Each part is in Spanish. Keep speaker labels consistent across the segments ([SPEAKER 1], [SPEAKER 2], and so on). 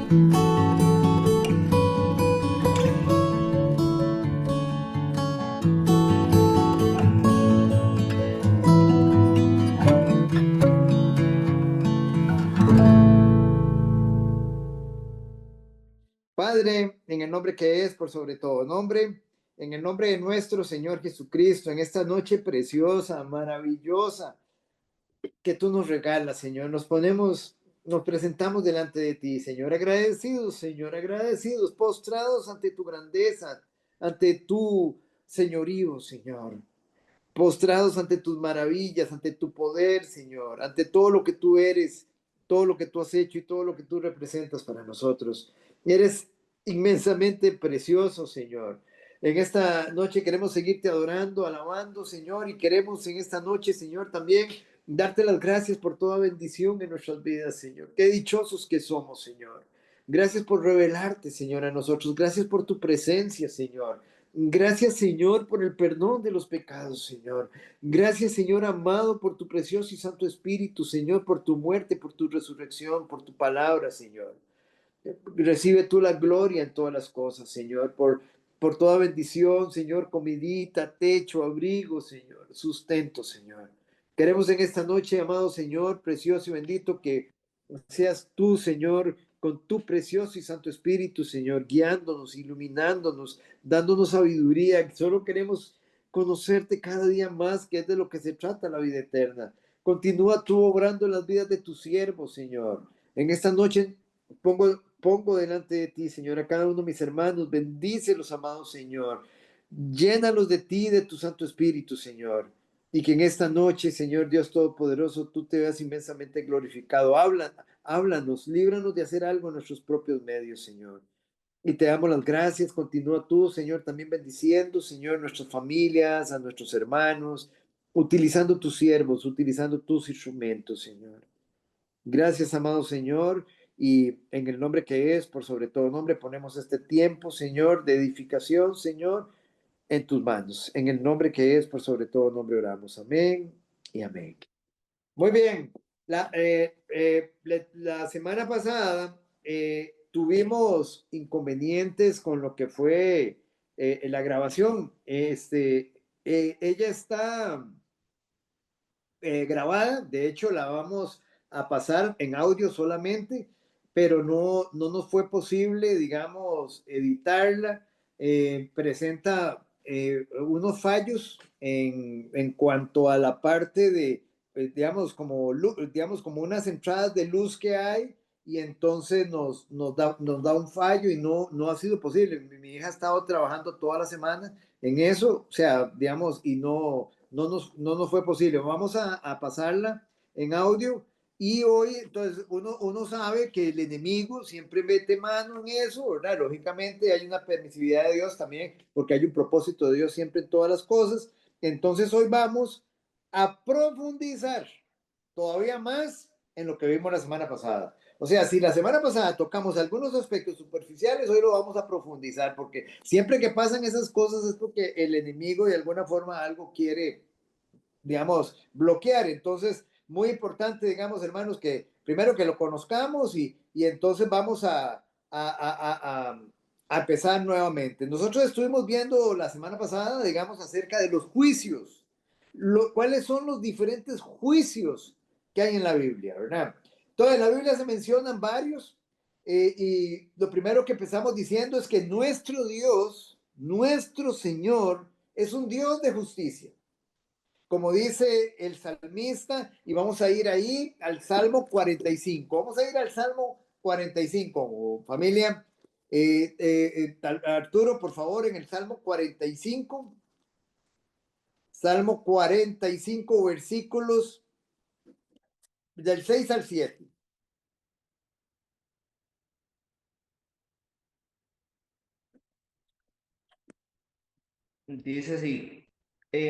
[SPEAKER 1] Padre, en el nombre que es por sobre todo nombre, en el nombre de nuestro Señor Jesucristo, en esta noche preciosa, maravillosa, que tú nos regalas, Señor, nos presentamos delante de ti, Señor, agradecidos, postrados ante tu grandeza, ante tu señorío, Señor, postrados ante tus maravillas, ante tu poder, Señor, ante todo lo que tú eres, todo lo que tú has hecho y todo lo que tú representas para nosotros. Eres inmensamente precioso, Señor. En esta noche queremos seguirte adorando, alabando, Señor, y queremos en esta noche, Señor, también darte las gracias por toda bendición en nuestras vidas, Señor. Qué dichosos que somos, Señor. Gracias por revelarte, Señor, a nosotros. Gracias por tu presencia, Señor. Gracias, Señor, por el perdón de los pecados, Señor. Gracias, Señor amado, por tu precioso y santo Espíritu, Señor, por tu muerte, por tu resurrección, por tu palabra, Señor. Recibe tú la gloria en todas las cosas, Señor, por toda bendición, Señor, comidita, techo, abrigo, Señor, sustento, Señor. Queremos en esta noche, amado Señor, precioso y bendito, que seas tú, Señor, con tu precioso y santo Espíritu, Señor, guiándonos, iluminándonos, dándonos sabiduría. Solo queremos conocerte cada día más, que es de lo que se trata la vida eterna. Continúa tú obrando en las vidas de tus siervos, Señor. En esta noche pongo delante de ti, Señor, a cada uno de mis hermanos. Bendícelos, amados, Señor. Llénalos de ti, de tu Santo Espíritu, Señor. Y que en esta noche, Señor Dios Todopoderoso, tú te veas inmensamente glorificado. Háblanos, líbranos de hacer algo en nuestros propios medios, Señor. Y te damos las gracias. Continúa tú, Señor, también bendiciendo, Señor, nuestras familias, a nuestros hermanos, utilizando tus siervos, utilizando tus instrumentos, Señor. Gracias, amado Señor, y en el nombre que es, por sobre todo nombre, ponemos este tiempo, Señor, de edificación, Señor, en tus manos. En el nombre que es, por sobre todo nombre, oramos. Amén y amén. Muy bien. La semana pasada tuvimos inconvenientes con lo que fue la grabación. Ella está grabada, de hecho la vamos a pasar en audio solamente, pero no nos fue posible, digamos, editarla. Presenta unos fallos en cuanto a la parte de, digamos, como unas entradas de luz que hay, y entonces nos da un fallo y no ha sido posible. Mi hija ha estado trabajando toda la semana en eso, o sea, digamos, y no nos fue posible. Vamos a pasarla en audio, y hoy, entonces, uno sabe que el enemigo siempre mete mano en eso, ¿verdad? Lógicamente hay una permisividad de Dios también, porque hay un propósito de Dios siempre en todas las cosas. Entonces hoy vamos a profundizar todavía más en lo que vimos la semana pasada. O sea, si la semana pasada tocamos algunos aspectos superficiales, hoy lo vamos a profundizar, porque siempre que pasan esas cosas es porque el enemigo de alguna forma algo quiere, digamos, bloquear. Entonces, muy importante, digamos, hermanos, que primero que lo conozcamos, y entonces vamos a empezar nuevamente. Nosotros estuvimos viendo la semana pasada, digamos, acerca de los juicios. ¿Cuáles son los diferentes juicios que hay en la Biblia, verdad? Entonces, en la Biblia se mencionan varios, y lo primero que empezamos diciendo es que nuestro Dios, nuestro Señor, es un Dios de justicia, como dice el salmista, y vamos a ir ahí al Salmo 45. Vamos a ir al Salmo 45, familia. Arturo, por favor, en el Salmo 45. Salmo 45, versículos del 6 al 7.
[SPEAKER 2] Dice así,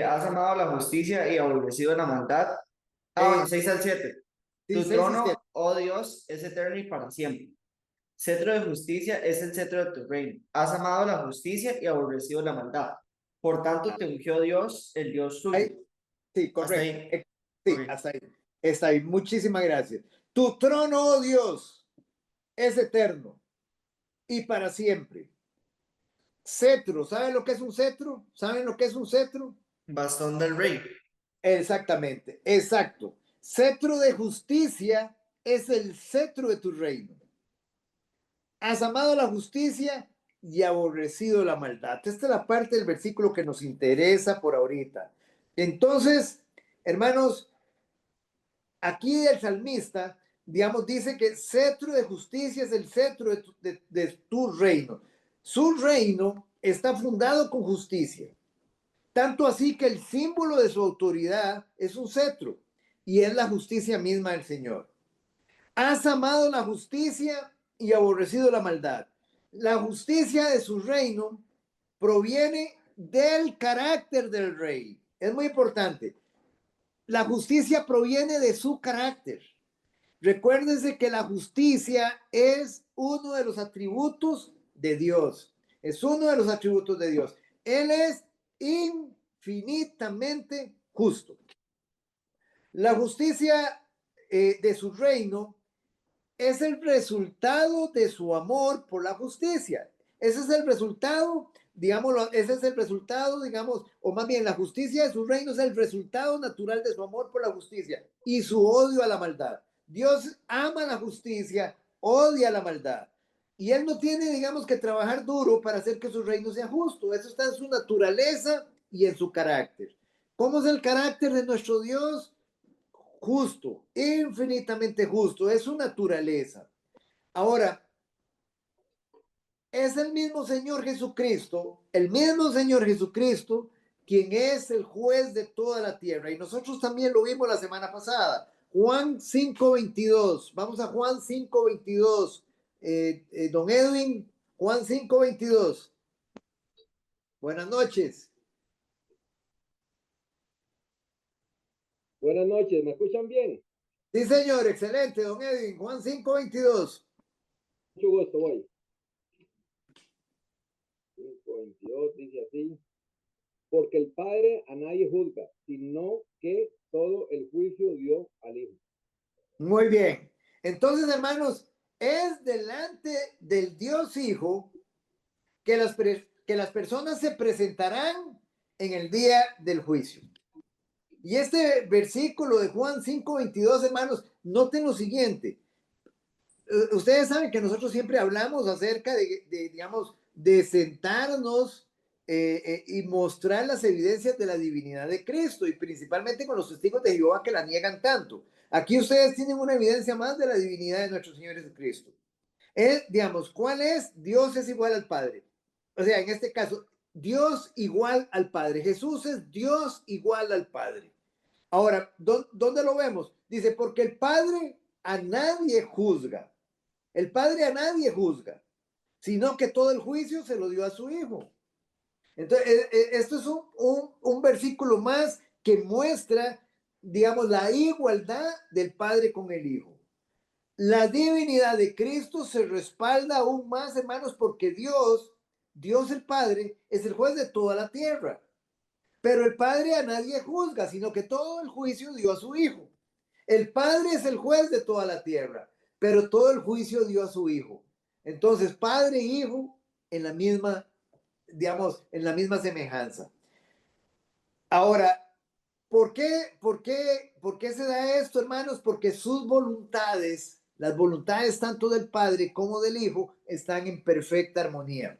[SPEAKER 2] has amado la justicia y aborrecido la maldad. Bueno, 6 al 7.
[SPEAKER 1] Sí,
[SPEAKER 2] Tu
[SPEAKER 1] 6 y 7.
[SPEAKER 2] trono, oh Dios, es eterno y para siempre. Cetro de justicia es el cetro de tu reino. Has amado la justicia y aborrecido la maldad. Por tanto te ungió Dios, el Dios tuyo.
[SPEAKER 1] Ahí, sí,
[SPEAKER 2] Hasta
[SPEAKER 1] correcto.
[SPEAKER 2] ahí. Ok.
[SPEAKER 1] Sí, hasta ahí. Está ahí. Muchísimas gracias. Tu trono, oh Dios, es eterno. y para siempre. Cetro, ¿saben lo que es un cetro? ¿Saben lo que es un cetro?
[SPEAKER 2] Bastón del rey.
[SPEAKER 1] Exactamente, exacto. Cetro de justicia es el cetro de tu reino. Has amado la justicia y aborrecido la maldad. Esta es la parte del versículo que nos interesa por ahorita. Entonces, hermanos, aquí el salmista, digamos, dice que cetro de justicia es el cetro de tu reino. Su reino está fundado con justicia. Tanto así que el símbolo de su autoridad es un cetro y es la justicia misma del Señor. Has amado la justicia y aborrecido la maldad. La justicia de su reino proviene del carácter del rey. Es muy importante. La justicia proviene de su carácter. Recuérdense que la justicia es uno de los atributos de Dios. Es uno de los atributos de Dios. Él es infinitamente justo. La justicia de su reino es el resultado de su amor por la justicia. Ese es el resultado, digámoslo, ese es el resultado, digamos, o más bien la justicia de su reino es el resultado natural de su amor por la justicia y su odio a la maldad. Dios ama la justicia, odia la maldad. Y él no tiene, digamos, que trabajar duro para hacer que su reino sea justo. Eso está en su naturaleza y en su carácter. ¿Cómo es el carácter de nuestro Dios? Justo, infinitamente justo, es su naturaleza. Ahora, es el mismo Señor Jesucristo, quien es el juez de toda la tierra. Y nosotros también lo vimos la semana pasada. Juan 5:22. Vamos a Juan 5:22. Don Edwin, Juan 5:22. Buenas noches.
[SPEAKER 3] Buenas noches, ¿me escuchan bien?
[SPEAKER 1] Sí, señor, excelente, don Edwin. Juan 5:22.
[SPEAKER 3] Mucho gusto, voy. 5:22 dice así, porque el Padre a nadie juzga, sino que todo el juicio dio al Hijo.
[SPEAKER 1] Muy bien. Entonces, hermanos, es delante del Dios Hijo que que las personas se presentarán en el día del juicio. Y este versículo de Juan 5:22, hermanos, noten lo siguiente. Ustedes saben que nosotros siempre hablamos acerca digamos, de sentarnos y mostrar las evidencias de la divinidad de Cristo y principalmente con los testigos de Jehová que la niegan tanto. Aquí ustedes tienen una evidencia más de la divinidad de nuestro Señor Jesucristo. Digamos, ¿cuál es? Dios es igual al Padre. O sea, en este caso, Dios igual al Padre. Jesús es Dios igual al Padre. Ahora, ¿dónde lo vemos? Dice, porque el Padre a nadie juzga. El Padre a nadie juzga, sino que todo el juicio se lo dio a su Hijo. Entonces, esto es un versículo más que muestra, digamos, la igualdad del Padre con el Hijo. La divinidad de Cristo se respalda aún más, hermanos, porque Dios el Padre, es el juez de toda la tierra. Pero el Padre a nadie juzga, sino que todo el juicio dio a su Hijo. El Padre es el juez de toda la tierra, pero todo el juicio dio a su Hijo. Entonces, Padre e Hijo en la misma, digamos, en la misma semejanza. Ahora, ¿por qué se da esto, hermanos? Porque sus voluntades, las voluntades tanto del Padre como del Hijo, están en perfecta armonía.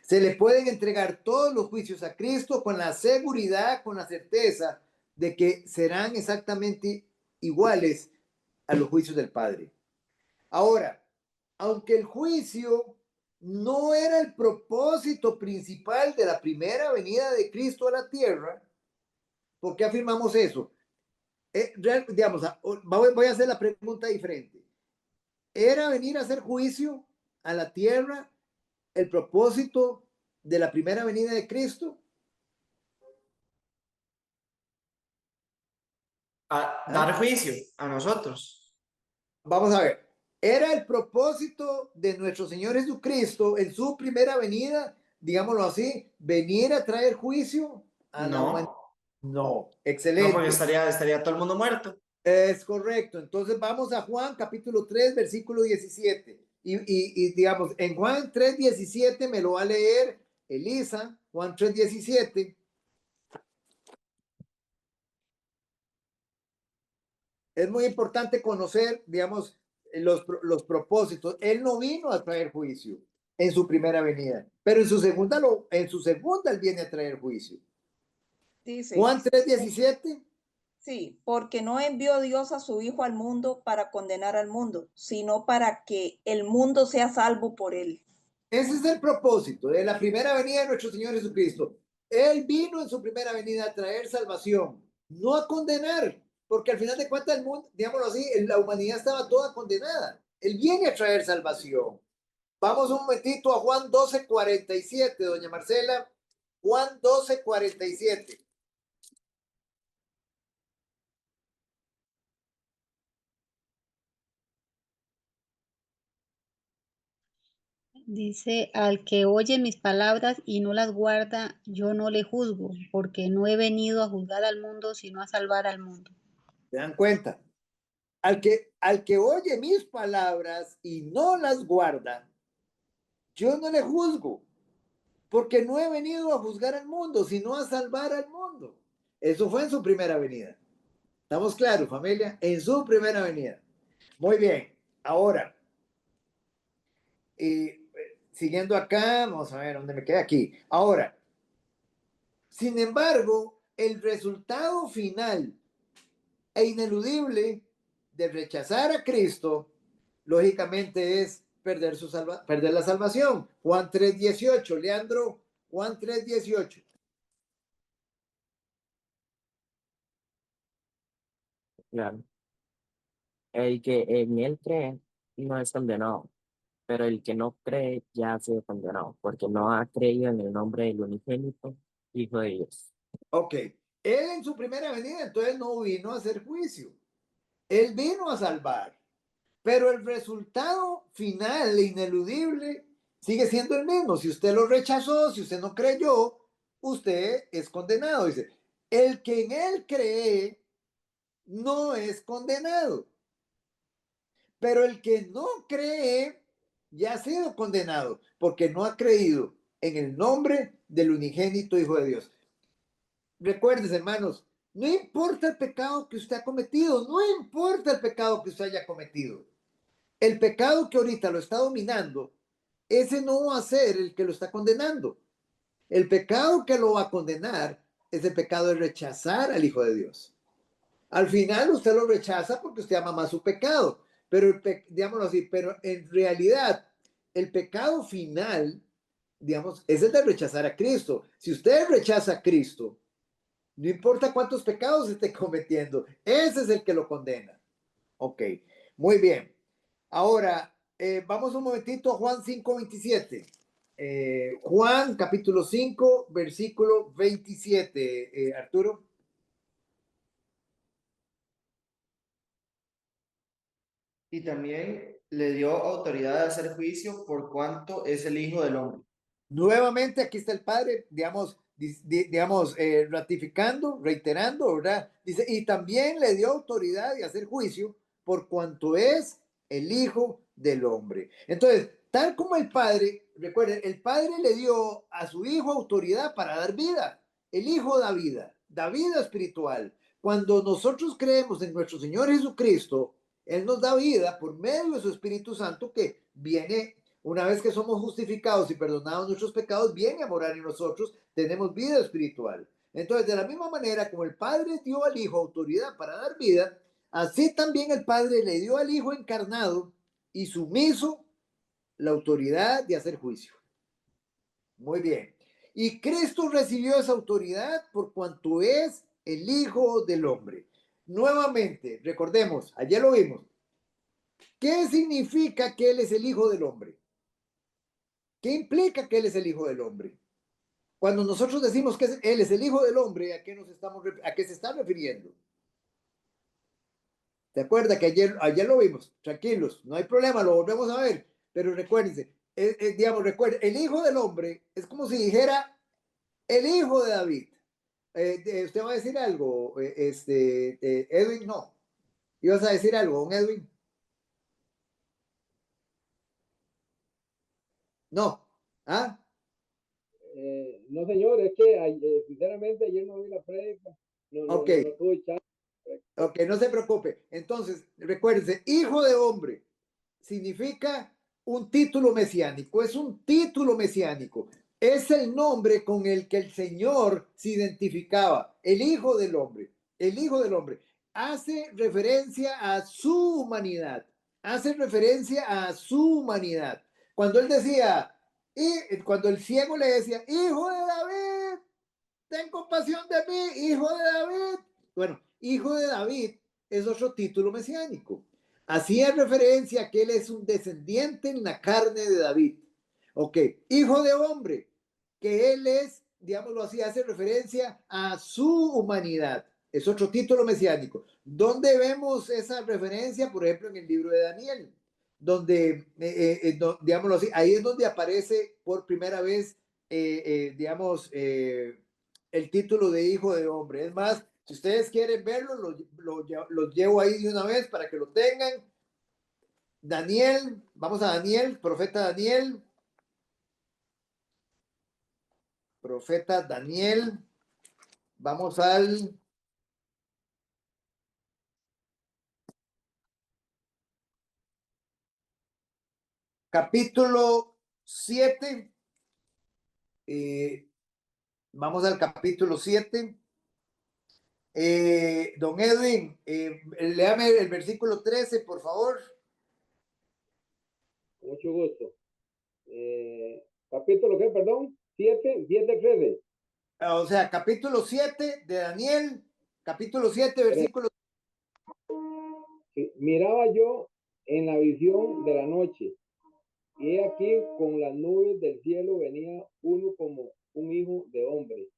[SPEAKER 1] Se le pueden entregar todos los juicios a Cristo con la seguridad, con la certeza de que serán exactamente iguales a los juicios del Padre. Ahora, aunque el juicio no era el propósito principal de la primera venida de Cristo a la tierra, ¿por qué afirmamos eso? Digamos, voy a hacer la pregunta diferente. ¿Era venir a hacer juicio a la tierra el propósito de la primera venida de Cristo?
[SPEAKER 2] A
[SPEAKER 1] ¿Ah?
[SPEAKER 2] dar juicio a nosotros.
[SPEAKER 1] Vamos a ver. ¿Era el propósito de nuestro Señor Jesucristo en su primera venida, digámoslo así, venir a traer juicio a la humanidad?
[SPEAKER 2] No,
[SPEAKER 1] No,
[SPEAKER 2] no, porque
[SPEAKER 1] excelente.
[SPEAKER 2] estaría todo el mundo muerto.
[SPEAKER 1] Es correcto. Entonces vamos a Juan capítulo 3, versículo 17. digamos, en Juan 3:17 me lo va a leer Elisa, Juan 3:17. Es muy importante conocer, digamos, los propósitos. Él no vino a traer juicio en su primera venida, pero en su segunda, él viene a traer juicio.
[SPEAKER 4] Dice,
[SPEAKER 1] Juan 3:17.
[SPEAKER 4] sí, porque no envió Dios a su Hijo al mundo para condenar al mundo, sino para que el mundo sea salvo por él.
[SPEAKER 1] Ese es el propósito de la primera venida de nuestro Señor Jesucristo. Él vino en su primera venida a traer salvación, no a condenar, porque al final de cuentas el mundo, digámoslo así, la humanidad estaba toda condenada. Él viene a traer salvación. Vamos un momentito a Juan 12:47, doña Marcela. Juan 12:47.
[SPEAKER 5] Dice, al que oye mis palabras y no las guarda, yo no le juzgo, porque no he venido a juzgar al mundo, sino a salvar al mundo.
[SPEAKER 1] ¿Se dan cuenta? Al que oye mis palabras y no las guarda, yo no le juzgo, porque no he venido a juzgar al mundo, sino a salvar al mundo. Eso fue en su primera venida. ¿Estamos claros, familia? En su primera venida. Muy bien. Ahora, siguiendo acá, vamos a ver dónde me queda aquí. Ahora, sin embargo, el resultado final e ineludible de rechazar a Cristo, lógicamente es perder la salvación. Juan 3:18, Leandro, Juan 3:18.
[SPEAKER 6] Claro. El que en él cree no es condenado, pero el que no cree ya ha sido condenado, porque no ha creído en el nombre del unigénito Hijo de Dios.
[SPEAKER 1] Ok, él en su primera venida entonces no vino a hacer juicio, él vino a salvar, pero el resultado final e ineludible sigue siendo el mismo. Si usted lo rechazó, si usted no creyó, usted es condenado. Dice, el que en él cree no es condenado, pero el que no cree ya ha sido condenado porque no ha creído en el nombre del unigénito Hijo de Dios. Recuerden, hermanos, no importa el pecado que usted ha cometido, no importa el pecado que usted haya cometido. El pecado que ahorita lo está dominando, ese no va a ser el que lo está condenando. El pecado que lo va a condenar es el pecado de rechazar al Hijo de Dios. Al final usted lo rechaza porque usted ama más su pecado, pero digámoslo así, pero en realidad el pecado final, digamos, es el de rechazar a Cristo. Si usted rechaza a Cristo, no importa cuántos pecados esté cometiendo, ese es el que lo condena. Ok, muy bien. Ahora, vamos un momentito a Juan 5:27. Juan capítulo 5, versículo 27, Arturo.
[SPEAKER 2] Y también le dio autoridad de hacer juicio por cuanto es el Hijo del Hombre.
[SPEAKER 1] Nuevamente aquí está el Padre, digamos, ratificando, reiterando, ¿verdad? Dice, y también le dio autoridad de hacer juicio por cuanto es el Hijo del Hombre. Entonces, tal como el Padre, recuerden, el Padre le dio a su Hijo autoridad para dar vida. El Hijo da vida espiritual. Cuando nosotros creemos en nuestro Señor Jesucristo, Él nos da vida por medio de su Espíritu Santo que viene. Una vez que somos justificados y perdonados nuestros pecados, viene a morar en nosotros, tenemos vida espiritual. Entonces, de la misma manera como el Padre dio al Hijo autoridad para dar vida, así también el Padre le dio al Hijo encarnado y sumiso la autoridad de hacer juicio. Muy bien. Y Cristo recibió esa autoridad por cuanto es el Hijo del Hombre. Nuevamente, recordemos, ayer lo vimos. ¿Qué significa que Él es el Hijo del Hombre? ¿Qué implica que Él es el Hijo del Hombre? Cuando nosotros decimos que Él es el Hijo del Hombre, ¿a qué se está refiriendo? ¿Te acuerdas que ayer lo vimos? Tranquilos, no hay problema, lo volvemos a ver. Pero recuérdense, digamos, recuerden, el Hijo del Hombre es como si dijera el Hijo de David. ¿Usted va a decir algo? Edwin, no. ¿Ibas a decir algo, don Edwin? No. ¿Ah?
[SPEAKER 3] No, señor, es que sinceramente ayer no vi la prédica.
[SPEAKER 1] Ok.
[SPEAKER 3] No tuve chance.
[SPEAKER 1] Ok, no se preocupe. Entonces, recuérdense, hijo de hombre significa un título mesiánico, es un título mesiánico. Es el nombre con el que el Señor se identificaba, el Hijo del Hombre. El Hijo del Hombre hace referencia a su humanidad, hace referencia a su humanidad. Cuando él decía, y cuando el ciego le decía, Hijo de David, ten compasión de mí, Hijo de David. Bueno, Hijo de David es otro título mesiánico. Hacía referencia a que él es un descendiente en la carne de David. Ok, hijo de hombre, que él es, digámoslo así, hace referencia a su humanidad. Es otro título mesiánico. ¿Dónde vemos esa referencia? Por ejemplo, en el libro de Daniel, donde, digámoslo así, ahí es donde aparece por primera vez, digamos, el título de hijo de hombre. Es más, si ustedes quieren verlo, los llevo ahí de una vez para que lo tengan. Daniel, vamos a Daniel, profeta Daniel. Profeta Daniel. Vamos al capítulo 7. Vamos al capítulo 7. Don Edwin, léame el versículo 13, por favor.
[SPEAKER 3] Mucho gusto. Capítulo, ¿qué? Perdón. 7, 13.
[SPEAKER 1] O sea, capítulo 7 de Daniel, capítulo 7, versículo.
[SPEAKER 3] Sí. Miraba yo en la visión de la noche, y aquí con las nubes del cielo venía uno como un hijo de hombre,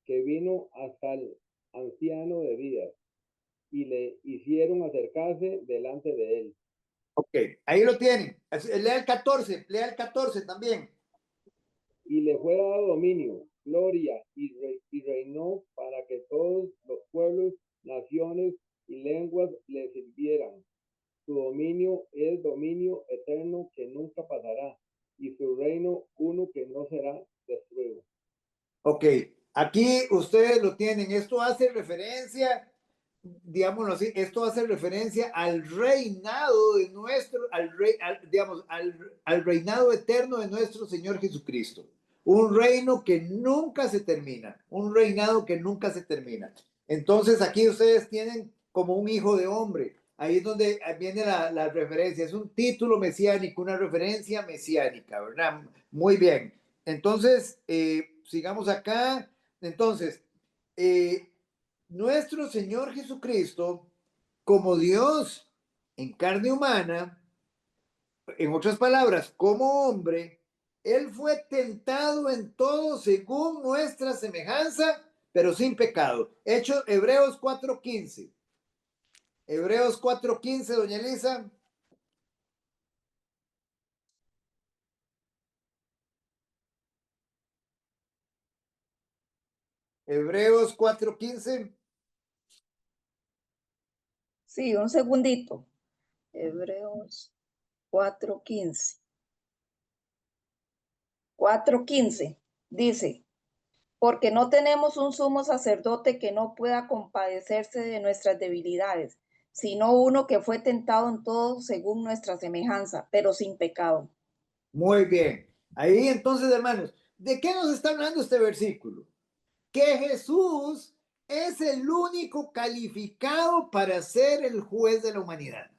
[SPEAKER 3] que vino hasta el anciano de días, y le hicieron acercarse delante de él.
[SPEAKER 1] Ok, ahí lo tienen. Lea el 14 también.
[SPEAKER 3] Y le fue dado dominio, gloria, y reinó para que todos los pueblos, naciones y lenguas le sirvieran. Su dominio es dominio eterno que nunca pasará, y su reino uno que no será destruido.
[SPEAKER 1] Ok, aquí ustedes lo tienen. Esto hace referencia, digámoslo así, esto hace referencia al reinado de nuestro, digamos, al reinado eterno de nuestro Señor Jesucristo. Un reino que nunca se termina, un reinado que nunca se termina. Entonces aquí ustedes tienen como un hijo de hombre. Ahí es donde viene la referencia. Es un título mesiánico, una referencia mesiánica, ¿verdad? Muy bien. Entonces, sigamos acá. Entonces, nuestro Señor Jesucristo, como Dios en carne humana, en otras palabras, como hombre, Él fue tentado en todo según nuestra semejanza, pero sin pecado. Hecho Hebreos 4:15. Hebreos 4:15, doña Elisa. Hebreos 4:15.
[SPEAKER 4] Sí, un segundito. Hebreos 4:15. 4:15 dice, porque no tenemos un sumo sacerdote que no pueda compadecerse de nuestras debilidades, sino uno que fue tentado en todo según nuestra semejanza, pero sin pecado.
[SPEAKER 1] Muy bien. Ahí entonces, hermanos, ¿de qué nos está hablando este versículo? Que Jesús es el único calificado para ser el juez de la humanidad.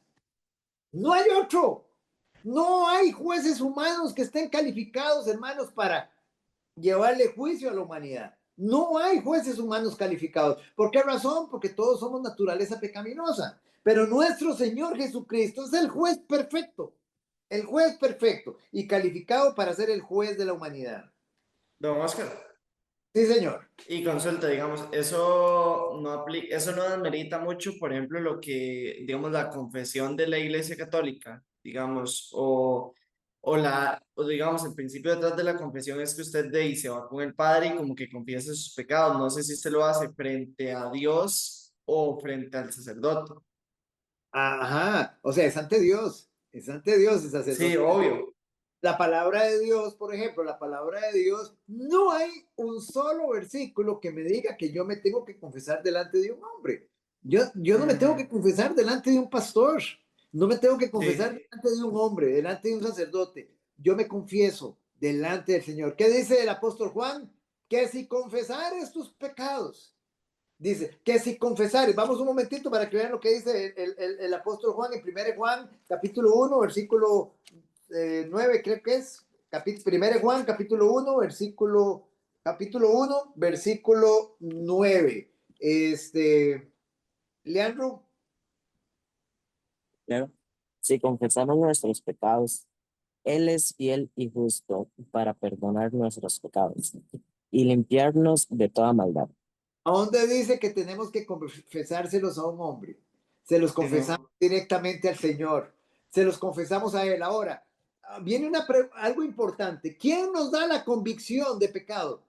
[SPEAKER 1] No hay otro. No hay jueces humanos que estén calificados, hermanos, para llevarle juicio a la humanidad. No hay jueces humanos calificados. ¿Por qué razón? Porque todos somos naturaleza pecaminosa. Pero nuestro Señor Jesucristo es el juez perfecto. El juez perfecto y calificado para ser el juez de la humanidad.
[SPEAKER 2] Don Oscar,
[SPEAKER 1] Sí, señor.
[SPEAKER 2] y consulta, digamos, eso no aplica, eso no desmerita mucho, por ejemplo, lo que, digamos, la confesión de la Iglesia Católica, digamos, o digamos, el principio detrás de la confesión es que usted de ahí se va con el Padre y como que confiesa sus pecados. No sé si usted lo hace frente a Dios o frente al sacerdote.
[SPEAKER 1] Ajá. O sea, es ante Dios. Es ante Dios el
[SPEAKER 2] Sí,
[SPEAKER 1] sacerdote.
[SPEAKER 2] obvio.
[SPEAKER 1] La palabra de Dios, por ejemplo, la palabra de Dios, no hay un solo versículo que me diga que yo me tengo que confesar delante de un hombre. Yo no me tengo que
[SPEAKER 2] Ujú.
[SPEAKER 1] confesar delante de un pastor, no me tengo que confesar
[SPEAKER 2] Sí,
[SPEAKER 1] delante de un hombre, delante de un sacerdote. Yo me confieso delante del Señor. ¿Qué dice el apóstol Juan? Que si confesares tus pecados, dice que si confesares, vamos un momentito para que vean lo que dice el apóstol Juan en 1 Juan, capítulo 1, versículo 9, creo que es, 1 Juan, capítulo 1, versículo 9. Leandro,
[SPEAKER 6] Claro. Si confesamos nuestros pecados, Él es fiel y justo para perdonar nuestros pecados y limpiarnos de toda maldad.
[SPEAKER 1] ¿a dónde dice que tenemos que confesárselos a un hombre? Se los
[SPEAKER 2] sí,
[SPEAKER 1] confesamos
[SPEAKER 2] no.
[SPEAKER 1] directamente al Señor, se los confesamos a Él. Ahora, viene algo importante. ¿Quién nos da la convicción de pecado?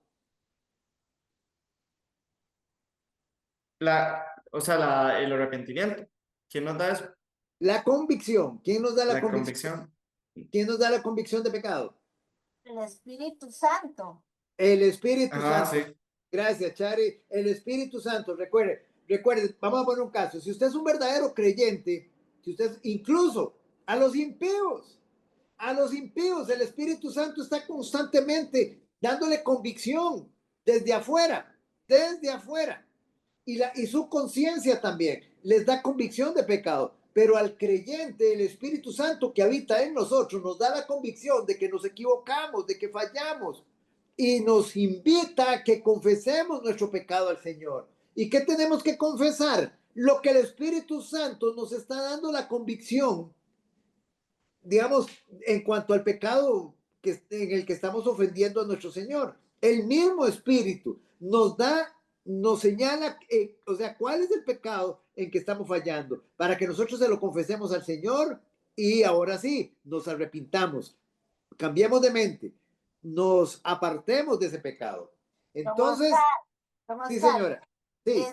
[SPEAKER 2] O sea, el arrepentimiento. ¿Quién nos da eso?
[SPEAKER 1] La convicción. ¿Quién nos da la
[SPEAKER 2] La
[SPEAKER 1] convicción?
[SPEAKER 2] convicción.
[SPEAKER 1] ¿Quién nos da la convicción de pecado?
[SPEAKER 7] El Espíritu Santo.
[SPEAKER 1] El Espíritu
[SPEAKER 2] Ajá,
[SPEAKER 1] Santo.
[SPEAKER 2] sí.
[SPEAKER 1] Gracias, Chari. El Espíritu Santo. Recuerde, vamos a poner un caso. Si usted es un verdadero creyente, si usted, incluso a los impíos, el Espíritu Santo está constantemente dándole convicción desde afuera. Y su conciencia también les da convicción de pecado. Pero al creyente, el Espíritu Santo que habita en nosotros nos da la convicción de que nos equivocamos, de que fallamos, y nos invita a que confesemos nuestro pecado al Señor. ¿Y qué tenemos que confesar? Lo que el Espíritu Santo nos está dando la convicción, digamos, en cuanto al pecado en el que estamos ofendiendo a nuestro Señor. El mismo Espíritu nos señala, o sea, cuál es el pecado en que estamos fallando, para que nosotros se lo confesemos al Señor y ahora sí, nos arrepintamos, cambiemos de mente, nos apartemos de ese pecado.
[SPEAKER 7] Don
[SPEAKER 1] Entonces,
[SPEAKER 7] Oscar, don
[SPEAKER 1] sí,
[SPEAKER 7] Oscar,
[SPEAKER 1] señora, sí,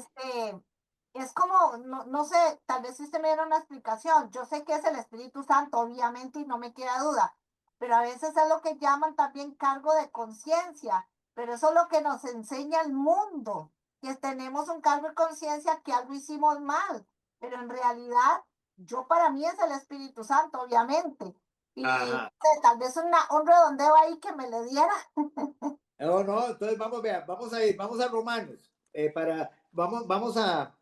[SPEAKER 7] es como, no, no sé, tal vez si usted me diera una explicación. Yo sé que es el Espíritu Santo, obviamente, y no me queda duda, pero a veces es lo que llaman también cargo de conciencia, pero eso es lo que nos enseña el mundo, que tenemos un cargo de conciencia que algo hicimos mal, pero en realidad, yo para mí es el Espíritu Santo, obviamente, y
[SPEAKER 1] ajá.
[SPEAKER 7] tal vez un redondeo ahí que me le diera.
[SPEAKER 1] No, no, entonces vamos a Romanos, vamos a,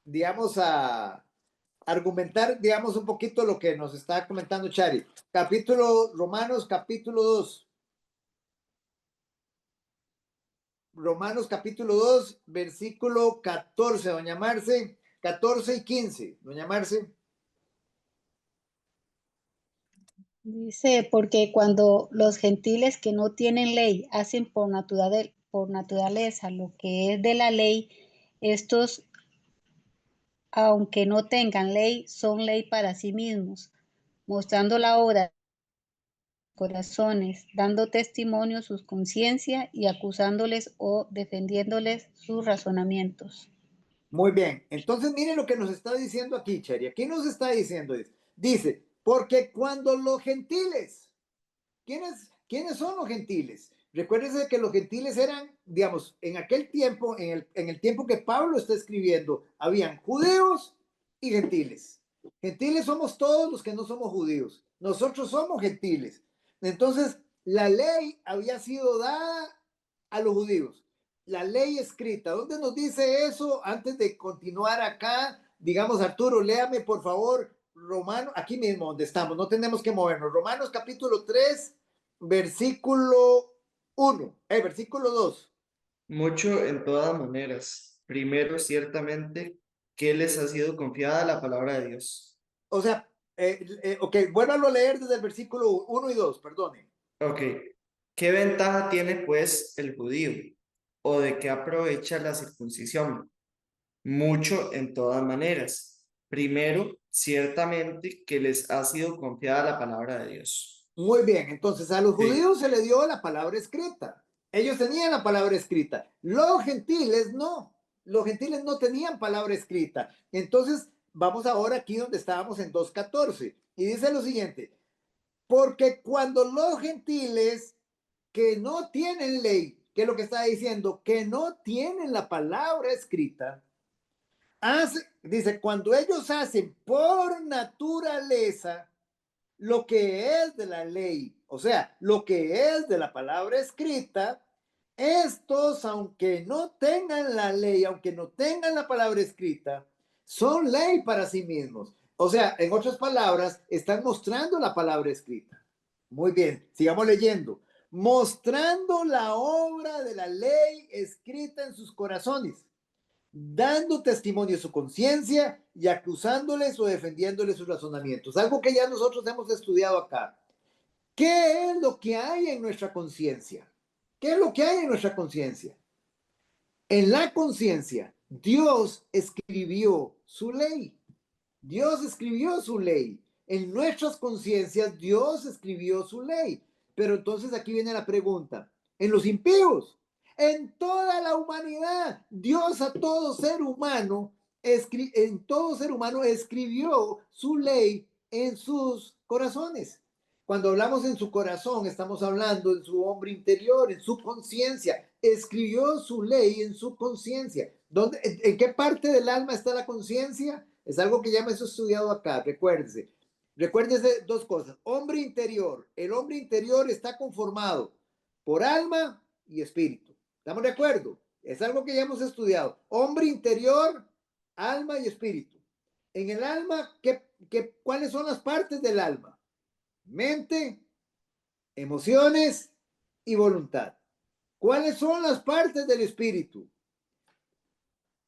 [SPEAKER 1] digamos, a argumentar, digamos, un poquito lo que nos está comentando Chari. Romanos, capítulo 2. Romanos, capítulo 2, versículo 14, doña Marce, 14 y 15, doña Marce.
[SPEAKER 5] Dice, porque cuando los gentiles que no tienen ley hacen por naturaleza lo que es de la ley, estos, aunque no tengan ley, son ley para sí mismos, mostrando la obra de sus corazones, dando testimonio sus conciencias y acusándoles o defendiéndoles sus razonamientos.
[SPEAKER 1] Muy bien, entonces miren lo que nos está diciendo aquí, Chari. Aquí nos está diciendo, dice, porque cuando los gentiles, ¿quiénes son los gentiles? Recuérdense que los gentiles eran, digamos, en aquel tiempo, en el tiempo que Pablo está escribiendo, habían judíos y gentiles. Gentiles somos todos los que no somos judíos. Nosotros somos gentiles. Entonces, la ley había sido dada a los judíos. La ley escrita. ¿Dónde nos dice eso? Antes de continuar acá, digamos, Arturo, léame por favor Romanos, aquí mismo donde estamos, no tenemos que movernos. Romanos capítulo 3, versículo 1, versículo 2.
[SPEAKER 2] Mucho en todas maneras. Primero, ciertamente, que les ha sido confiada la palabra de Dios.
[SPEAKER 1] O sea, ok, vuélvalo a leer desde el versículo 1 y 2, perdone.
[SPEAKER 2] Ok. ¿Qué ventaja tiene, pues, el judío? ¿O de qué aprovecha la circuncisión? Mucho en todas maneras. Primero, ciertamente, que les ha sido confiada la palabra de Dios.
[SPEAKER 1] Muy bien, entonces a los
[SPEAKER 2] Sí,
[SPEAKER 1] judíos se le dio la palabra escrita. Ellos tenían la palabra escrita. Los gentiles no. Los gentiles no tenían palabra escrita. Entonces, vamos ahora aquí donde estábamos en 2.14. Y dice lo siguiente. Porque cuando los gentiles que no tienen ley, ¿qué es lo que está diciendo? Que no tienen la palabra escrita, dice, cuando ellos hacen por naturaleza lo que es de la ley, o sea, lo que es de la palabra escrita, estos, aunque no tengan la ley, aunque no tengan la palabra escrita, son ley para sí mismos. O sea, en otras palabras, están mostrando la palabra escrita. Muy bien, sigamos leyendo. Mostrando la obra de la ley escrita en sus corazones, dando testimonio de su conciencia y acusándoles o defendiéndoles sus razonamientos. Algo que ya nosotros hemos estudiado acá. ¿Qué es lo que hay en nuestra conciencia? ¿Qué es lo que hay en nuestra conciencia? En la conciencia, Dios escribió su ley. Dios escribió su ley. En nuestras conciencias, Dios escribió su ley. Pero entonces aquí viene la pregunta. En los impíos, en toda la humanidad, Dios a todo ser humano, en todo ser humano escribió su ley en sus corazones. Cuando hablamos en su corazón, estamos hablando en su hombre interior, en su conciencia. Escribió su ley en su conciencia. ¿En qué parte del alma está la conciencia? Es algo que ya me he estudiado acá, recuérdese. Recuérdese dos cosas. Hombre interior. El hombre interior está conformado por alma y espíritu. ¿Estamos de acuerdo? Es algo que ya hemos estudiado. Hombre interior, alma y espíritu. En el alma, ¿cuáles son las partes del alma? Mente, emociones y voluntad. ¿Cuáles son las partes del espíritu?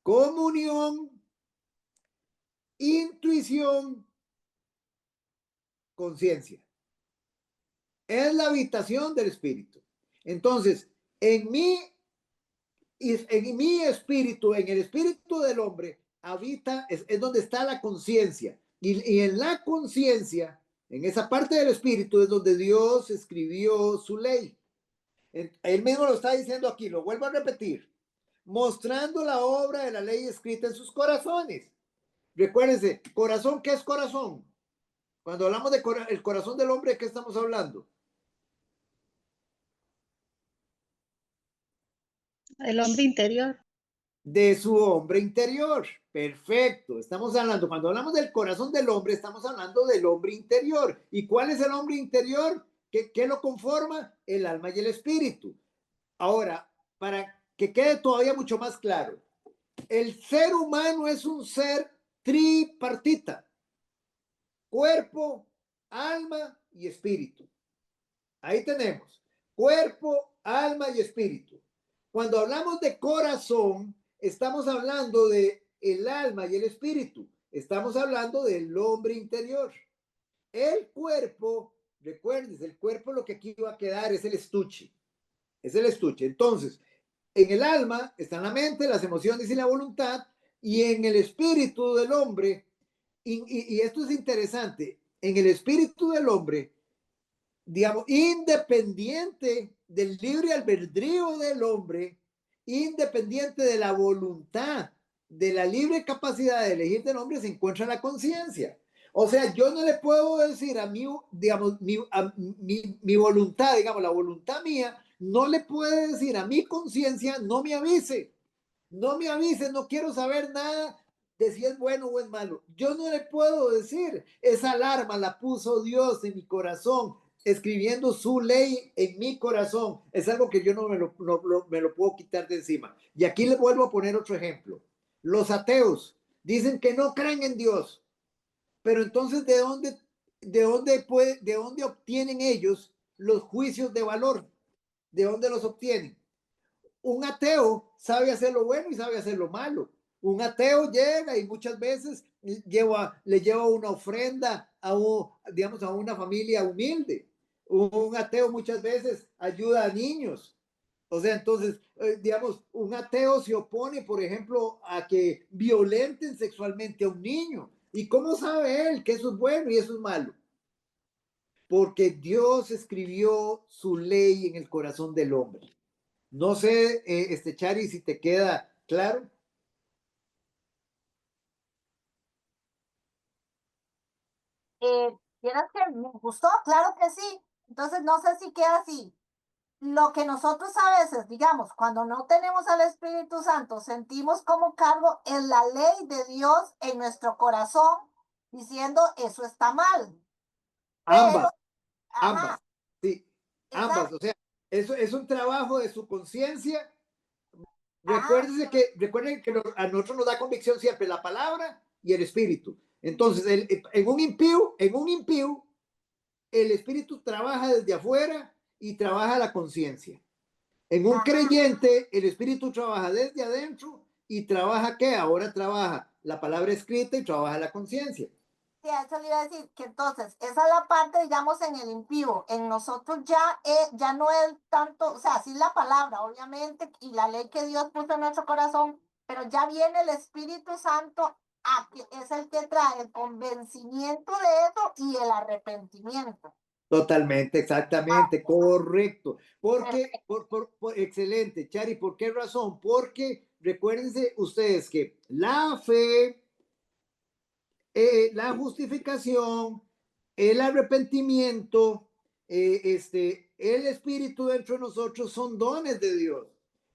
[SPEAKER 1] Comunión, intuición, conciencia. Es la habitación del espíritu. Entonces, en mi espíritu, en el espíritu del hombre, habita, es donde está la conciencia. Y en la conciencia, en esa parte del espíritu, es donde Dios escribió su ley. Él mismo lo está diciendo aquí, lo vuelvo a repetir, mostrando la obra de la ley escrita en sus corazones. Recuérdense, corazón, ¿qué es corazón? Cuando hablamos de el corazón del hombre, ¿de qué estamos hablando?
[SPEAKER 5] El hombre interior.
[SPEAKER 1] De su hombre interior. Perfecto. Estamos hablando, cuando hablamos del corazón del hombre, estamos hablando del hombre interior. ¿Y cuál es el hombre interior? ¿Qué lo conforma? El alma y el espíritu. Ahora, para que quede todavía mucho más claro, el ser humano es un ser tripartita: cuerpo, alma y espíritu. Ahí tenemos cuerpo, alma y espíritu. Cuando hablamos de corazón, estamos hablando de el alma y el espíritu. Estamos hablando del hombre interior. El cuerpo, recuerden, el cuerpo lo que aquí va a quedar es el estuche. Es el estuche. Entonces, en el alma están la mente, las emociones y la voluntad, y en el espíritu del hombre, y esto es interesante, en el espíritu del hombre, digamos, independiente del libre albedrío del hombre, independiente de la voluntad, de la libre capacidad de elegir del hombre, se encuentra la conciencia. O sea, yo no le puedo decir a mí, digamos, mi voluntad, digamos, la voluntad mía, no le puede decir a mi conciencia, no me avise, no me avise, no quiero saber nada de si es bueno o es malo. Yo no le puedo decir, esa alarma la puso Dios en mi corazón, escribiendo su ley en mi corazón. Es algo que yo no me lo puedo quitar de encima. Y aquí le vuelvo a poner otro ejemplo. Los ateos dicen que no creen en Dios, pero entonces ¿de dónde obtienen ellos los juicios de valor? ¿De dónde los obtienen? Un ateo sabe hacer lo bueno y sabe hacer lo malo. Un ateo llega y muchas veces le lleva una ofrenda digamos, a una familia humilde. Un ateo muchas veces ayuda a niños. O sea, entonces, digamos, un ateo se opone, por ejemplo, a que violenten sexualmente a un niño. ¿Y cómo sabe él que eso es bueno y eso es malo? Porque Dios escribió su ley en el corazón del hombre. No sé, Chari, si te queda claro.
[SPEAKER 7] Vieras que me gustó, claro que sí. Entonces, no sé si queda así. Lo que nosotros a veces, digamos, cuando no tenemos al Espíritu Santo, sentimos como cargo en la ley de Dios en nuestro corazón, diciendo eso está mal. Pero,
[SPEAKER 1] Ambas, ambas,
[SPEAKER 7] ajá,
[SPEAKER 1] sí, ambas.
[SPEAKER 7] exacto,
[SPEAKER 1] O sea, eso es un trabajo de su conciencia.
[SPEAKER 7] ajá,
[SPEAKER 1] Recuerden que a nosotros nos da convicción siempre la palabra y el espíritu. Entonces, en un impío, el espíritu trabaja desde afuera y trabaja la conciencia. En un
[SPEAKER 7] ajá.
[SPEAKER 1] creyente, el espíritu trabaja desde adentro y trabaja ¿qué? Ahora trabaja la palabra escrita y trabaja la conciencia.
[SPEAKER 7] Sí, a eso le iba a decir que entonces, esa es la parte, digamos, en el impío. En nosotros ya, ya no es tanto, o sea, sí la palabra, obviamente, y la ley que Dios puso en nuestro corazón, pero ya viene el Espíritu Santo a que es el que trae el convencimiento de eso y el arrepentimiento.
[SPEAKER 1] Totalmente, exactamente, correcto. Porque,
[SPEAKER 7] Perfecto.
[SPEAKER 1] excelente, Chari, ¿por qué razón? Porque recuérdense ustedes que la fe, la justificación, el arrepentimiento, el espíritu dentro de nosotros son dones de Dios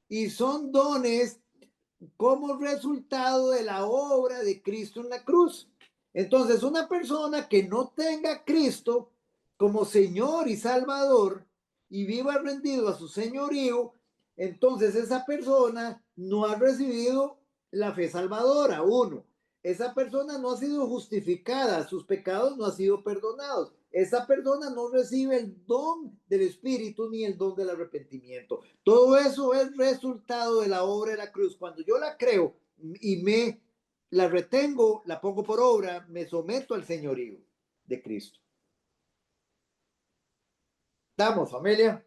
[SPEAKER 1] y son dones como resultado de la obra de Cristo en la cruz. Entonces, una persona que no tenga a Cristo como Señor y Salvador y viva rendido a su señorío, entonces esa persona no ha recibido la fe salvadora. Uno, esa persona no ha sido justificada, sus pecados no han sido perdonados. Esa persona no recibe el don del Espíritu ni el don del arrepentimiento. Todo eso es resultado de la obra de la cruz. Cuando yo la creo y me la retengo, la pongo por obra, me someto al señorío de Cristo. ¿Estamos, familia?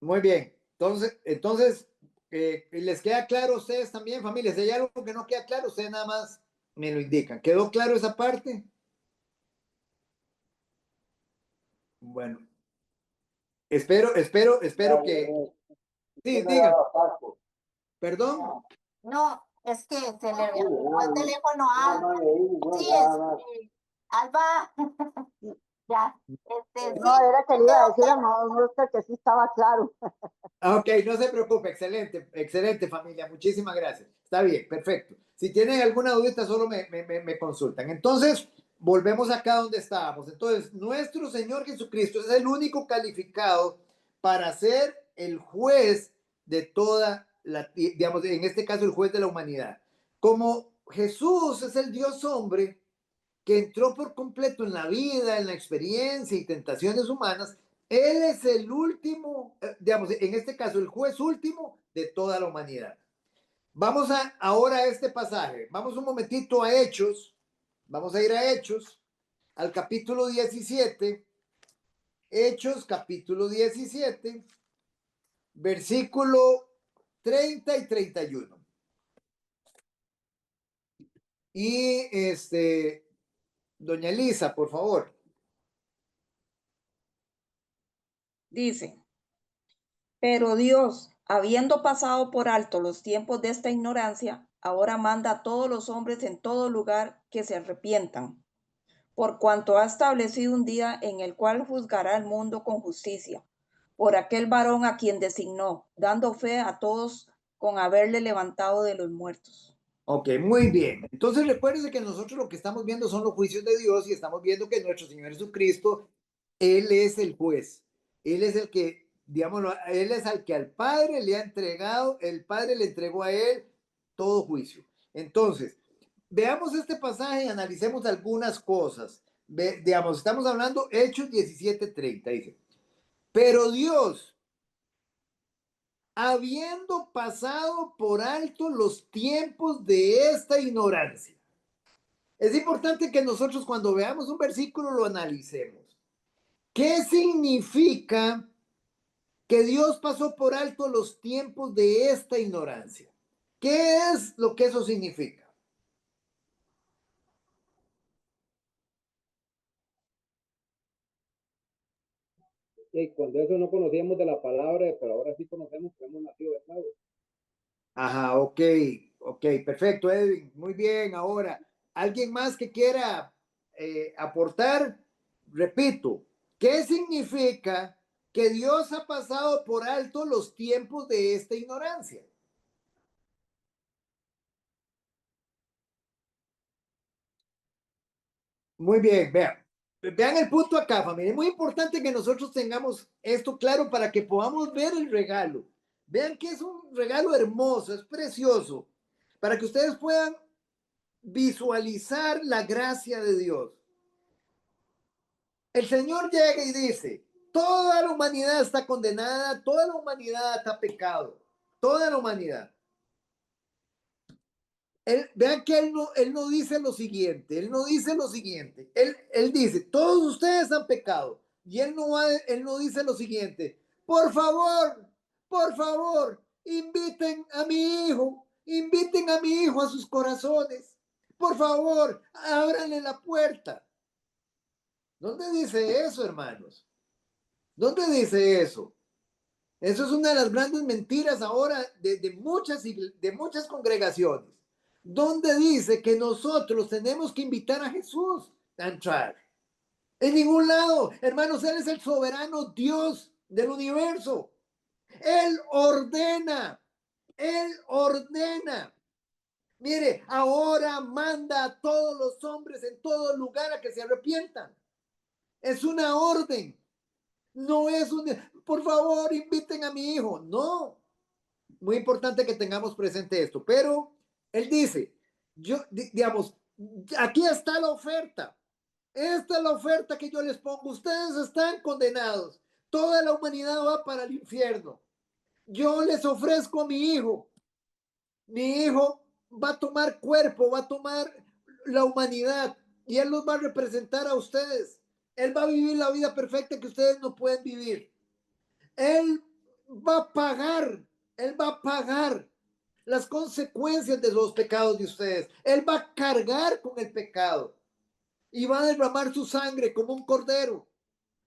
[SPEAKER 1] Muy bien. Entonces, ¿les queda claro a ustedes también, familia? Si hay algo que no queda claro, ustedes nada más me lo indican. ¿Quedó claro esa parte? Bueno, espero que... Sí, digan, perdón.
[SPEAKER 7] No, es que se le apagó el teléfono a Alba. Sí, Alba, ya,
[SPEAKER 8] No,
[SPEAKER 7] sí,
[SPEAKER 8] era que le iba a
[SPEAKER 7] quedó
[SPEAKER 8] decir a
[SPEAKER 7] claro.
[SPEAKER 8] Oscar que sí estaba claro.
[SPEAKER 1] Ok, no se preocupe, excelente, excelente familia, muchísimas gracias. Está bien, perfecto. Si tienen alguna dudita, solo me consultan. Entonces, volvemos acá donde estábamos. Entonces, nuestro Señor Jesucristo es el único calificado para ser el juez de toda la, digamos, en este caso, el juez de la humanidad. Como Jesús es el Dios hombre que entró por completo en la vida, en la experiencia y tentaciones humanas, él es el último, digamos, en este caso, el juez último de toda la humanidad. Vamos ahora a este pasaje. Vamos un momentito a Hechos. Vamos a ir a Hechos, al capítulo 17. Hechos, capítulo 17, versículo 30 y 31. Y doña Elisa, por favor.
[SPEAKER 4] Dice, pero Dios, habiendo pasado por alto los tiempos de esta ignorancia, ahora manda a todos los hombres en todo lugar que se arrepientan, por cuanto ha establecido un día en el cual juzgará al mundo con justicia, por aquel varón a quien designó, dando fe a todos con haberle levantado de los muertos.
[SPEAKER 1] Ok, muy bien. Entonces recuérdense que nosotros lo que estamos viendo son los juicios de Dios y estamos viendo que nuestro Señor Jesucristo, Él es el juez. Él es el que, digámoslo, Él es al que al Padre le ha entregado, el Padre le entregó a Él todo juicio. Entonces, veamos este pasaje y analicemos algunas cosas. Digamos, estamos hablando Hechos 17:30, dice, pero Dios, habiendo pasado por alto los tiempos de esta ignorancia. Es importante que nosotros cuando veamos un versículo lo analicemos. ¿Qué significa que Dios pasó por alto los tiempos de esta ignorancia? ¿Qué es lo que eso significa?
[SPEAKER 3] Y cuando eso no conocíamos de la palabra, pero ahora sí conocemos que hemos nacido de nuevo.
[SPEAKER 1] Ajá, ok, perfecto, Edwin, muy bien, ahora, ¿Alguien más que quiera aportar? Repito, ¿qué significa que Dios ha pasado por alto los tiempos de esta ignorancia? Muy bien, vean el punto acá, familia. Es muy importante que nosotros tengamos esto claro para que podamos ver el regalo. Vean que es un regalo hermoso, es precioso, para que ustedes puedan visualizar la gracia de Dios. El Señor llega y dice, toda la humanidad está condenada, toda la humanidad está pecado, toda la humanidad. Vean que él no dice lo siguiente, él no dice lo siguiente, él dice, todos ustedes han pecado, y él no dice lo siguiente, por favor, inviten a mi hijo a sus corazones, por favor, ábranle la puerta. ¿Dónde dice eso, hermanos? ¿Dónde dice eso? Eso es una de las grandes mentiras ahora de muchas congregaciones, donde dice que nosotros tenemos que invitar a Jesús a entrar. En ningún lado, hermanos, Él es el soberano Dios del universo. Él ordena, Él ordena. Mire, ahora manda a todos los hombres en todo lugar a que se arrepientan. Es una orden. No es por favor, inviten a mi hijo. No. Muy importante que tengamos presente esto. Pero él dice, digamos, aquí está la oferta. Esta es la oferta que yo les pongo. Ustedes están condenados. Toda la humanidad va para el infierno. Yo les ofrezco a mi hijo. Mi hijo va a tomar cuerpo, va a tomar la humanidad y él los va a representar a ustedes. Él va a vivir la vida perfecta que ustedes no pueden vivir. Él va a pagar las consecuencias de los pecados de ustedes. Él va a cargar con el pecado y va a derramar su sangre como un cordero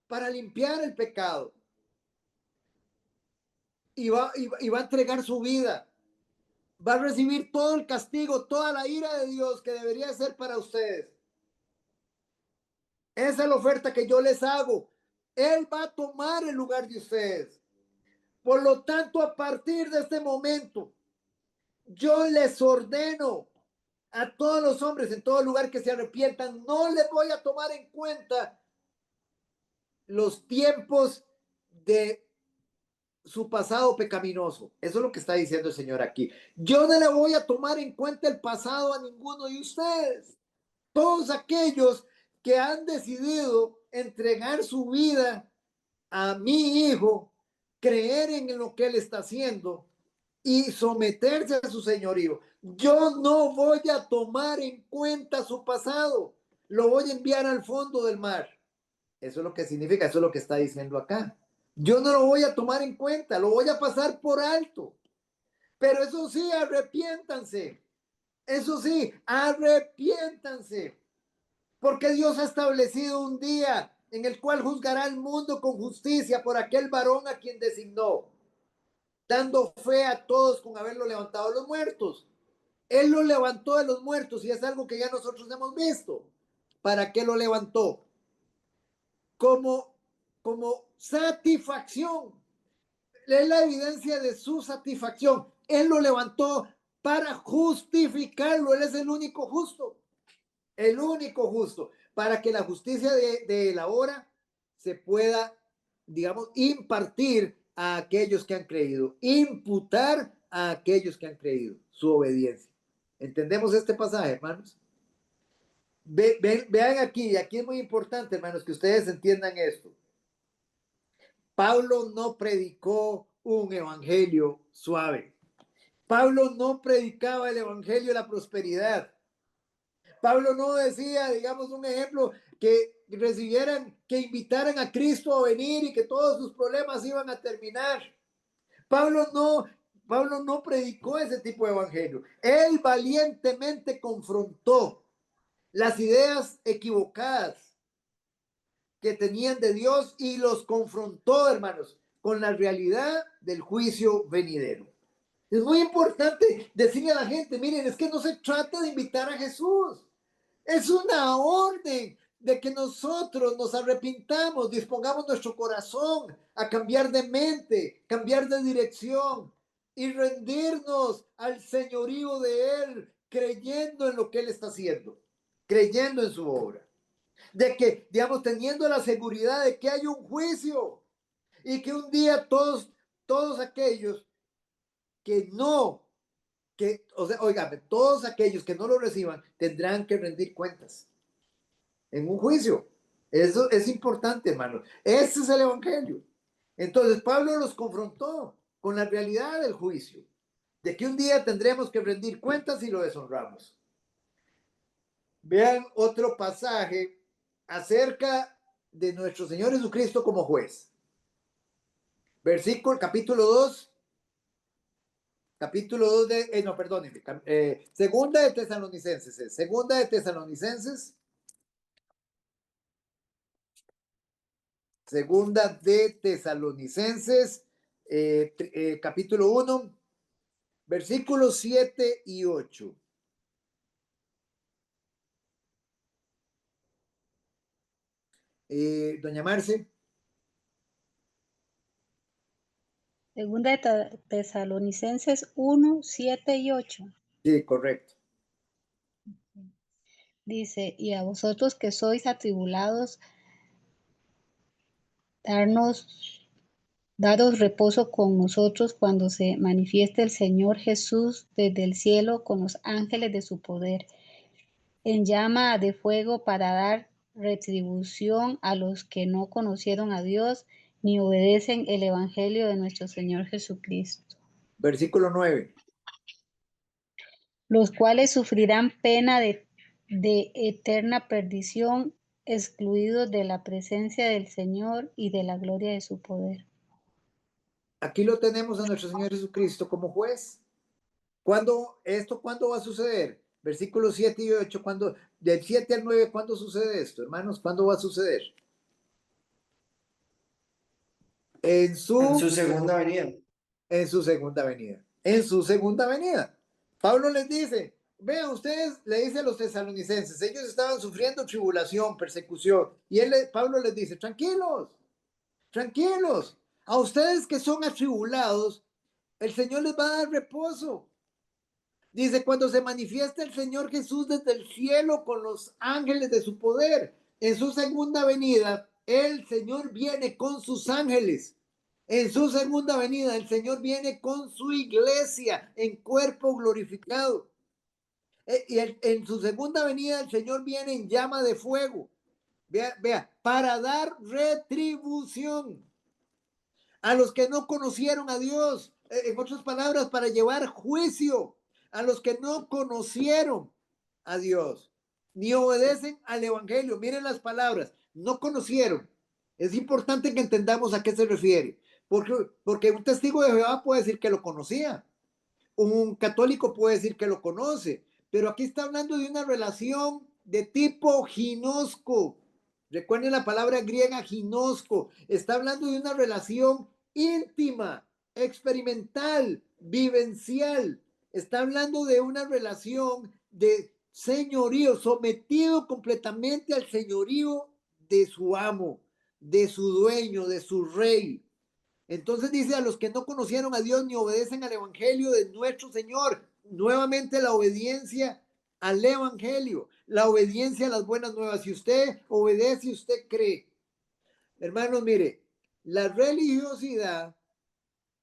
[SPEAKER 1] para limpiar el pecado. Y va a entregar su vida. Va a recibir todo el castigo, toda la ira de Dios que debería ser para ustedes. Esa es la oferta que yo les hago. Él va a tomar el lugar de ustedes. Por lo tanto, a partir de este momento, yo les ordeno a todos los hombres en todo lugar que se arrepientan, no les voy a tomar en cuenta los tiempos de su pasado pecaminoso. Eso es lo que está diciendo el Señor aquí. Yo no le voy a tomar en cuenta el pasado a ninguno de ustedes. Todos aquellos que han decidido entregar su vida a mi hijo, creer en lo que él está haciendo y someterse a su señorío. Yo no voy a tomar en cuenta su pasado. Lo voy a enviar al fondo del mar. Eso es lo que significa, eso es lo que está diciendo acá. Yo no lo voy a tomar en cuenta, lo voy a pasar por alto. Pero eso sí, arrepiéntanse. Eso sí, arrepiéntanse. Porque Dios ha establecido un día en el cual juzgará al mundo con justicia por aquel varón a quien designó, dando fe a todos con haberlo levantado de los muertos. Él lo levantó de los muertos y es algo que ya nosotros hemos visto. ¿Para qué lo levantó? Como satisfacción. Es la evidencia de su satisfacción. Él lo levantó para justificarlo. Él es el único justo. El único justo. Para que la justicia de la hora se pueda, digamos, impartir a aquellos que han creído. Imputar a aquellos que han creído su obediencia. ¿Entendemos este pasaje, hermanos? Vean aquí es muy importante, hermanos, que ustedes entiendan esto. Pablo no predicó un evangelio suave. Pablo no predicaba el evangelio de la prosperidad. Pablo no decía, digamos, un ejemplo, que invitaran a Cristo a venir y que todos sus problemas iban a terminar. Pablo no predicó ese tipo de evangelio. Él valientemente confrontó las ideas equivocadas que tenían de Dios y los confrontó, hermanos, con la realidad del juicio venidero. Es muy importante decirle a la gente, miren, es que no se trata de invitar a Jesús. Es una orden de que nosotros nos arrepintamos, dispongamos nuestro corazón a cambiar de mente, cambiar de dirección y rendirnos al señorío de Él, creyendo en lo que Él está haciendo, creyendo en su obra. De que, digamos, teniendo la seguridad de que hay un juicio y que un día todos aquellos que no, o sea, oígame, todos aquellos que no lo reciban tendrán que rendir cuentas en un juicio. Eso es importante, hermano. Ese es el evangelio. Entonces, Pablo los confrontó con la realidad del juicio, de que un día tendremos que rendir cuentas y lo deshonramos. Vean otro pasaje acerca de nuestro Señor Jesucristo como juez. Versículo, capítulo 2 de, no, perdónenme, segunda de Tesalonicenses, capítulo 1, versículos 7 y 8. Doña Marce.
[SPEAKER 5] Segunda de Tesalonicenses 1, 7 y 8.
[SPEAKER 1] Sí, correcto.
[SPEAKER 5] Dice, y a vosotros que sois atribulados, daros reposo con nosotros cuando se manifieste el Señor Jesús desde el cielo con los ángeles de su poder, en llama de fuego para dar retribución a los que no conocieron a Dios ni obedecen el evangelio de nuestro Señor Jesucristo.
[SPEAKER 1] Versículo 9.
[SPEAKER 5] Los cuales sufrirán pena de eterna perdición, excluidos de la presencia del Señor y de la gloria de su poder.
[SPEAKER 1] Aquí lo tenemos a nuestro Señor Jesucristo como juez. ¿Cuándo va a suceder? Versículos 7 y 8, del 7 al 9, ¿cuándo sucede esto, hermanos? ¿Cuándo va a suceder? En su
[SPEAKER 2] segunda venida.
[SPEAKER 1] En su segunda venida. En su segunda venida. Pablo les dice, vean, ustedes le dicen a los tesalonicenses, ellos estaban sufriendo tribulación, persecución, y Pablo les dice, tranquilos, tranquilos, a ustedes que son atribulados, el Señor les va a dar reposo. Dice, cuando se manifiesta el Señor Jesús desde el cielo con los ángeles de su poder, en su segunda venida, el Señor viene con sus ángeles. En su segunda venida, el Señor viene con su iglesia en cuerpo glorificado. En su segunda venida, el Señor viene en llama de fuego. Vea, para dar retribución a los que no conocieron a Dios. En otras palabras, para llevar juicio a los que no conocieron a Dios, ni obedecen al evangelio. Miren las palabras, no conocieron. Es importante que entendamos a qué se refiere, porque un testigo de Jehová puede decir que lo conocía, un católico puede decir que lo conoce, pero aquí está hablando de una relación de tipo ginosco. Recuerden la palabra griega ginosco. Está hablando de una relación íntima, experimental, vivencial. Está hablando de una relación de señorío, sometido completamente al señorío de su amo, de su dueño, de su rey. Entonces dice, a los que no conocieron a Dios ni obedecen al evangelio de nuestro Señor. Nuevamente la obediencia al evangelio, la obediencia a las buenas nuevas. Si usted obedece, usted cree. Hermanos, mire, la religiosidad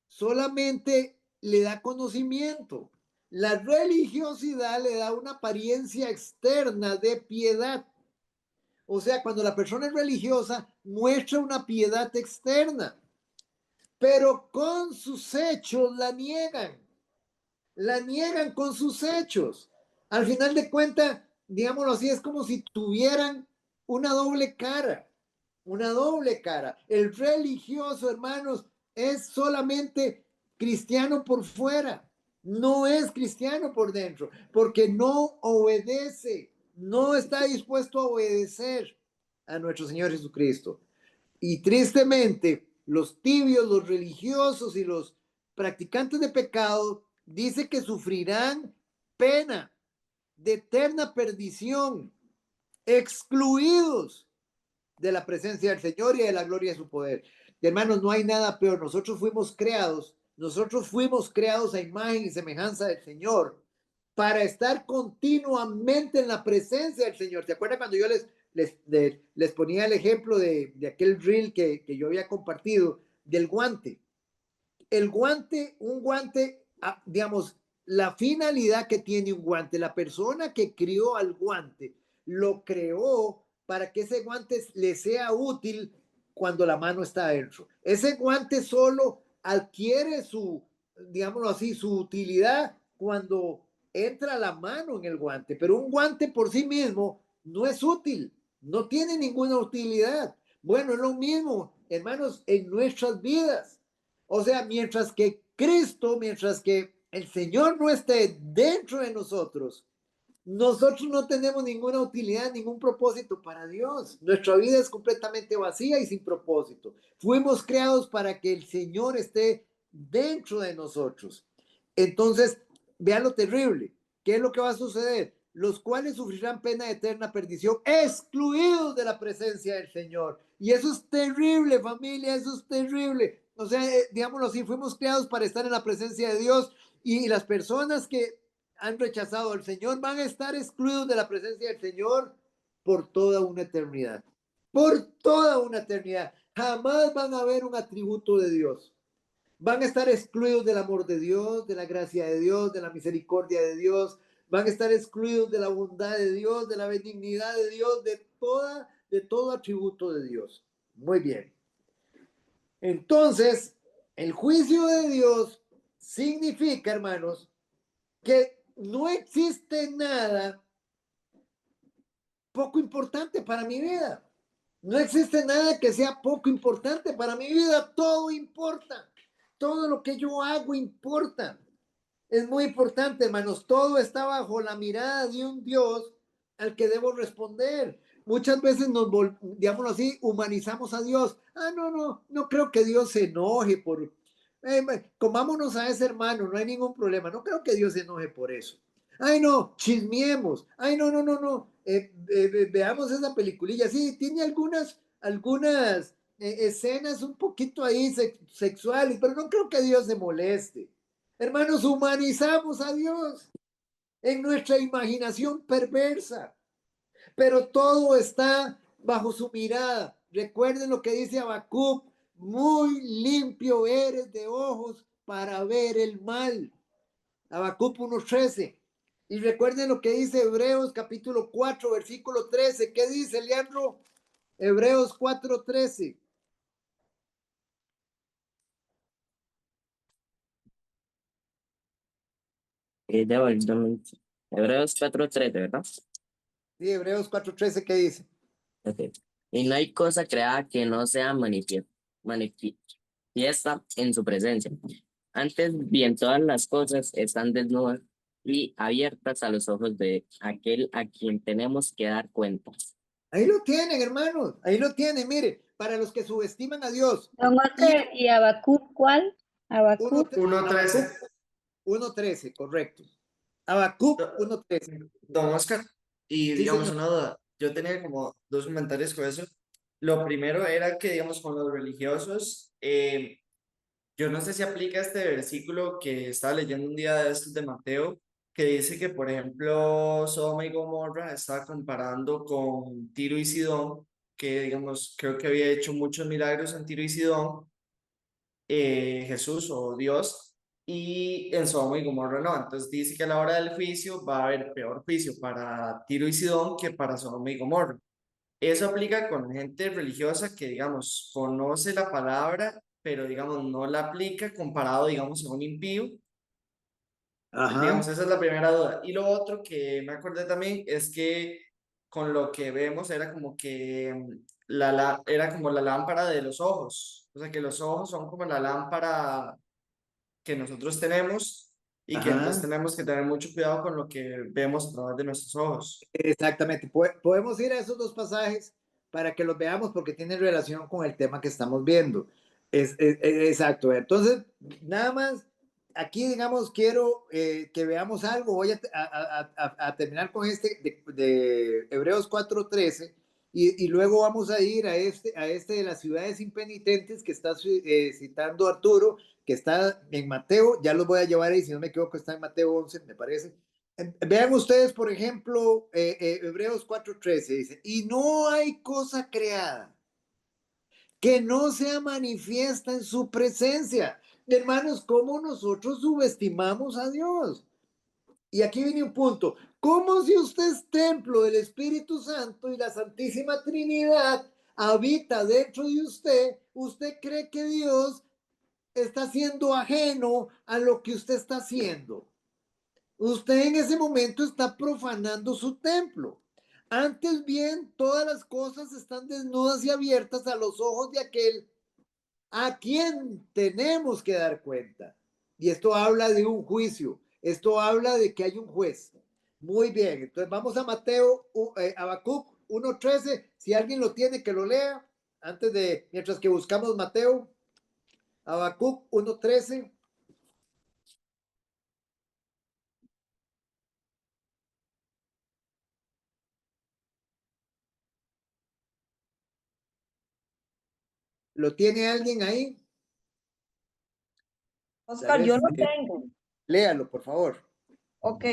[SPEAKER 1] solamente le da conocimiento. La religiosidad le da una apariencia externa de piedad. O sea, cuando la persona es religiosa, muestra una piedad externa, pero con sus hechos la niegan con sus hechos. Al final de cuentas, digámoslo así, es como si tuvieran una doble cara. El religioso, hermanos, es solamente cristiano por fuera, no es cristiano por dentro, porque no obedece, no está dispuesto a obedecer a nuestro Señor Jesucristo. Y tristemente, los tibios, los religiosos y los practicantes de pecado dice que sufrirán pena de eterna perdición, excluidos de la presencia del Señor y de la gloria de su poder. Y hermanos, no hay nada peor. Nosotros fuimos creados a imagen y semejanza del Señor para estar continuamente en la presencia del Señor. ¿Se acuerdan cuando yo les ponía el ejemplo de aquel reel que yo había compartido del guante? El guante, un guante, digamos, la finalidad que tiene un guante, la persona que creó al guante, lo creó para que ese guante le sea útil cuando la mano está adentro. Ese guante solo adquiere su, digámoslo así, su utilidad cuando entra la mano en el guante, pero un guante por sí mismo no es útil, no tiene ninguna utilidad. Bueno, es lo mismo, hermanos, en nuestras vidas. O sea, mientras que Cristo, mientras que el Señor no esté dentro de nosotros, nosotros no tenemos ninguna utilidad, ningún propósito para Dios. Nuestra vida es completamente vacía y sin propósito. Fuimos creados para que el Señor esté dentro de nosotros. Entonces, vean lo terrible. ¿Qué es lo que va a suceder? Los cuales sufrirán pena de eterna perdición, excluidos de la presencia del Señor. Y eso es terrible, familia, eso es terrible. O sea, digámoslo así, fuimos creados para estar en la presencia de Dios y las personas que han rechazado al Señor van a estar excluidos de la presencia del Señor por toda una eternidad. Por toda una eternidad. Jamás van a ver un atributo de Dios. Van a estar excluidos del amor de Dios, de la gracia de Dios, de la misericordia de Dios. Van a estar excluidos de la bondad de Dios, de la benignidad de Dios, de todo atributo de Dios. Muy bien. Entonces, el juicio de Dios significa, hermanos, que no existe nada poco importante para mi vida. No existe nada que sea poco importante para mi vida. Todo importa. Todo lo que yo hago importa. Es muy importante, hermanos. Todo está bajo la mirada de un Dios al que debo responder. Muchas veces digámoslo así, humanizamos a Dios. No creo que Dios se enoje por... comámonos a ese hermano, no hay ningún problema. No creo que Dios se enoje por eso. Ay, no, chismiemos. Ay, no. Veamos esa peliculilla. Sí, tiene algunas escenas un poquito ahí sexuales, pero no creo que Dios se moleste. Hermanos, humanizamos a Dios en nuestra imaginación perversa, pero todo está bajo su mirada. Recuerden lo que dice Habacuc: muy limpio eres de ojos para ver el mal. Habacuc 1:13. Y recuerden lo que dice Hebreos capítulo 4, versículo 13. ¿Qué dice, Leandro? Hebreos 4:13.
[SPEAKER 6] Hebreos 4:13, ¿verdad?
[SPEAKER 1] Sí, Hebreos 4:13, ¿qué dice?
[SPEAKER 6] Okay. Y no hay cosa creada que no sea manifiesta en su presencia. Antes bien, todas las cosas están desnudas y abiertas a los ojos de aquel a quien tenemos que dar cuentas.
[SPEAKER 1] Ahí lo tienen, hermanos. Ahí lo tienen. Mire, para los que subestiman a Dios.
[SPEAKER 5] Don Oscar, ¿y Habacuc cuál? Habacuc.
[SPEAKER 2] 1:13.
[SPEAKER 1] 1:13, correcto. Habacuc 1:13.
[SPEAKER 2] Don Oscar, y
[SPEAKER 1] Sí,
[SPEAKER 2] digamos
[SPEAKER 1] señor.
[SPEAKER 2] una duda, yo tenía como dos comentarios con eso. Lo primero era que, digamos, con los religiosos, yo no sé si aplica este versículo que estaba leyendo un día de estos de Mateo, que dice que, por ejemplo, Sodoma y Gomorra estaba comparando con Tiro y Sidón, que, digamos, creo que había hecho muchos milagros en Tiro y Sidón, Jesús o Dios, y en Sodoma y Gomorra no. Entonces dice que a la hora del juicio va a haber peor juicio para Tiro y Sidón que para Sodoma y Gomorra. Eso aplica con gente religiosa que, digamos, conoce la palabra, pero, digamos, no la aplica comparado, digamos, a un impío. Digamos,
[SPEAKER 1] Ajá.
[SPEAKER 2] esa es la primera duda. Y lo otro que me acordé también es que con lo que vemos era como que era como la lámpara de los ojos. O sea, que los ojos son como la lámpara que nosotros tenemos y que entonces
[SPEAKER 1] Ajá.
[SPEAKER 2] tenemos que tener mucho cuidado con lo que vemos a través de nuestros ojos.
[SPEAKER 1] Exactamente. Podemos ir a esos dos pasajes para que los veamos porque tienen relación con el tema que estamos viendo. Exacto. Entonces, nada más aquí, digamos, quiero que veamos algo. Voy a terminar con este de Hebreos 4:13 y luego vamos a ir a este de las ciudades impenitentes que está citando Arturo, que está en Mateo. Ya los voy a llevar ahí, si no me equivoco, está en Mateo 11, me parece. Vean ustedes, por ejemplo, Hebreos 4:13 dice, y no hay cosa creada que no sea manifiesta en su presencia. Hermanos, ¿cómo nosotros subestimamos a Dios? Y aquí viene un punto. ¿Cómo si usted es templo del Espíritu Santo y la Santísima Trinidad habita dentro de usted, usted cree que Dios está siendo ajeno a lo que usted está haciendo? Usted en ese momento está profanando su templo. Antes bien, todas las cosas están desnudas y abiertas a los ojos de aquel a quien tenemos que dar cuenta. Y esto habla de un juicio. Esto habla de que hay un juez. Muy bien. Entonces vamos a Mateo, Habacuc 1:13. Si alguien lo tiene, que lo lea. Mientras que buscamos Mateo, Habacuc 1:13. ¿Lo tiene alguien ahí?
[SPEAKER 4] Oscar, yo lo tengo.
[SPEAKER 1] Léalo, por favor.
[SPEAKER 4] Ok.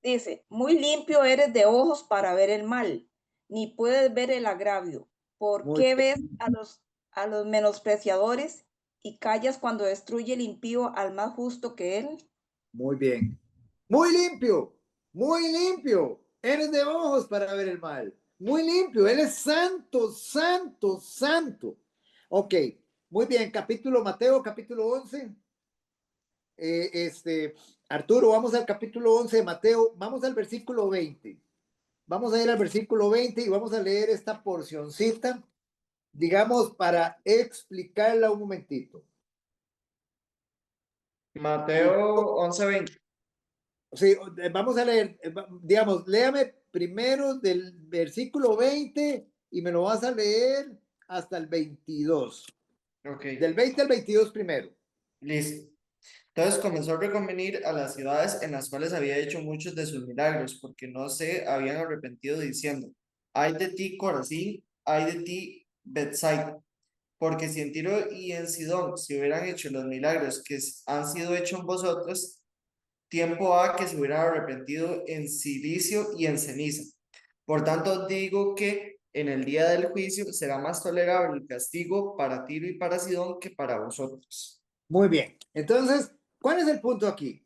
[SPEAKER 4] Dice, muy limpio eres de ojos para ver el mal, ni puedes ver el agravio. ¿Por
[SPEAKER 1] Muy
[SPEAKER 4] qué
[SPEAKER 1] bien.
[SPEAKER 4] ves a los menospreciadores y callas cuando destruye el impío al más justo que él?
[SPEAKER 1] Muy bien. Muy limpio. Muy limpio. Eres de ojos para ver el mal. Muy limpio. Él es santo, santo, santo. Ok. Muy bien. Mateo, capítulo 11. Arturo, vamos al capítulo 11 de Mateo. Vamos al versículo 20. Vamos a ir al versículo 20 y vamos a leer esta porcioncita, digamos, para explicarla un momentito.
[SPEAKER 2] Mateo 11:20.
[SPEAKER 1] Sí, vamos a leer, digamos, léame primero del versículo 20 y me lo vas a leer hasta el 22.
[SPEAKER 2] Ok,
[SPEAKER 1] Del 20 al 22 primero.
[SPEAKER 2] listo. Entonces comenzó a reconvenir a las ciudades en las cuales había hecho muchos de sus milagros, porque no se habían arrepentido diciendo, ay de ti, Corazín, ay de ti, Betsaida, porque si en Tiro y en Sidón se hubieran hecho los milagros que han sido hechos en vosotros, tiempo ha que se hubieran arrepentido en silicio y en ceniza. Por tanto, digo que en el día del juicio será más tolerable el castigo para Tiro y para Sidón que para vosotros.
[SPEAKER 1] Muy bien. Entonces, ¿cuál es el punto aquí?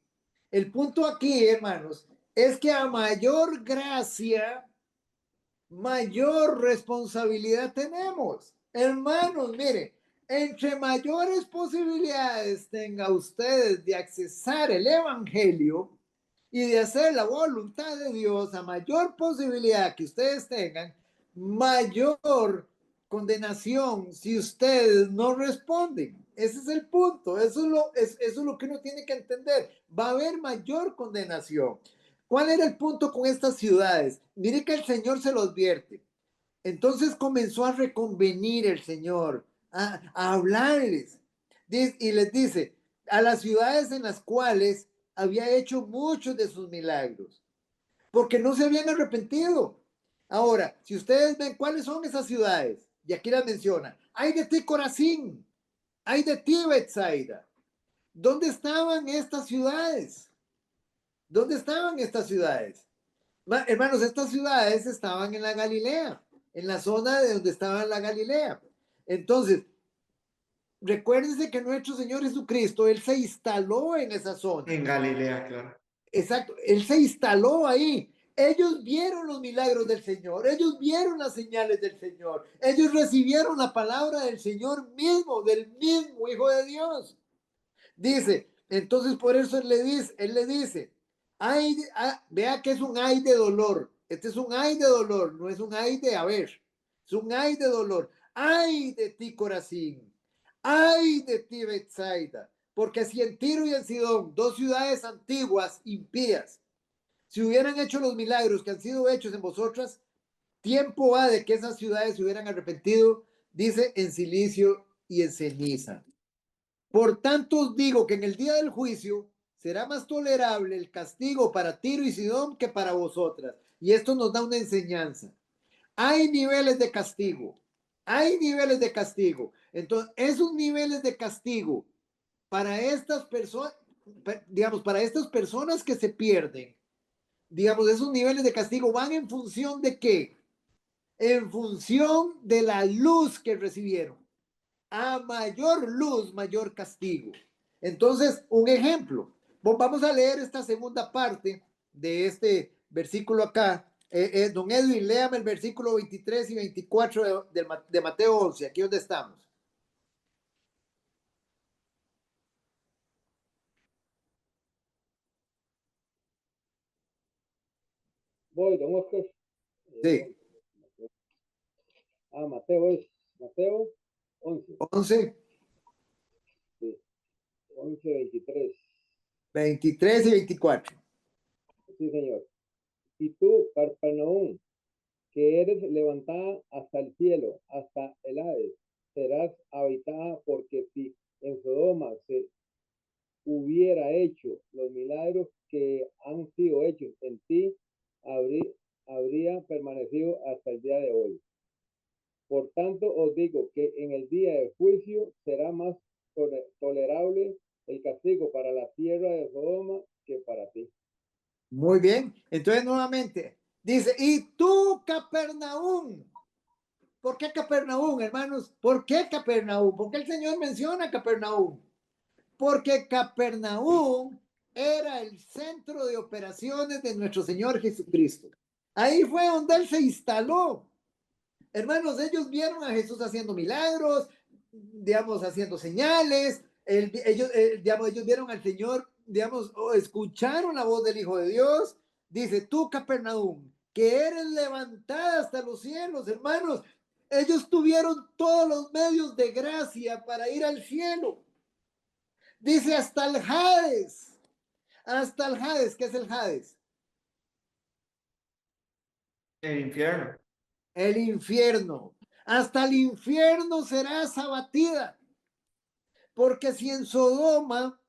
[SPEAKER 1] El punto aquí, hermanos, es que a mayor gracia, mayor responsabilidad tenemos. Hermanos, mire, entre mayores posibilidades tenga ustedes de accesar el Evangelio y de hacer la voluntad de Dios, a mayor posibilidad que ustedes tengan, mayor condenación si ustedes no responden. Ese es el punto, eso es lo que uno tiene que entender. Va a haber mayor condenación. ¿Cuál era el punto con estas ciudades? Mire que el Señor se lo advierte. Entonces comenzó a reconvenir el Señor, a hablarles. Y les dice, a las ciudades en las cuales había hecho muchos de sus milagros, porque no se habían arrepentido. Ahora, si ustedes ven cuáles son esas ciudades, y aquí las menciona, hay de ti Corazín, hay de ti Betsaida. ¿Dónde estaban estas ciudades? ¿Dónde estaban estas ciudades? Hermanos, estas ciudades estaban en la Galilea, en la zona de donde estaba la Galilea. Entonces, recuérdense que nuestro Señor Jesucristo, Él se instaló en esa zona.
[SPEAKER 2] En Galilea, claro.
[SPEAKER 1] Exacto, Él se instaló ahí. Ellos vieron los milagros del Señor, ellos vieron las señales del Señor, ellos recibieron la palabra del Señor mismo, del mismo Hijo de Dios. Dice, entonces por eso él le dice, ay, vea que es un ay de dolor. Este es un ay de dolor, no es un ay de haber. Es un ay de dolor. Ay de ti, Corazín. Ay de ti, Betsaida. Porque si en Tiro y en Sidón, dos ciudades antiguas, impías, si hubieran hecho los milagros que han sido hechos en vosotras, tiempo ha de que esas ciudades se hubieran arrepentido, dice, en silicio y en ceniza. Por tanto os digo que en el día del juicio será más tolerable el castigo para Tiro y Sidón que para vosotras. Y esto nos da una enseñanza. Hay niveles de castigo. Hay niveles de castigo. Entonces, esos niveles de castigo para estas personas, digamos, para estas personas que se pierden, digamos, esos niveles de castigo van en función de qué? En función de la luz que recibieron. A mayor luz, mayor castigo. Entonces, un ejemplo. Vamos a leer esta segunda parte de este versículo acá. Don Edwin, léame el versículo 23 y 24 de Mateo 11, aquí donde estamos.
[SPEAKER 3] Voy, don Oscar.
[SPEAKER 1] Sí.
[SPEAKER 3] Mateo 11.
[SPEAKER 1] 11,
[SPEAKER 3] Sí, 11, 23.
[SPEAKER 1] 23 y 24.
[SPEAKER 3] Sí, señor. Y tú, Capernaum, que eres levantada hasta el cielo, hasta el Hades, serás habitada, porque si en Sodoma se hubiera hecho los milagros que han sido hechos en ti, habría permanecido hasta el día de hoy. Por tanto, os digo que en el día del juicio será más tolerable el castigo para la tierra de Sodoma que para ti.
[SPEAKER 1] Muy bien. Entonces, nuevamente, dice, y tú, Capernaum. ¿Por qué Capernaum, hermanos? ¿Por qué Capernaum? ¿Por qué el Señor menciona Capernaum? Porque Capernaum era el centro de operaciones de nuestro Señor Jesucristo. Ahí fue donde Él se instaló. Hermanos, ellos vieron a Jesús haciendo milagros, digamos, haciendo señales. Ellos vieron al Señor, digamos, escucharon la voz del Hijo de Dios. Dice, tú, Capernaum, que eres levantada hasta los cielos, hermanos. Ellos tuvieron todos los medios de gracia para ir al cielo. Dice hasta el Hades. Hasta el Hades. ¿Qué es el Hades?
[SPEAKER 2] El infierno.
[SPEAKER 1] El infierno. Hasta el infierno serás abatida. Porque si en Sodoma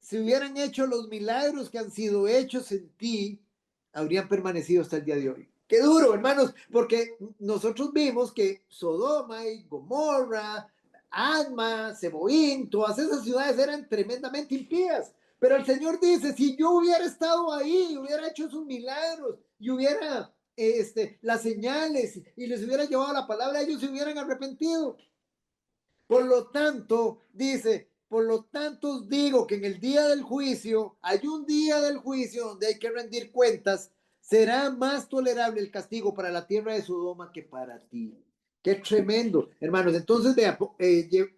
[SPEAKER 1] se hubieran hecho los milagros que han sido hechos en ti, habrían permanecido hasta el día de hoy. Qué duro, hermanos, porque nosotros vimos que Sodoma y Gomorra, Adma, Seboín, todas esas ciudades eran tremendamente impías. Pero el Señor dice, si yo hubiera estado ahí, hubiera hecho esos milagros y hubiera las señales y les hubiera llevado la palabra, ellos se hubieran arrepentido. Por lo tanto, dice, por lo tanto os digo que en el día del juicio, hay un día del juicio donde hay que rendir cuentas, será más tolerable el castigo para la tierra de Sodoma que para ti. Qué tremendo, hermanos. Entonces, vea,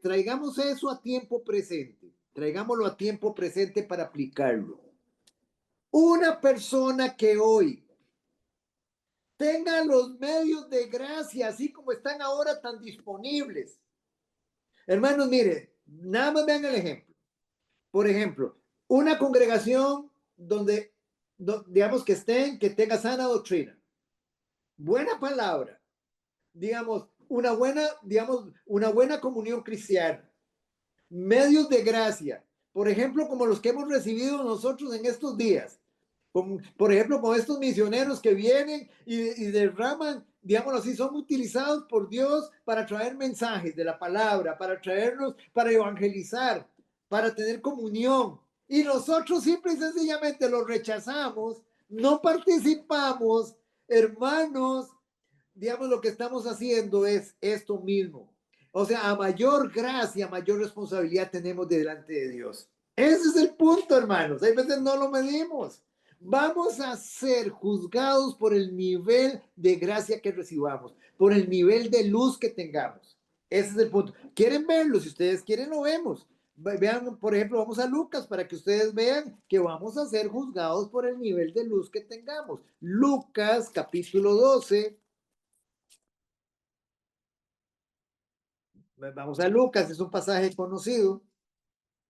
[SPEAKER 1] traigamos eso a tiempo presente, traigámoslo a tiempo presente para aplicarlo. Una persona que hoy tenga los medios de gracia, así como están ahora tan disponibles. Hermanos, mire, nada más vean el ejemplo. Por ejemplo, una congregación donde, digamos, que tenga sana doctrina, buena palabra, digamos, una buena comunión cristiana, medios de gracia, por ejemplo, como los que hemos recibido nosotros en estos días. Por ejemplo, con estos misioneros que vienen y derraman, digámoslo así, son utilizados por Dios para traer mensajes de la palabra, para traernos, para evangelizar, para tener comunión. Y nosotros simple y sencillamente los rechazamos, no participamos, hermanos, digamos, lo que estamos haciendo es esto mismo. O sea, a mayor gracia, mayor responsabilidad tenemos delante de Dios. Ese es el punto, hermanos. Hay veces no lo medimos. Vamos a ser juzgados por el nivel de gracia que recibamos, por el nivel de luz que tengamos. Ese es el punto. ¿Quieren verlo? Si ustedes quieren, lo vemos. Vean, por ejemplo, vamos a Lucas para que ustedes vean que vamos a ser juzgados por el nivel de luz que tengamos. Lucas capítulo 12. Vamos a Lucas, es un pasaje conocido.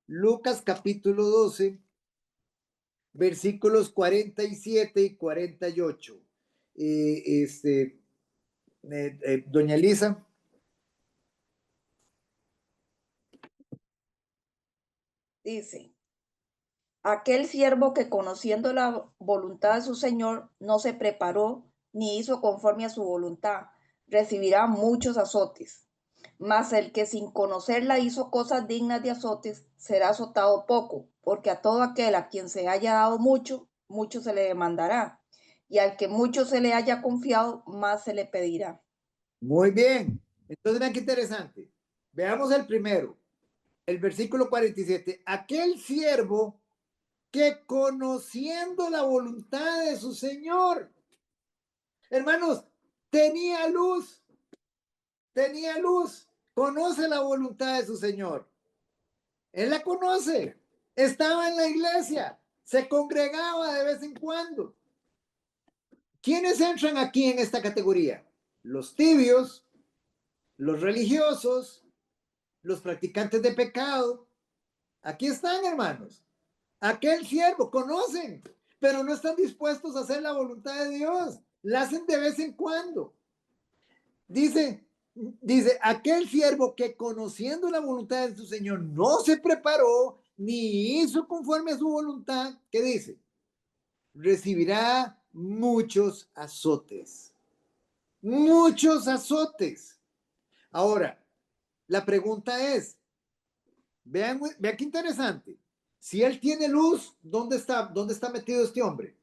[SPEAKER 1] Lucas capítulo 12, versículos 47 y 48. Doña Elisa.
[SPEAKER 4] Dice, aquel siervo que conociendo la voluntad de su Señor no se preparó ni hizo conforme a su voluntad, recibirá muchos azotes. Mas el que sin conocerla hizo cosas dignas de azotes, será azotado poco, porque a todo aquel a quien se haya dado mucho, mucho se le demandará, y al que mucho se le haya confiado, más se le pedirá.
[SPEAKER 1] Muy bien. Entonces, vean qué interesante. Veamos el primero, el versículo 47. Aquel siervo que conociendo la voluntad de su Señor, hermanos, tenía luz, conoce la voluntad de su Señor. Él la conoce, estaba en la iglesia, se congregaba de vez en cuando. ¿Quiénes entran aquí en esta categoría? Los tibios, los religiosos, los practicantes de pecado. Aquí están, hermanos. Aquel siervo, conocen, pero no están dispuestos a hacer la voluntad de Dios. La hacen de vez en cuando. Dice, aquel siervo que conociendo la voluntad de su Señor no se preparó ni hizo conforme a su voluntad, ¿qué dice? Recibirá muchos azotes. Muchos azotes. Ahora, la pregunta es, vean qué interesante. Si él tiene luz, ¿dónde está metido este hombre?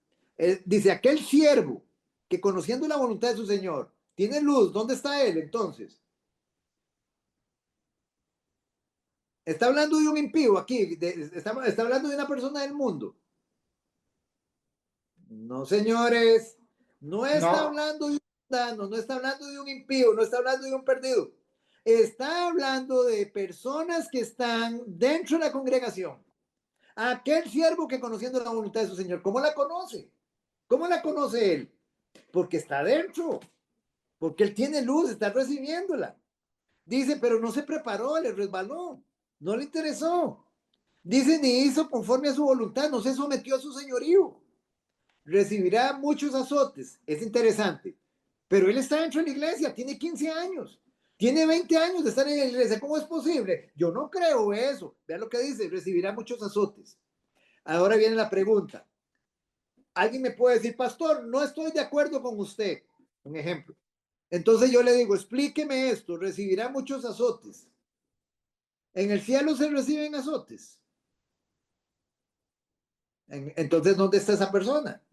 [SPEAKER 1] Dice, aquel siervo que conociendo la voluntad de su Señor tiene luz, ¿dónde está él entonces? Está hablando de un impío aquí, está hablando de una persona del mundo. No, señores, no está
[SPEAKER 2] No,
[SPEAKER 1] hablando de un mundano, no está hablando de un impío, no está hablando de un perdido. Está hablando de personas que están dentro de la congregación. Aquel siervo que conociendo la voluntad de su Señor, ¿cómo la conoce? ¿Cómo la conoce él? Porque está dentro, porque él tiene luz, está recibiéndola. Dice, pero no se preparó, le resbaló, no le interesó. Dice, ni hizo conforme a su voluntad, no se sometió a su señorío. Recibirá muchos azotes, es interesante. Pero él está dentro de la iglesia, tiene 15 años, tiene 20 años de estar en la iglesia. ¿Cómo es posible? Yo no creo eso. Vean lo que dice, recibirá muchos azotes. Ahora viene la pregunta. Alguien me puede decir, pastor, no estoy de acuerdo con usted. Un ejemplo. Entonces yo le digo, explíqueme esto, recibirá muchos azotes. ¿En el cielo se reciben azotes? Entonces, ¿dónde está esa persona?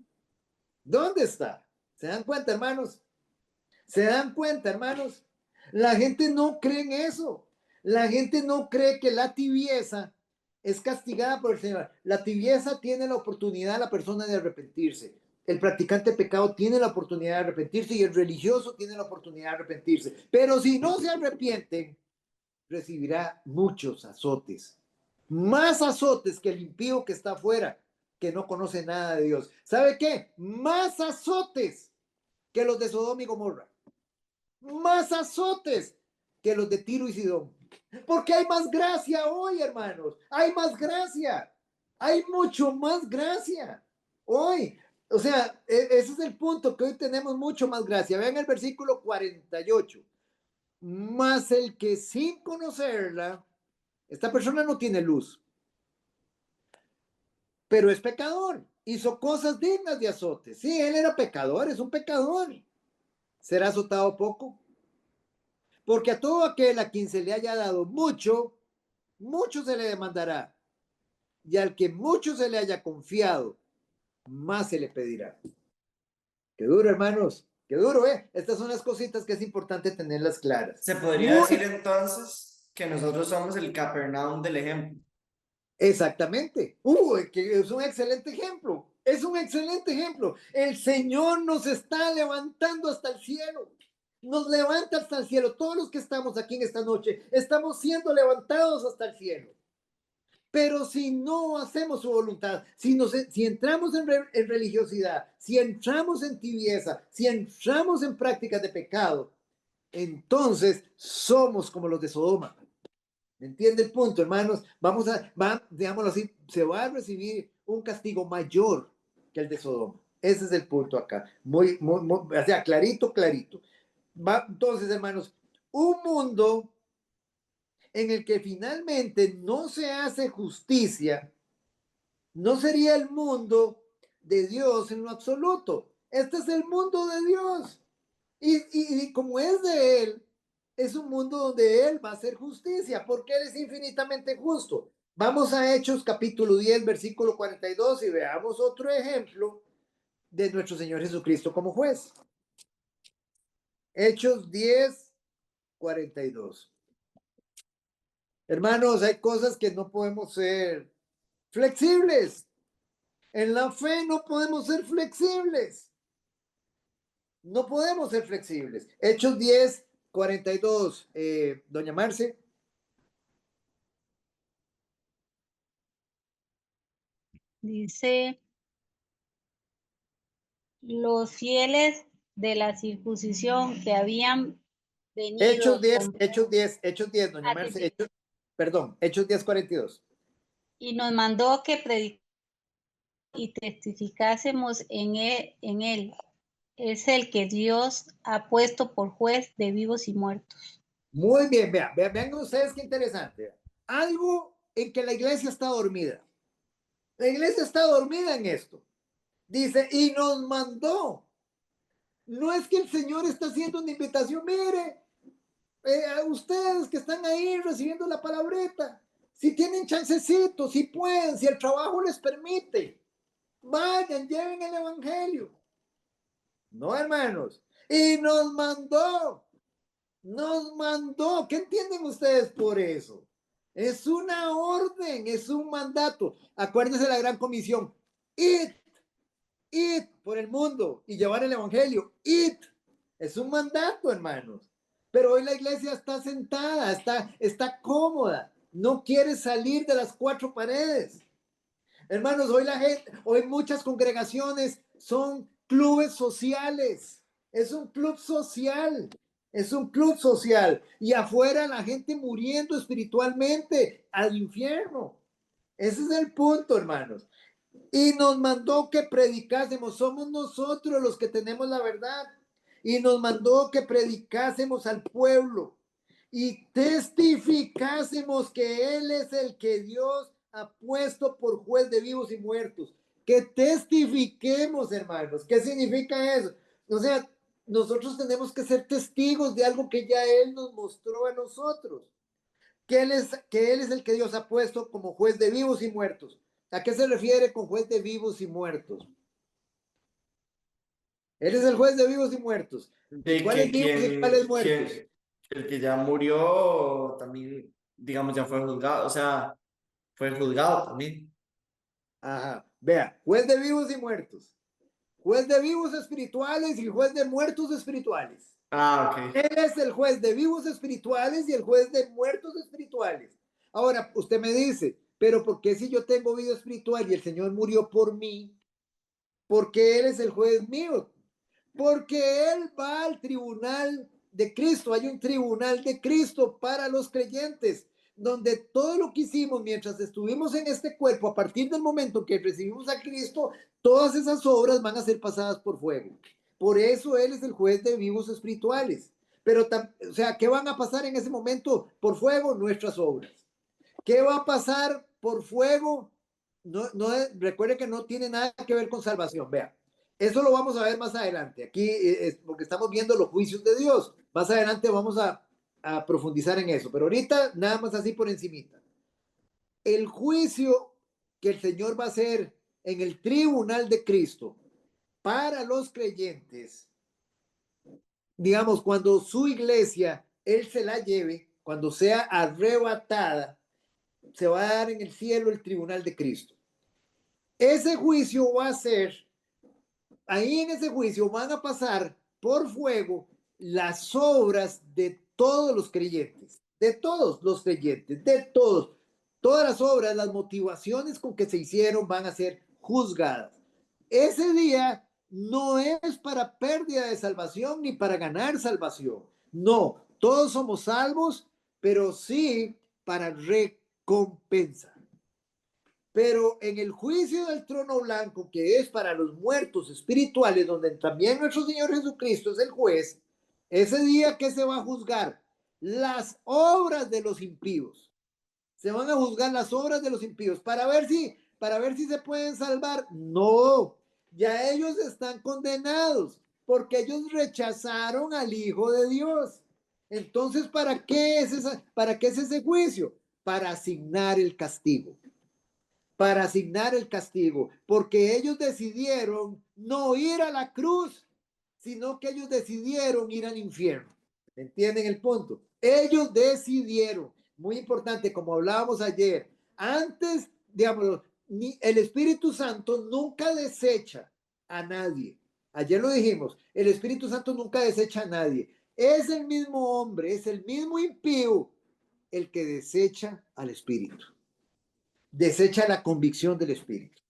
[SPEAKER 1] ¿Dónde está? ¿Se dan cuenta, hermanos? ¿Se dan cuenta, hermanos? La gente no cree en eso. La gente no cree que la tibieza es castigada por el Señor. La tibieza tiene la oportunidad la persona de arrepentirse. El practicante de pecado tiene la oportunidad de arrepentirse y el religioso tiene la oportunidad de arrepentirse. Pero si no se arrepienten, recibirá muchos azotes. Más azotes que el impío que está afuera, que no conoce nada de Dios. ¿Sabe qué? Más azotes que los de Sodoma y Gomorra. Más azotes que los de Tiro y Sidón. Porque hay más gracia hoy, hermanos. Hay más gracia. Hay mucho más gracia hoy. O sea, ese es el punto, que hoy tenemos mucho más gracia. Vean el versículo 48. Más el que sin conocerla, esta persona no tiene luz, pero es pecador. Hizo cosas dignas de azote. Sí, él era pecador, es un pecador. ¿Será azotado poco? Porque a todo aquel a quien se le haya dado mucho, mucho se le demandará. Y al que mucho se le haya confiado, más se le pedirá. Qué duro, hermanos. Qué duro, ¿eh? Estas son las cositas que es importante tenerlas claras.
[SPEAKER 2] se podría
[SPEAKER 1] Muy
[SPEAKER 2] decir entonces que nosotros somos el Capernaum del ejemplo.
[SPEAKER 1] exactamente. Que es un excelente ejemplo. Es un excelente ejemplo. El Señor nos está levantando hasta el cielo. Nos levanta hasta el cielo. Todos los que estamos aquí en esta noche estamos siendo levantados hasta el cielo. Pero si no hacemos su voluntad, si entramos en religiosidad, si entramos en tibieza, si entramos en prácticas de pecado, entonces somos como los de Sodoma. ¿Me entiende el punto, hermanos? Digámoslo así, se va a recibir un castigo mayor que el de Sodoma. Ese es el punto acá. O sea, clarito, clarito. Entonces, hermanos, un mundo en el que finalmente no se hace justicia, no sería el mundo de Dios en lo absoluto. Este es el mundo de Dios. Y como es de Él, es un mundo donde Él va a hacer justicia, porque Él es infinitamente justo. Vamos a Hechos capítulo 10, versículo 42 y veamos otro ejemplo de nuestro Señor Jesucristo como juez. Hechos 10, 42. Hermanos, hay cosas que no podemos ser flexibles. En la fe no podemos ser flexibles. No podemos ser flexibles. Hechos 10, 42. Doña Marce.
[SPEAKER 5] Dice, los fieles de la circuncisión que habían venido
[SPEAKER 1] Hechos 10,
[SPEAKER 5] con...
[SPEAKER 1] Hechos 10, doña
[SPEAKER 5] Ah, sí,
[SPEAKER 1] Marce.
[SPEAKER 5] sí.
[SPEAKER 1] Hechos 10, 42.
[SPEAKER 5] Y nos mandó que predicásemos y testificásemos en él. Es el que Dios ha puesto por juez de vivos y muertos.
[SPEAKER 1] Muy bien, vean ustedes qué interesante. Vean. Algo en que la iglesia está dormida. La iglesia está dormida en esto. Dice, y nos mandó. No es que el Señor está haciendo una invitación, mire, a ustedes que están ahí recibiendo la palabreta, si tienen chancecito, si pueden, si el trabajo les permite, vayan, lleven el evangelio. No, hermanos. Y nos mandó. ¿Qué entienden ustedes por eso? Es una orden, es un mandato. Acuérdense de la gran comisión. Id por el mundo y llevar el evangelio. Id. Es un mandato, hermanos. Pero hoy la iglesia está sentada, está cómoda. No quiere salir de las cuatro paredes. Hermanos, hoy muchas congregaciones son clubes sociales. Es un club social. Es un club social. Y afuera la gente muriendo espiritualmente al infierno. Ese es el punto, hermanos. Y nos mandó que predicásemos. Somos nosotros los que tenemos la verdad. Y nos mandó que predicásemos al pueblo y testificásemos que Él es el que Dios ha puesto por juez de vivos y muertos. Que testifiquemos, hermanos. ¿Qué significa eso? O sea, nosotros tenemos que ser testigos de algo que ya Él nos mostró a nosotros. Que Él es el que Dios ha puesto como juez de vivos y muertos. ¿A qué se refiere con juez de vivos y muertos? Él es el juez de vivos y muertos.
[SPEAKER 2] De
[SPEAKER 1] ¿Cuáles
[SPEAKER 2] que
[SPEAKER 1] vivos y cuáles muertos?
[SPEAKER 2] el que ya murió también, digamos, ya fue juzgado, o sea, fue juzgado también.
[SPEAKER 1] Ajá. Vea, juez de vivos y muertos. Juez de vivos espirituales y juez de muertos espirituales.
[SPEAKER 2] Ah, ok.
[SPEAKER 1] Él es el juez de vivos espirituales y el juez de muertos espirituales. Ahora, usted me dice, pero ¿por qué si yo tengo vida espiritual y el Señor murió por mí? ¿Por qué Él es el juez mío? Porque Él va al tribunal de Cristo. Hay un tribunal de Cristo para los creyentes, donde todo lo que hicimos mientras estuvimos en este cuerpo, a partir del momento que recibimos a Cristo, todas esas obras van a ser pasadas por fuego. Por eso Él es el juez de vivos espirituales. Pero, o sea, ¿qué van a pasar en ese momento por fuego? Nuestras obras. ¿Qué va a pasar por fuego? Recuerde que no tiene nada que ver con salvación. Vea, eso lo vamos a ver más adelante. Aquí es porque estamos viendo los juicios de Dios. Más adelante vamos a profundizar en eso. Pero ahorita nada más así por encimita. El juicio que el Señor va a hacer en el tribunal de Cristo para los creyentes, digamos, cuando su iglesia, Él se la lleve, cuando sea arrebatada, se va a dar en el cielo el tribunal de Cristo. Ese juicio va a ser, ahí en ese juicio van a pasar por fuego las obras de todos los creyentes, de todos los creyentes, de todos. Todas las obras, las motivaciones con que se hicieron van a ser juzgadas. Ese día no es para pérdida de salvación ni para ganar salvación. No, todos somos salvos, pero sí para recompensa. Pero en el juicio del trono blanco, que es para los muertos espirituales, donde también nuestro Señor Jesucristo es el juez, ese día que se va a juzgar las obras de los impíos. Se van a juzgar las obras de los impíos para ver si se pueden salvar. No, ya ellos están condenados porque ellos rechazaron al Hijo de Dios. Entonces, ¿para qué es ese juicio? Para asignar el castigo. Para asignar el castigo, porque ellos decidieron no ir a la cruz, sino que ellos decidieron ir al infierno. ¿Entienden el punto? Ellos decidieron, muy importante, como hablábamos ayer, antes, digamos, el Espíritu Santo nunca desecha a nadie. Ayer lo dijimos, el Espíritu Santo nunca desecha a nadie. Es el mismo hombre, es el mismo impío el que desecha al Espíritu. Desecha la convicción del Espíritu.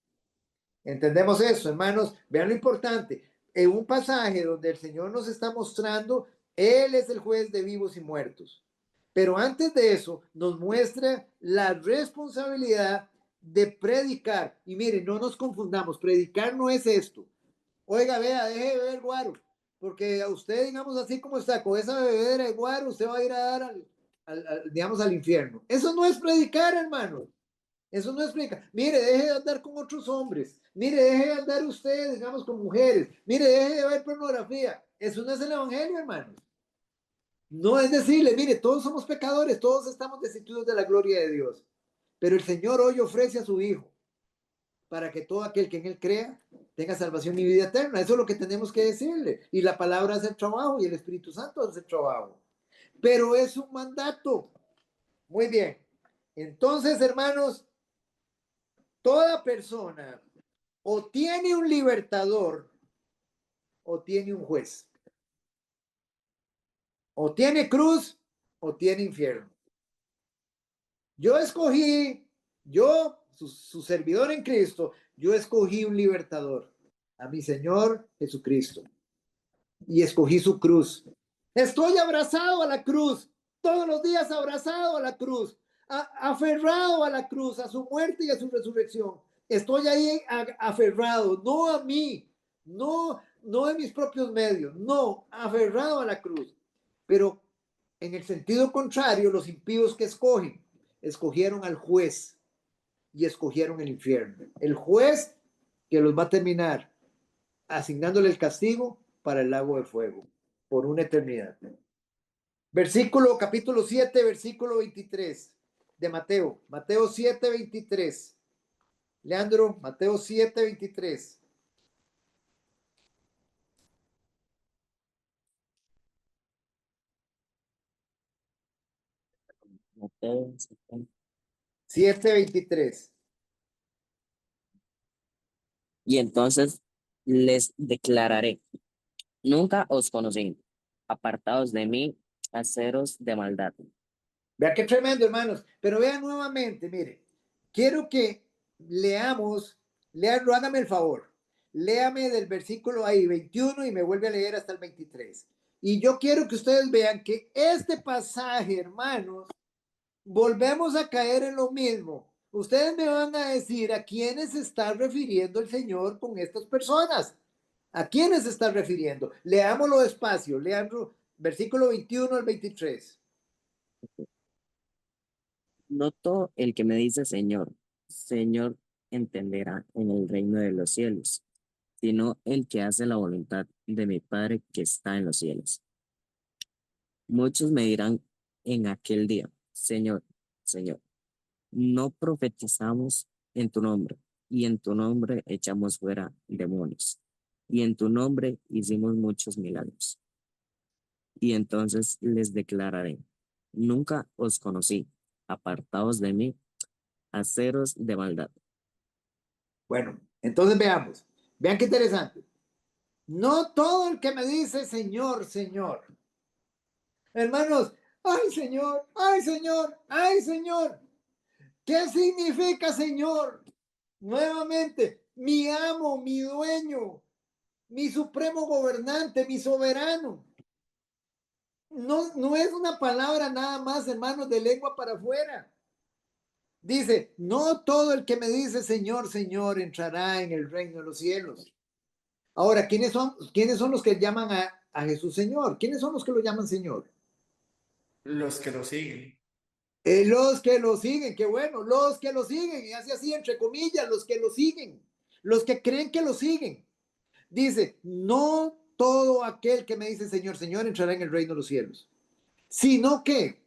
[SPEAKER 1] ¿Entendemos eso, hermanos? Vean lo importante. En un pasaje donde el Señor nos está mostrando, Él es el juez de vivos y muertos. Pero antes de eso, nos muestra la responsabilidad de predicar. Y miren, no nos confundamos, predicar no es esto. Oiga, vea, deje de beber guaro, porque a usted, digamos así como está, con esa bebedera de guaro, usted va a ir a dar digamos, al infierno. Eso no es predicar, hermanos. Eso no explica. Mire, deje de andar con otros hombres. Mire, deje de andar usted, digamos, con mujeres. Mire, deje de ver pornografía. Eso no es el evangelio, hermanos. No es decirle, mire, todos somos pecadores, todos estamos destituidos de la gloria de Dios. Pero el Señor hoy ofrece a su Hijo para que todo aquel que en Él crea tenga salvación y vida eterna. Eso es lo que tenemos que decirle. Y la palabra hace el trabajo y el Espíritu Santo hace el trabajo. Pero es un mandato. Muy bien. Entonces, hermanos, toda persona o tiene un libertador o tiene un juez. O tiene cruz o tiene infierno. Yo escogí, su servidor en Cristo, yo escogí un libertador, a mi Señor Jesucristo. Y escogí su cruz. Estoy abrazado a la cruz, todos los días abrazado a la cruz, aferrado a la cruz, a su muerte y a su resurrección. Estoy ahí aferrado, no a mí, no en mis propios medios, no, aferrado a la cruz. Pero en el sentido contrario, los impíos que escogieron al juez y escogieron el infierno. El juez que los va a terminar asignándole el castigo para el lago de fuego por una eternidad. Capítulo 7, versículo 23 de Mateo. Mateo 7, 23. Leandro, Mateo 7, 23.
[SPEAKER 6] Mateo
[SPEAKER 1] 7:23.
[SPEAKER 6] Y entonces les declararé, nunca os conocí, apartados de mí, haceros de maldad.
[SPEAKER 1] Vea qué tremendo, hermanos. Pero vean nuevamente, mire, quiero que leanlo, hágame el favor. Léame del versículo ahí 21 y me vuelve a leer hasta el 23. Y yo quiero que ustedes vean que este pasaje, hermanos, volvemos a caer en lo mismo. Ustedes me van a decir a quiénes se está refiriendo el Señor con estas personas. ¿A quiénes se está refiriendo? Leámoslo despacio. Leandro, versículo 21 al 23.
[SPEAKER 6] No todo el que me dice Señor, Señor, entenderá en el reino de los cielos, sino el que hace la voluntad de mi Padre que está en los cielos. Muchos me dirán en aquel día, Señor, Señor, no profetizamos en tu nombre, y en tu nombre echamos fuera demonios, y en tu nombre hicimos muchos milagros. Y entonces les declararé, nunca os conocí, apartaos de mí, haceros de maldad.
[SPEAKER 1] Bueno, entonces veamos. Vean qué interesante. No todo el que me dice Señor, Señor. Hermanos, ay Señor, ay Señor, ay Señor. ¿Qué significa Señor? Nuevamente, mi amo, mi dueño, mi supremo gobernante, mi soberano. No es una palabra nada más, hermanos, de lengua para afuera. Dice, no todo el que me dice Señor, Señor entrará en el reino de los cielos. Ahora, ¿quiénes son los que llaman a Jesús Señor? ¿Quiénes son los que lo llaman Señor?
[SPEAKER 2] Los que lo siguen.
[SPEAKER 1] Los que lo siguen, qué bueno, los que lo siguen, y hace así entre comillas, los que lo siguen, los que creen que lo siguen. Dice, no todo aquel que me dice Señor, Señor entrará en el reino de los cielos, sino que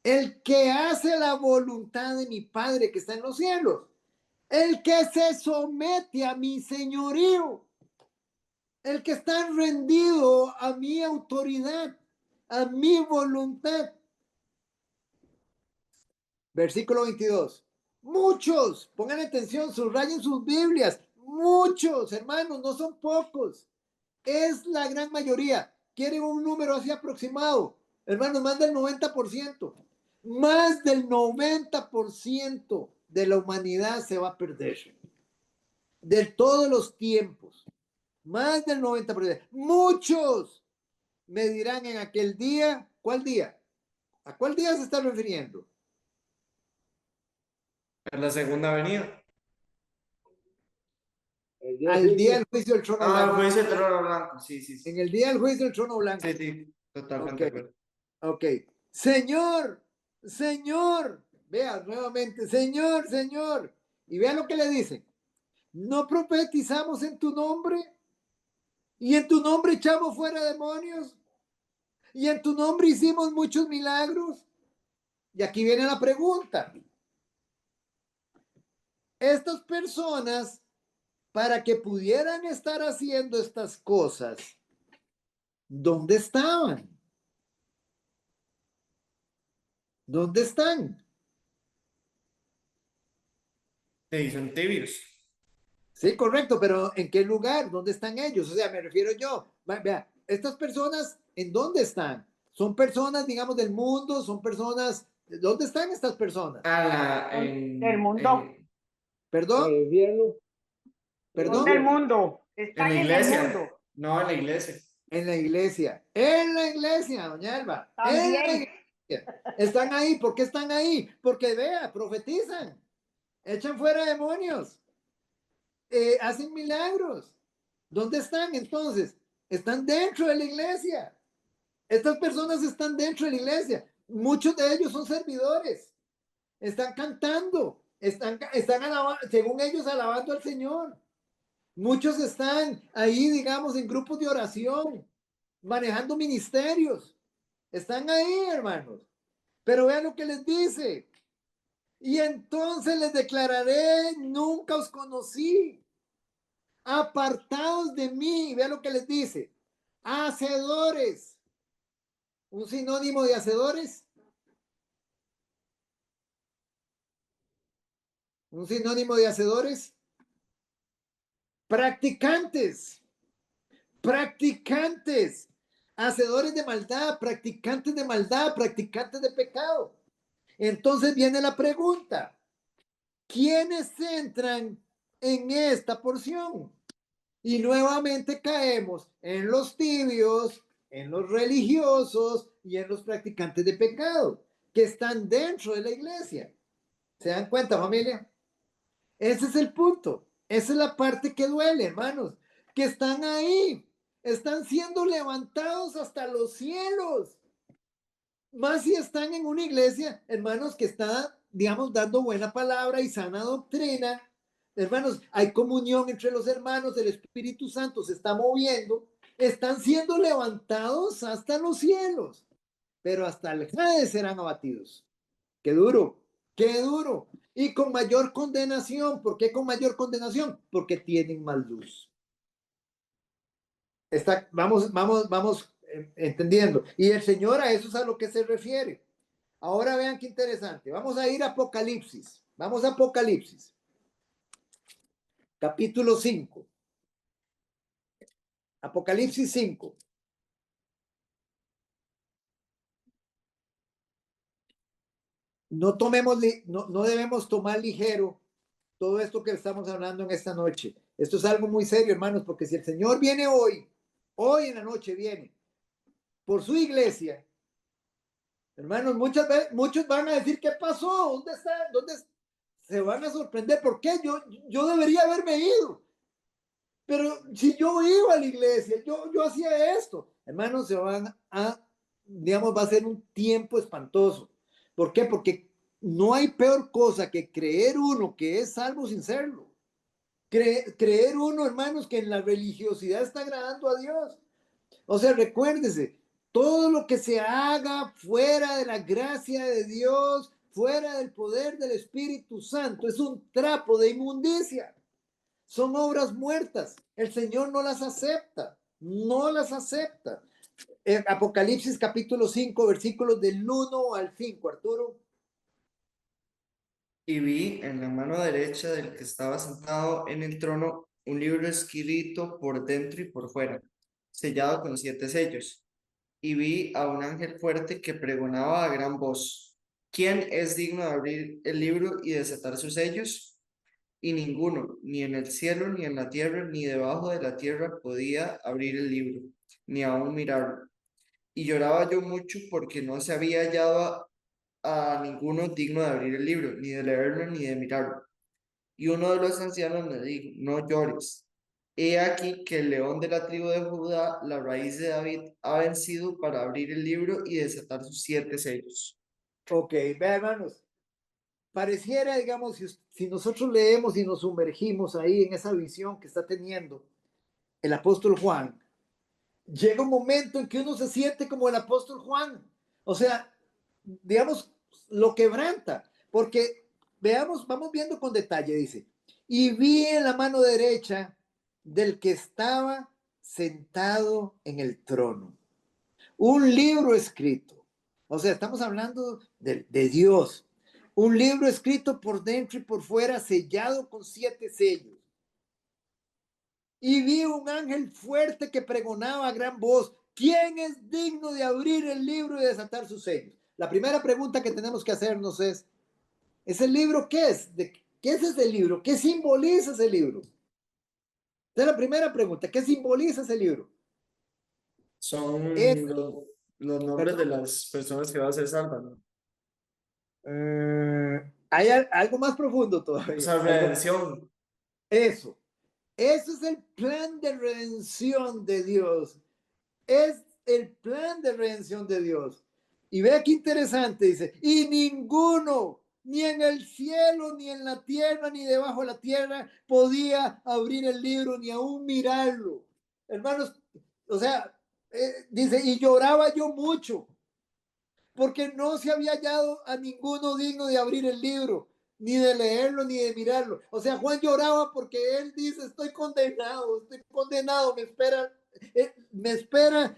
[SPEAKER 1] el que hace la voluntad de mi Padre que está en los cielos, el que se somete a mi señorío, el que está rendido a mi autoridad, a mi voluntad. Versículo 22. Muchos, pongan atención, subrayen sus Biblias. Muchos, hermanos, no son pocos. Es la gran mayoría. Quieren un número así aproximado. Hermanos, más del 90%. Más del 90% de la humanidad se va a perder. De todos los tiempos. Más del 90%. Muchos me dirán en aquel día, ¿cuál día? ¿A cuál día se está refiriendo?
[SPEAKER 2] En la segunda venida.
[SPEAKER 3] El día
[SPEAKER 1] Al
[SPEAKER 3] juicio.
[SPEAKER 1] día del juicio del trono
[SPEAKER 2] Ah,
[SPEAKER 1] blanco.
[SPEAKER 2] juicio de trono blanco. Sí, sí, sí.
[SPEAKER 1] En el día del juicio del trono blanco.
[SPEAKER 2] Sí, sí, totalmente
[SPEAKER 1] Ok.
[SPEAKER 2] de acuerdo.
[SPEAKER 1] Ok. Señor, Señor, vea nuevamente, Señor, Señor. Y vea lo que le dice. ¿No profetizamos en tu nombre? ¿Y en tu nombre echamos fuera demonios? ¿Y en tu nombre hicimos muchos milagros? Y aquí viene la pregunta. Estas personas, para que pudieran estar haciendo estas cosas, ¿dónde estaban? ¿Dónde están?
[SPEAKER 2] Sí, son tibios.
[SPEAKER 1] Sí, correcto, pero ¿en qué lugar? ¿Dónde están ellos? O sea, me refiero yo. Vea, estas personas, ¿en dónde están? ¿Son personas, digamos, del mundo? ¿Son personas? ¿Dónde están estas personas?
[SPEAKER 8] Del mundo.
[SPEAKER 3] En
[SPEAKER 1] ¿Perdón?
[SPEAKER 3] el infierno.
[SPEAKER 8] Son
[SPEAKER 1] ¿Perdón?
[SPEAKER 8] del mundo.
[SPEAKER 2] En
[SPEAKER 8] Están
[SPEAKER 2] la
[SPEAKER 8] en el
[SPEAKER 2] iglesia.
[SPEAKER 8] mundo.
[SPEAKER 2] No, en la iglesia.
[SPEAKER 1] En la iglesia. En la iglesia, doña Elba. En la
[SPEAKER 8] También.
[SPEAKER 1] iglesia. Están ahí. ¿Por qué están ahí? Porque, vea, profetizan. Echan fuera demonios. Hacen milagros. ¿Dónde están entonces? Están dentro de la iglesia. Estas personas están dentro de la iglesia. Muchos de ellos son servidores. Están cantando. Están alabando, según ellos, alabando al Señor. Muchos están ahí, digamos, en grupos de oración, manejando ministerios. Están ahí, hermanos. Pero vean lo que les dice. Y entonces les declararé, nunca os conocí. Apartados de mí. Vean lo que les dice. Hacedores. Un sinónimo de hacedores. Un sinónimo de hacedores. Practicantes. Practicantes. Hacedores de maldad, practicantes de maldad, practicantes de pecado. Entonces viene la pregunta. ¿Quiénes entran en esta porción? Y nuevamente caemos en los tibios, en los religiosos y en los practicantes de pecado, que están dentro de la iglesia. ¿Se dan cuenta, familia? Ese es el punto. Esa es la parte que duele, hermanos, que están ahí, están siendo levantados hasta los cielos. Más si están en una iglesia, hermanos, que está, digamos, dando buena palabra y sana doctrina. Hermanos, hay comunión entre los hermanos, el Espíritu Santo se está moviendo, están siendo levantados hasta los cielos, pero hasta el Hades serán abatidos. Qué duro, qué duro. Y con mayor condenación. ¿Por qué con mayor condenación? Porque tienen más luz. Vamos entendiendo. Y el Señor a eso es a lo que se refiere. Ahora vean qué interesante. Vamos a ir a Apocalipsis. Vamos a Apocalipsis. Capítulo 5. Apocalipsis 5. No debemos tomar ligero todo esto que estamos hablando en esta noche. Esto es algo muy serio, hermanos, porque si el Señor viene hoy en la noche viene por su iglesia, hermanos, muchos van a decir, ¿qué pasó? ¿Dónde está? Se van a sorprender. ¿Por qué? Yo debería haberme ido. Pero si yo iba a la iglesia, yo hacía esto. Hermanos, se van a digamos, va a ser un tiempo espantoso. ¿Por qué? Porque no hay peor cosa que creer uno que es salvo sin serlo. Creer uno, hermanos, que en la religiosidad está agradando a Dios. O sea, recuérdese, todo lo que se haga fuera de la gracia de Dios, fuera del poder del Espíritu Santo, es un trapo de inmundicia. Son obras muertas. El Señor no las acepta. No las acepta. Apocalipsis capítulo 5, versículos del 1 al 5, Arturo.
[SPEAKER 2] Y vi en la mano derecha del que estaba sentado en el trono un libro escrito por dentro y por fuera, sellado con 7 sellos. Y vi a un ángel fuerte que pregonaba a gran voz: ¿Quién es digno de abrir el libro y desatar sus sellos? Y ninguno, ni en el cielo, ni en la tierra, ni debajo de la tierra, podía abrir el libro, ni aun mirarlo. Y lloraba yo mucho porque no se había hallado a ninguno digno de abrir el libro, ni de leerlo, ni de mirarlo. Y uno de los ancianos me dijo: No llores. He aquí que el león de la tribu de Judá, la raíz de David, ha vencido para abrir el libro y desatar sus 7 sellos.
[SPEAKER 1] Ok, vean, hermanos. Pareciera, digamos, si nosotros leemos y nos sumergimos ahí en esa visión que está teniendo el apóstol Juan, llega un momento en que uno se siente como el apóstol Juan. O sea, digamos, lo quebranta. Porque, veamos, vamos viendo con detalle, dice, y vi en la mano derecha del que estaba sentado en el trono un libro escrito. O sea, estamos hablando de Dios. Un libro escrito por dentro y por fuera, sellado con 7 sellos. Y vi un ángel fuerte que pregonaba a gran voz: ¿quién es digno de abrir el libro y desatar sus sellos? La primera pregunta que tenemos que hacernos es: ¿ese libro qué es? ¿Qué es ese libro? ¿Qué simboliza ese libro? Esa es la primera pregunta. ¿Qué simboliza ese libro? Es,
[SPEAKER 2] Son los nombres de
[SPEAKER 1] perdón,
[SPEAKER 2] las personas que van a ser salvas, ¿no?
[SPEAKER 1] hay algo más profundo
[SPEAKER 2] O
[SPEAKER 1] todavía.
[SPEAKER 2] sea,
[SPEAKER 1] Algo,
[SPEAKER 2] redención.
[SPEAKER 1] eso. Eso es el plan de redención de Dios. Es el plan de redención de Dios. Y vea qué interesante, dice, y ninguno, ni en el cielo, ni en la tierra, ni debajo de la tierra, podía abrir el libro, ni aún mirarlo. Hermanos, o sea, dice, y lloraba yo mucho, porque no se había hallado a ninguno digno de abrir el libro, ni de leerlo, ni de mirarlo. O sea, Juan lloraba porque él dice: estoy condenado, me espera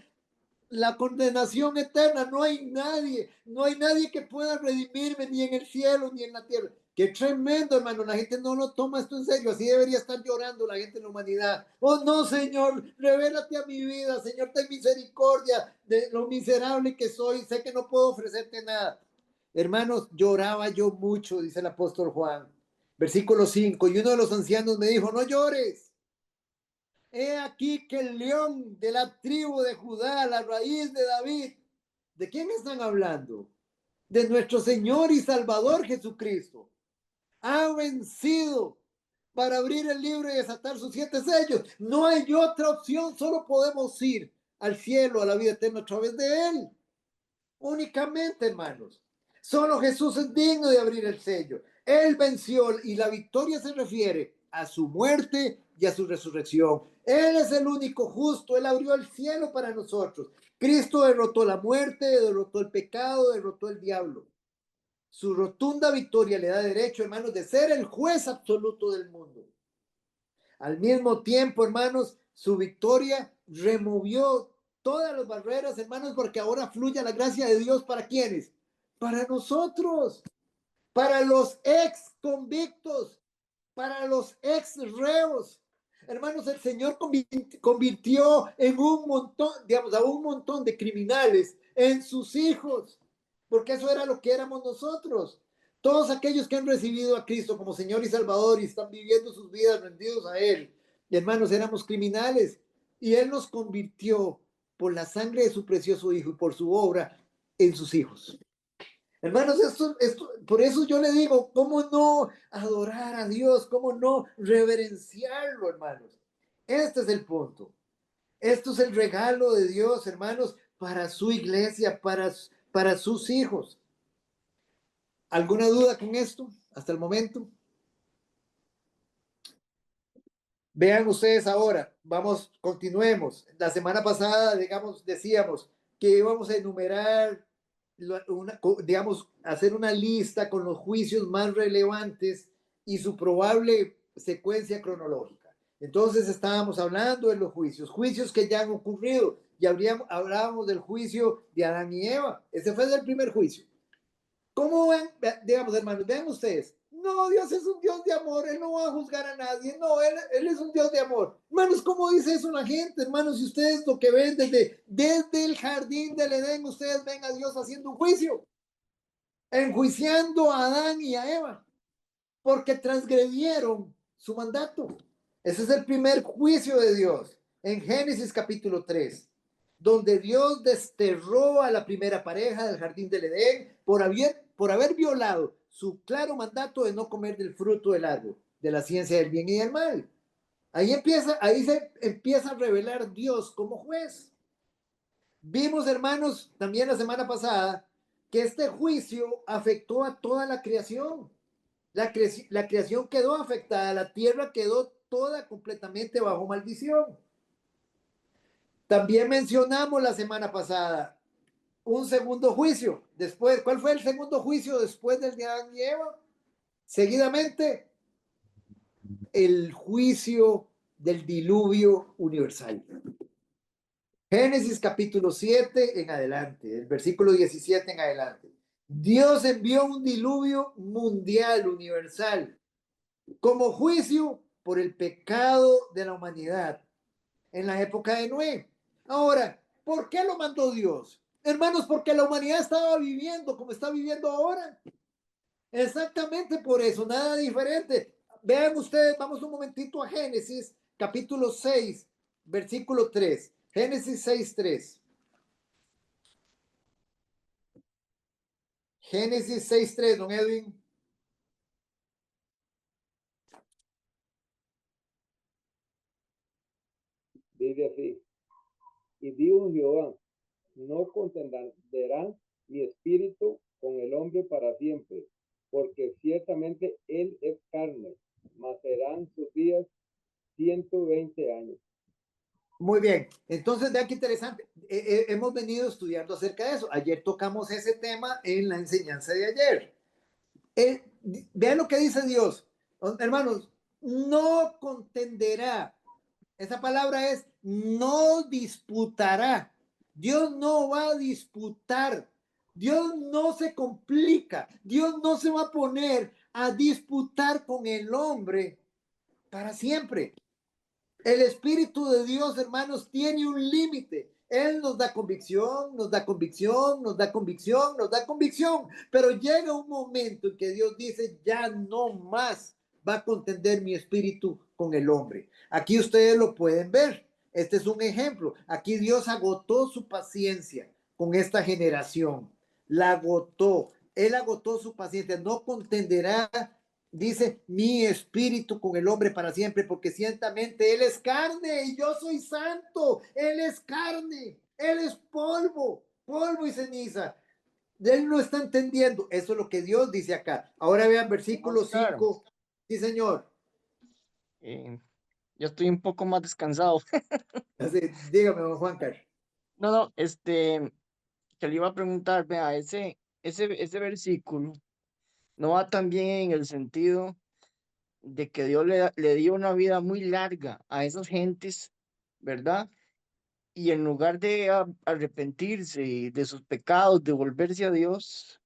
[SPEAKER 1] la condenación eterna. No hay nadie que pueda redimirme, ni en el cielo, ni en la tierra. Qué tremendo, hermano. La gente no lo toma esto en serio. Así debería estar llorando la gente en la humanidad. Oh, no, Señor, revélate a mi vida. Señor, ten misericordia de lo miserable que soy. Sé que no puedo ofrecerte nada. Hermanos, lloraba yo mucho, dice el apóstol Juan. Versículo 5. Y uno de los ancianos me dijo: no llores. He aquí que el león de la tribu de Judá, la raíz de David. ¿De quién están hablando? De nuestro Señor y Salvador Jesucristo. Ha vencido para abrir el libro y desatar sus 7 sellos. No hay otra opción, solo podemos ir al cielo, a la vida eterna a través de Él. Únicamente, hermanos. Solo Jesús es digno de abrir el sello. Él venció, y la victoria se refiere a su muerte y a su resurrección. Él es el único justo. Él abrió el cielo para nosotros. Cristo derrotó la muerte, derrotó el pecado, derrotó el diablo. Su rotunda victoria le da derecho, hermanos, de ser el juez absoluto del mundo. Al mismo tiempo, hermanos, su victoria removió todas las barreras, hermanos, porque ahora fluye la gracia de Dios. ¿Para quiénes? Para nosotros, para los ex convictos, para los ex reos. Hermanos, el Señor convirtió en un montón, digamos, a un montón de criminales en sus hijos, porque eso era lo que éramos nosotros. Todos aquellos que han recibido a Cristo como Señor y Salvador y están viviendo sus vidas rendidos a Él, y hermanos, éramos criminales, y Él nos convirtió por la sangre de su precioso Hijo y por su obra en sus hijos. Hermanos, por eso yo le digo: ¿cómo no adorar a Dios? ¿Cómo no reverenciarlo, hermanos? Este es el punto. Esto es el regalo de Dios, hermanos, para su iglesia, para sus hijos. ¿Alguna duda con esto hasta el momento? Vean ustedes ahora, continuemos. La semana pasada, digamos, decíamos que íbamos a enumerar, digamos, hacer una lista con los juicios más relevantes y su probable secuencia cronológica. Entonces estábamos hablando de los juicios que ya han ocurrido, y hablábamos del juicio de Adán y Eva. Ese fue el primer juicio. ¿Cómo ven? Digamos, hermanos, vean ustedes. No, Dios es un Dios de amor, Él no va a juzgar a nadie, no, Él es un Dios de amor. Hermanos, ¿cómo dice eso la gente? Hermanos, si ustedes lo que ven desde el jardín del Edén, ustedes ven a Dios haciendo un juicio, enjuiciando a Adán y a Eva, porque transgredieron su mandato. Ese es el primer juicio de Dios, en Génesis capítulo 3, donde Dios desterró a la primera pareja del jardín del Edén por haber violado su claro mandato de no comer del fruto del árbol, de la ciencia del bien y del mal. Ahí se empieza a revelar Dios como juez. Vimos, hermanos, también la semana pasada, que este juicio afectó a toda la creación. La creación quedó afectada, la tierra quedó toda completamente bajo maldición. También mencionamos la semana pasada un segundo juicio. Después, ¿cuál fue el segundo juicio después del de Adán y Eva? Seguidamente, el juicio del diluvio universal. Génesis capítulo 7 en adelante, el versículo 17 en adelante. Dios envió un diluvio mundial, universal, como juicio por el pecado de la humanidad en la época de Noé. Ahora, ¿por qué lo mandó Dios? Hermanos, porque la humanidad estaba viviendo como está viviendo ahora. Exactamente por eso, nada diferente. Vean ustedes, vamos un momentito a Génesis, capítulo 6, versículo 3. Génesis 6, 3. Génesis 6, 3, don Edwin.
[SPEAKER 3] Dice así: y dijo Jehová, no contenderá mi espíritu con el hombre para siempre, porque ciertamente él es carne, mas serán sus días 120 años.
[SPEAKER 1] Muy bien, entonces vean qué interesante. Hemos venido estudiando acerca de eso. Ayer tocamos ese tema en la enseñanza de ayer. Vean lo que dice Dios. Hermanos, no contenderá. Esa palabra es no disputará. Dios no va a disputar. Dios no se complica. Dios no se va a poner a disputar con el hombre para siempre. El Espíritu de Dios, hermanos, tiene un límite. Él nos da convicción, nos da convicción, nos da convicción, nos da convicción. Pero llega un momento en que Dios dice, ya no más va a contender mi espíritu con el hombre. Aquí ustedes lo pueden ver. Este es un ejemplo. Aquí Dios agotó su paciencia con esta generación. La agotó. Él agotó su paciencia. No contenderá, dice, mi espíritu con el hombre para siempre, porque ciertamente Él es carne y yo soy santo. Él es carne, Él es polvo, polvo y ceniza. Él no está entendiendo. Eso es lo que Dios dice acá. Ahora vean versículo 5. Sí, señor.
[SPEAKER 8] Yo estoy un poco más descansado.
[SPEAKER 1] Así, dígame, don Juan Carlos.
[SPEAKER 8] No, que le iba a preguntar, vea, ese versículo no va también en el sentido de que Dios le dio una vida muy larga a esas gentes, ¿verdad? Y en lugar de arrepentirse de sus pecados, de volverse a Dios,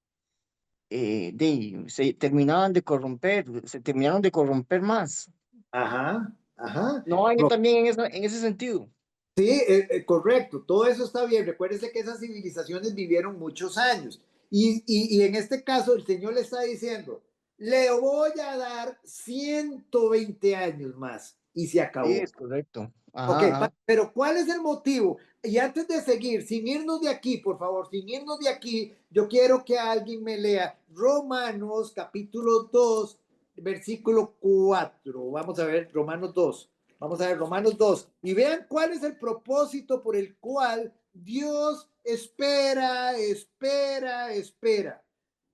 [SPEAKER 8] se terminaban de corromper, se terminaron de corromper más.
[SPEAKER 1] Ajá, ajá.
[SPEAKER 8] No hay también en ese sentido.
[SPEAKER 1] Sí, correcto, todo eso está bien. Recuérdese que esas civilizaciones vivieron muchos años. Y en este caso el Señor le está diciendo, le voy a dar 120 años más. Y se acabó.
[SPEAKER 8] Sí, es correcto. Ajá,
[SPEAKER 1] Ok,
[SPEAKER 8] ajá.
[SPEAKER 1] pero ¿cuál es el motivo? Y antes de seguir, sin irnos de aquí, por favor, sin irnos de aquí, yo quiero que alguien me lea Romanos capítulo 2, versículo 4. Vamos a ver, Romanos 2. Vamos a ver Romanos 2 y vean cuál es el propósito por el cual Dios espera.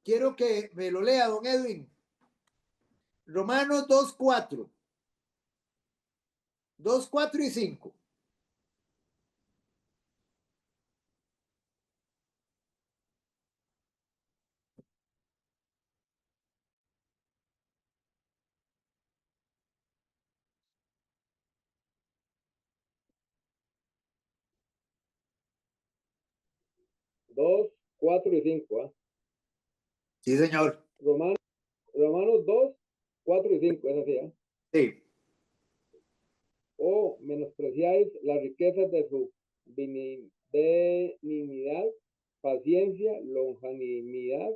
[SPEAKER 1] Quiero que me lo lea, don Edwin. Romanos 2:4. 2:4 y 5.
[SPEAKER 3] Dos, 4 y 5.
[SPEAKER 1] Sí, señor.
[SPEAKER 3] Romanos 2, 4 y 5, es así.
[SPEAKER 1] Sí.
[SPEAKER 3] O menospreciáis las riquezas de su benignidad, paciencia, longanimidad,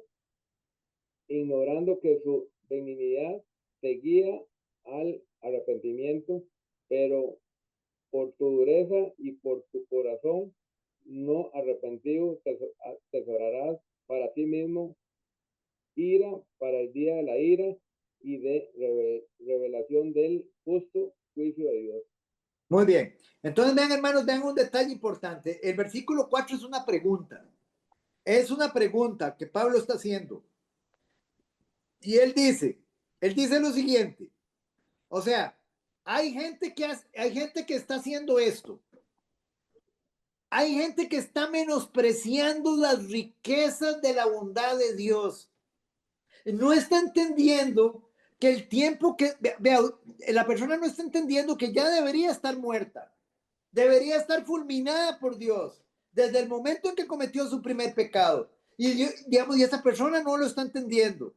[SPEAKER 3] ignorando que su benignidad te guía al arrepentimiento, pero por tu dureza y por tu corazón no arrepentido atesorarás para ti mismo ira para el día de la ira y de revelación del justo juicio de Dios.
[SPEAKER 1] Muy bien. Entonces, vean, hermanos, vean un detalle importante. El versículo 4 es una pregunta. Es una pregunta que Pablo está haciendo. Y él dice lo siguiente. O sea, hay gente que está haciendo esto. Hay gente que está menospreciando las riquezas de la bondad de Dios. No está entendiendo que el tiempo que, vea, la persona no está entendiendo que ya debería estar muerta. Debería estar fulminada por Dios desde el momento en que cometió su primer pecado. Y, digamos, y esa persona no lo está entendiendo.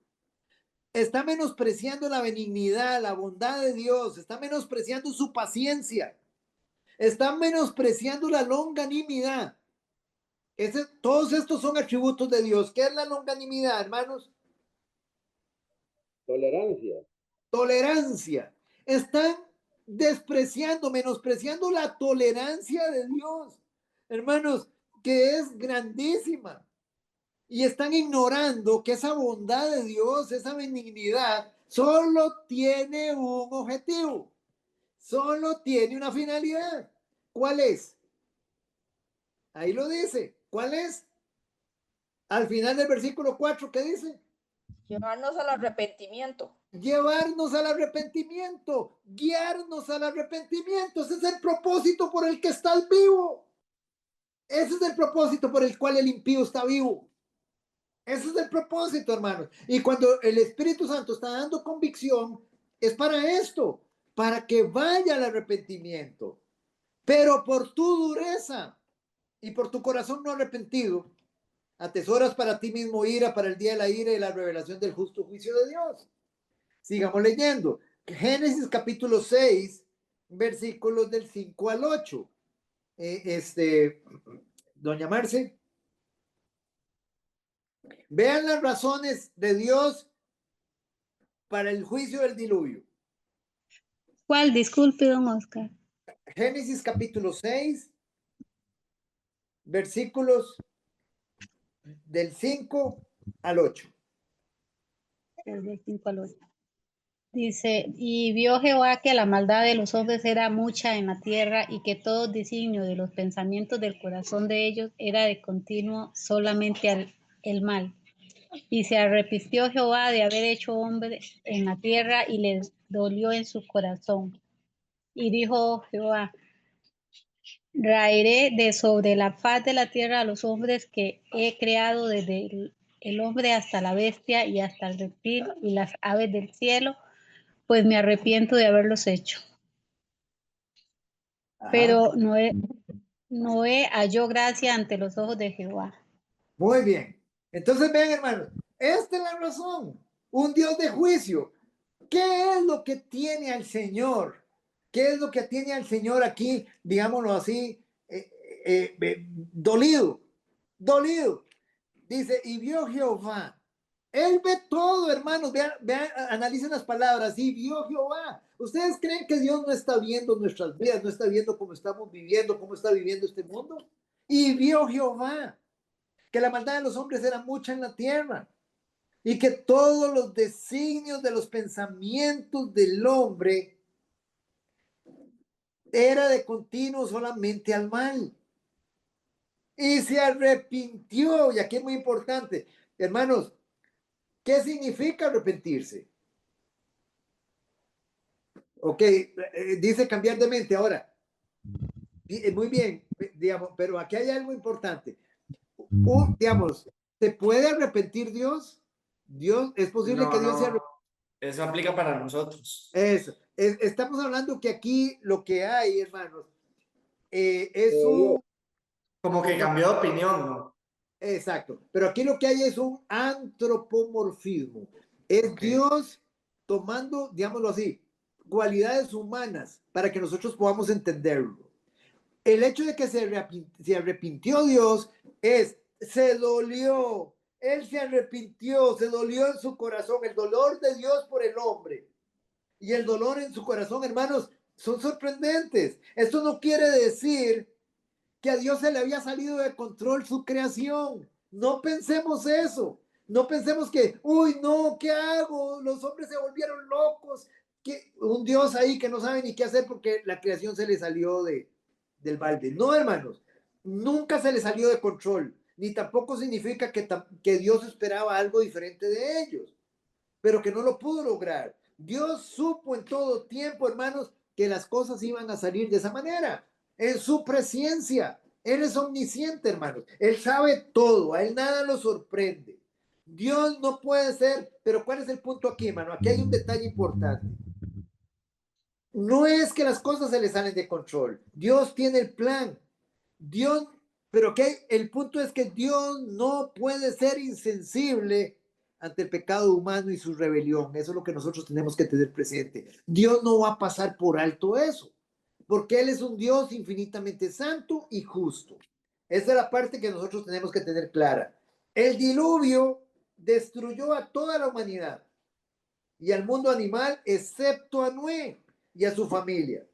[SPEAKER 1] Está menospreciando la benignidad, la bondad de Dios. Está menospreciando su paciencia. Está menospreciando la longanimidad. Todos estos son atributos de Dios. ¿Qué es la longanimidad, hermanos?
[SPEAKER 3] Tolerancia.
[SPEAKER 1] Tolerancia. Están despreciando, menospreciando la tolerancia de Dios, hermanos, que es grandísima. Y están ignorando que esa bondad de Dios, esa benignidad, solo tiene un objetivo, solo tiene una finalidad. ¿Cuál es? Ahí lo dice. ¿Cuál es? Al final del versículo 4, ¿qué dice?
[SPEAKER 4] Llevarnos al arrepentimiento.
[SPEAKER 1] Llevarnos al arrepentimiento, guiarnos al arrepentimiento. Ese es el propósito por el que estás vivo. Ese es el propósito por el cual el impío está vivo. Ese es el propósito, hermanos. Y cuando el Espíritu Santo está dando convicción, es para esto, para que vaya al arrepentimiento. Pero por tu dureza y por tu corazón no arrepentido, atesoras para ti mismo ira para el día de la ira y la revelación del justo juicio de Dios. Sigamos leyendo. Génesis capítulo 6, versículos del 5 al 8. Doña Marce. Vean las razones de Dios para el juicio del diluvio.
[SPEAKER 5] ¿Cuál? Disculpe, don Oscar.
[SPEAKER 1] Génesis capítulo 6, versículos del 5 al 8.
[SPEAKER 5] Del 5 al 8. Dice, y vio Jehová que la maldad de los hombres era mucha en la tierra y que todo designio de los pensamientos del corazón de ellos era de continuo solamente el mal. Y se arrepintió Jehová de haber hecho hombre en la tierra y le dolió en su corazón. Y dijo Jehová, raeré de sobre la faz de la tierra a los hombres que he creado desde el hombre hasta la bestia y hasta el reptil y las aves del cielo, pues me arrepiento de haberlos hecho.
[SPEAKER 1] Ajá.
[SPEAKER 5] Pero Noé halló gracia ante los ojos de Jehová.
[SPEAKER 1] Muy bien. Entonces, vean, hermanos, esta es la razón. Un Dios de juicio. ¿Qué es lo que tiene al Señor? ¿Qué es lo que tiene al Señor aquí, digámoslo así, dolido? Dolido. Dice, y vio Jehová. Él ve todo, hermanos. Vean, analicen las palabras. Y vio Jehová. ¿Ustedes creen que Dios no está viendo nuestras vidas? ¿No está viendo cómo estamos viviendo? ¿Cómo está viviendo este mundo? Y vio Jehová que la maldad de los hombres era mucha en la tierra y que todos los designios de los pensamientos del hombre era de continuo solamente al mal. y se arrepintió. Y aquí es muy importante, hermanos, ¿qué significa arrepentirse? Ok, dice cambiar de mente. Ahora, muy bien, digamos, pero aquí hay algo importante. Digamos, ¿se puede arrepentir Dios? Dios, es posible
[SPEAKER 2] No,
[SPEAKER 1] que Dios se
[SPEAKER 2] no, eso aplica para nosotros.
[SPEAKER 1] Eso. Estamos hablando que aquí lo que hay, hermanos, es
[SPEAKER 3] Dios.
[SPEAKER 1] un...
[SPEAKER 2] Como que cambió de opinión, ¿no?
[SPEAKER 1] Exacto. Pero aquí lo que hay es un antropomorfismo. Es
[SPEAKER 2] Ok.
[SPEAKER 1] Dios tomando, digámoslo así, cualidades humanas para que nosotros podamos entenderlo. El hecho de que se arrepintió Dios se dolió. Él se arrepintió, se dolió en su corazón, el dolor de Dios por el hombre. Y el dolor en su corazón, hermanos, son sorprendentes. Esto no quiere decir que a Dios se le había salido de control su creación. No pensemos eso. No pensemos que, uy, no, ¿qué hago? Los hombres se volvieron locos. Que un Dios ahí que no sabe ni qué hacer porque la creación se le salió del balde. No, hermanos, nunca se le salió de control. Ni tampoco significa que Dios esperaba algo diferente de ellos, pero que no lo pudo lograr. Dios supo en todo tiempo, hermanos, que las cosas iban a salir de esa manera, en su presencia. Él es omnisciente, hermanos. Él sabe todo, a él nada lo sorprende. Dios no puede ser, pero ¿cuál es el punto aquí, hermano? Aquí hay un detalle importante. No es que las cosas se le salen de control. Dios tiene el plan. Dios, pero que el punto es que Dios no puede ser insensible ante el pecado humano y su rebelión. Eso es lo que nosotros tenemos que tener presente. Dios no va a pasar por alto eso, porque Él es un Dios infinitamente santo y justo. Esa es la parte que nosotros tenemos que tener clara. El diluvio destruyó a toda la humanidad y al mundo animal, excepto a Noé y a su familia.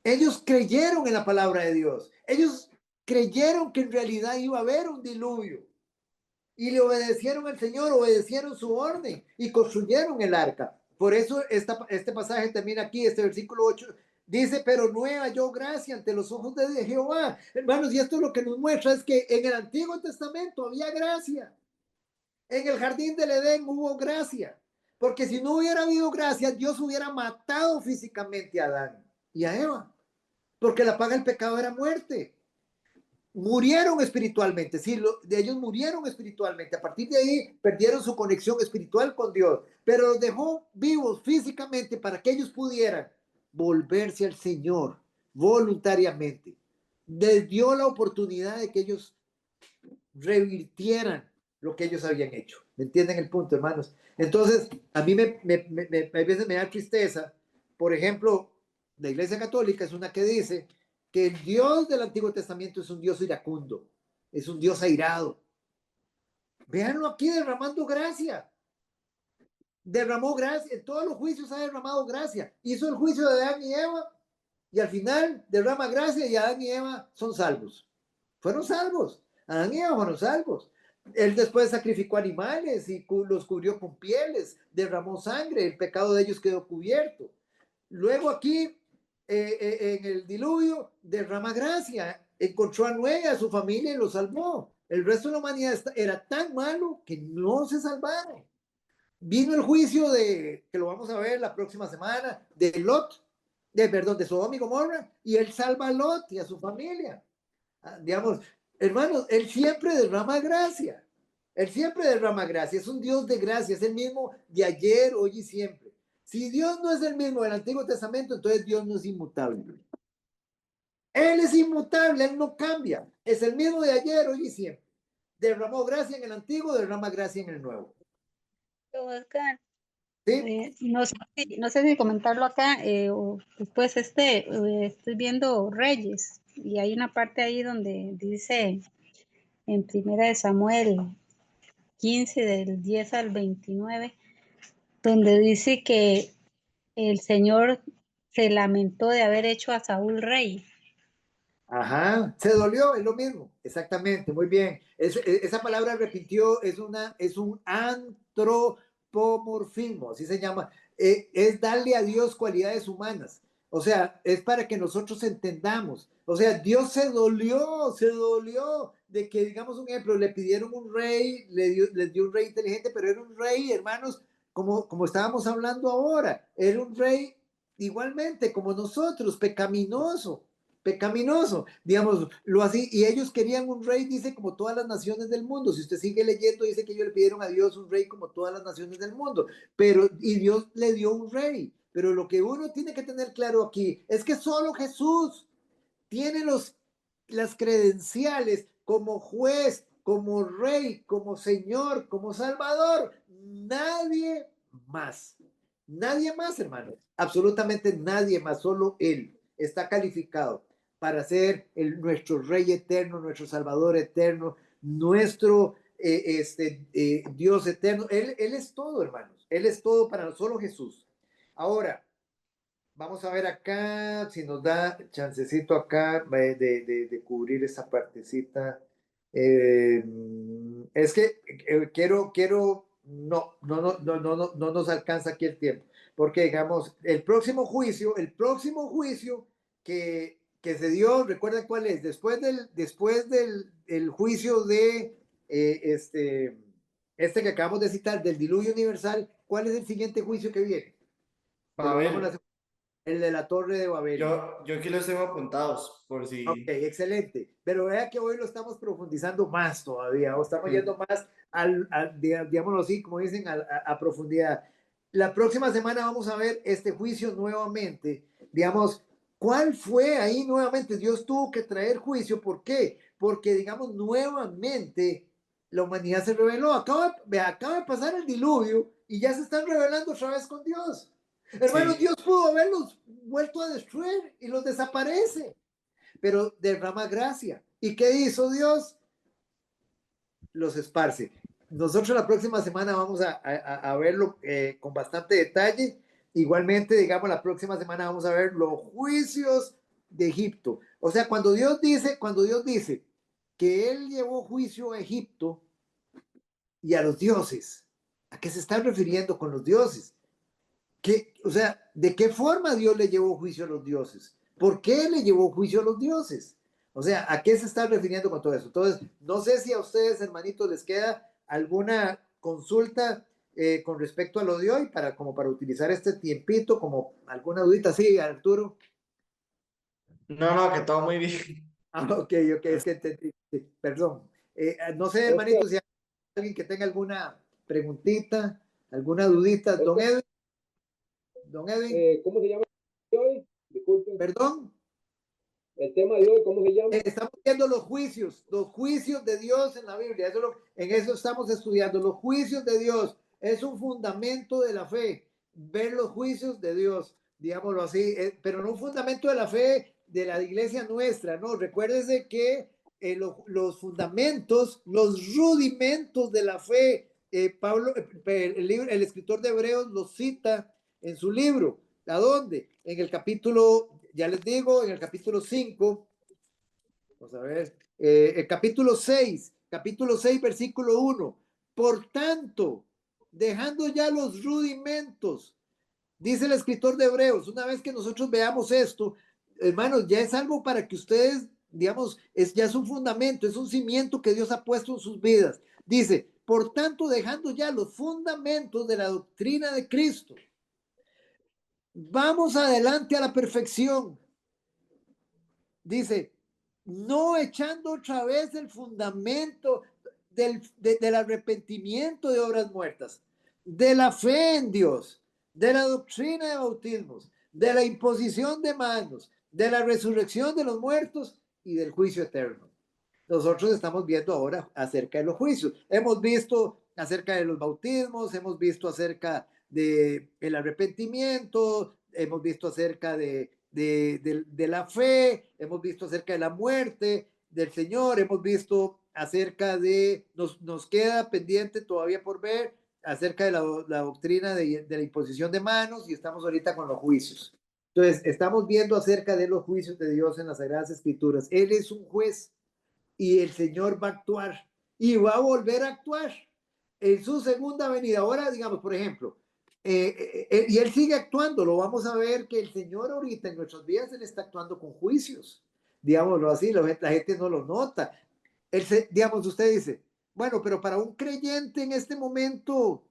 [SPEAKER 1] Ellos creyeron en la palabra de Dios. Ellos creyeron que en realidad iba a haber un diluvio. Y le obedecieron al Señor, obedecieron su orden y construyeron el arca. Por eso este pasaje termina aquí, este versículo 8. Dice, pero no halló gracia ante los ojos de Jehová. Hermanos, y esto lo que nos muestra es que en el Antiguo Testamento había gracia. En el jardín del Edén hubo gracia. Porque si no hubiera habido gracia, Dios hubiera matado físicamente a Adán y a Eva. Porque la paga del pecado era muerte. Murieron espiritualmente, sí, de ellos murieron espiritualmente. A partir de ahí perdieron su conexión espiritual con Dios, pero los dejó vivos físicamente para que ellos pudieran volverse al Señor voluntariamente. Les dio la oportunidad de que ellos revirtieran lo que ellos habían hecho. ¿Me entienden el punto, hermanos? Entonces, a mí a veces me da tristeza. Por ejemplo, la Iglesia Católica es una que dice que el Dios del Antiguo Testamento es un Dios iracundo, es un Dios airado. Véanlo aquí derramando gracia. Derramó gracia, en todos los juicios ha derramado gracia. Hizo el juicio de Adán y Eva y al final derrama gracia y Adán y Eva son salvos. Fueron salvos. Adán y Eva fueron salvos. Él después sacrificó animales y los cubrió con pieles, derramó sangre, el pecado de ellos quedó cubierto. Luego aquí, en el diluvio, derrama gracia, encontró a Noé, a su familia y lo salvó. El resto de la humanidad era tan malo que no se salvaron. Vino el juicio que lo vamos a ver la próxima semana, de Lot, de Sodoma y Gomorra, y él salva a Lot y a su familia. Digamos, hermanos, él siempre derrama gracia. Él siempre derrama gracia. Es un Dios de gracia. Es el mismo de ayer, hoy y siempre. Si Dios no es el mismo del Antiguo Testamento, entonces Dios no es inmutable. Él es inmutable, Él no cambia. Es el mismo de ayer, hoy y siempre. Derramó gracia en el Antiguo, derrama gracia en el Nuevo.
[SPEAKER 5] Oscar,
[SPEAKER 1] ¿Sí?
[SPEAKER 5] no sé si comentarlo acá o después estoy viendo Reyes y hay una parte ahí donde dice en Primera de Samuel 15 del 10 al 29, donde dice que el Señor se lamentó de haber hecho a Saúl rey.
[SPEAKER 1] Ajá, se dolió, es lo mismo, exactamente, muy bien. Esa palabra repitió, es un antropomorfismo, así se llama. Es darle a Dios cualidades humanas. O sea, es para que nosotros entendamos. O sea, Dios se dolió de que, digamos un ejemplo, le pidieron un rey, les dio un rey inteligente, pero era un rey, hermanos, como estábamos hablando ahora, era un rey igualmente como nosotros, pecaminoso, digamos, lo así, y ellos querían un rey, dice, como todas las naciones del mundo. Si usted sigue leyendo, dice que ellos le pidieron a Dios un rey como todas las naciones del mundo, pero, y Dios le dio un rey, pero lo que uno tiene que tener claro aquí es que solo Jesús tiene las credenciales como juez, como rey, como señor, como salvador. Más. Nadie más, hermanos. Absolutamente nadie más. Solo Él está calificado para ser nuestro rey eterno, nuestro salvador eterno, nuestro Dios eterno. Él es todo, hermanos. Él es todo para solo Jesús. Ahora, vamos a ver acá si nos da chancecito acá de cubrir esa partecita. Es que no nos alcanza aquí el tiempo, porque digamos, el próximo juicio que se dio, recuerden cuál es, después del el juicio de este que acabamos de citar, del diluvio universal, ¿cuál es el siguiente juicio que viene? Que lo vemos
[SPEAKER 2] Babel.
[SPEAKER 1] el de la Torre de Babel.
[SPEAKER 2] Yo aquí los tengo apuntados, por si...
[SPEAKER 1] Ok, excelente. Pero vea que hoy lo estamos profundizando más todavía, o estamos yendo más digámoslo así, como dicen, a profundidad. La próxima semana vamos a ver este juicio nuevamente. Digamos, ¿cuál fue ahí nuevamente? Dios tuvo que traer juicio. ¿Por qué? Porque, digamos, nuevamente la humanidad se rebeló. Acaba de pasar el diluvio y ya se están rebelando otra vez con Dios. Hermanos,
[SPEAKER 2] Sí.
[SPEAKER 1] Dios pudo haberlos vuelto a destruir y los desaparece, pero derrama gracia. ¿Y qué hizo Dios? Los esparce. Nosotros la próxima semana vamos a verlo con bastante detalle. Igualmente, digamos, la próxima semana vamos a ver los juicios de Egipto. O sea, cuando Dios dice que Él llevó juicio a Egipto y a los dioses, ¿a qué se están refiriendo con los dioses? O sea, ¿de qué forma Dios le llevó juicio a los dioses? ¿Por qué le llevó juicio a los dioses? O sea, ¿a qué se está refiriendo con todo eso? Entonces, no sé si a ustedes, hermanitos, les queda alguna consulta con respecto a lo de hoy, como para utilizar este tiempito, como alguna dudita. Sí, Arturo.
[SPEAKER 2] No, que todo muy bien.
[SPEAKER 1] Ok, es que sí, perdón. No sé,
[SPEAKER 3] Es que,
[SPEAKER 1] hermanitos, si hay alguien que tenga alguna preguntita, alguna dudita. Don Edwin. Don Edwin,
[SPEAKER 3] ¿cómo se llama hoy? Disculpen.
[SPEAKER 1] perdón.
[SPEAKER 3] El tema de hoy, ¿cómo se llama?
[SPEAKER 1] Estamos viendo los juicios de Dios en la Biblia. En eso estamos estudiando. Los juicios de Dios es un fundamento de la fe. Ver los juicios de Dios, digámoslo así, pero no un fundamento de la fe de la iglesia nuestra, no. Recuérdese que los fundamentos, los rudimentos de la fe, Pablo, el escritor de Hebreos los cita en su libro. ¿A dónde? En el capítulo, ya les digo, en el capítulo 5. Vamos a ver, el capítulo 6, versículo 1. Por tanto, dejando ya los rudimentos, dice el escritor de Hebreos, una vez que nosotros veamos esto, hermanos, ya es algo para que ustedes, digamos, ya es un fundamento, es un cimiento que Dios ha puesto en sus vidas. Dice, por tanto, dejando ya los fundamentos de la doctrina de Cristo, vamos adelante a la perfección. Dice, no echando otra vez el fundamento del arrepentimiento de obras muertas, de la fe en Dios, de la doctrina de bautismos, de la imposición de manos, de la resurrección de los muertos y del juicio eterno. Nosotros estamos viendo ahora acerca de los juicios. Hemos visto acerca de los bautismos, hemos visto acerca del arrepentimiento, hemos visto acerca de la fe, hemos visto acerca de la muerte del Señor, hemos visto acerca nos queda pendiente todavía por ver acerca de la doctrina de la imposición de manos y estamos ahorita con los juicios. Entonces, estamos viendo acerca de los juicios de Dios en las Sagradas Escrituras. Él es un juez y el Señor va a actuar y va a volver a actuar en su segunda venida. Ahora, digamos, por ejemplo, y Él sigue actuando, lo vamos a ver que el Señor ahorita en nuestras vidas, Él está actuando con juicios, digámoslo así, la gente no lo nota. Digamos, usted dice, bueno, pero para un creyente en este momento,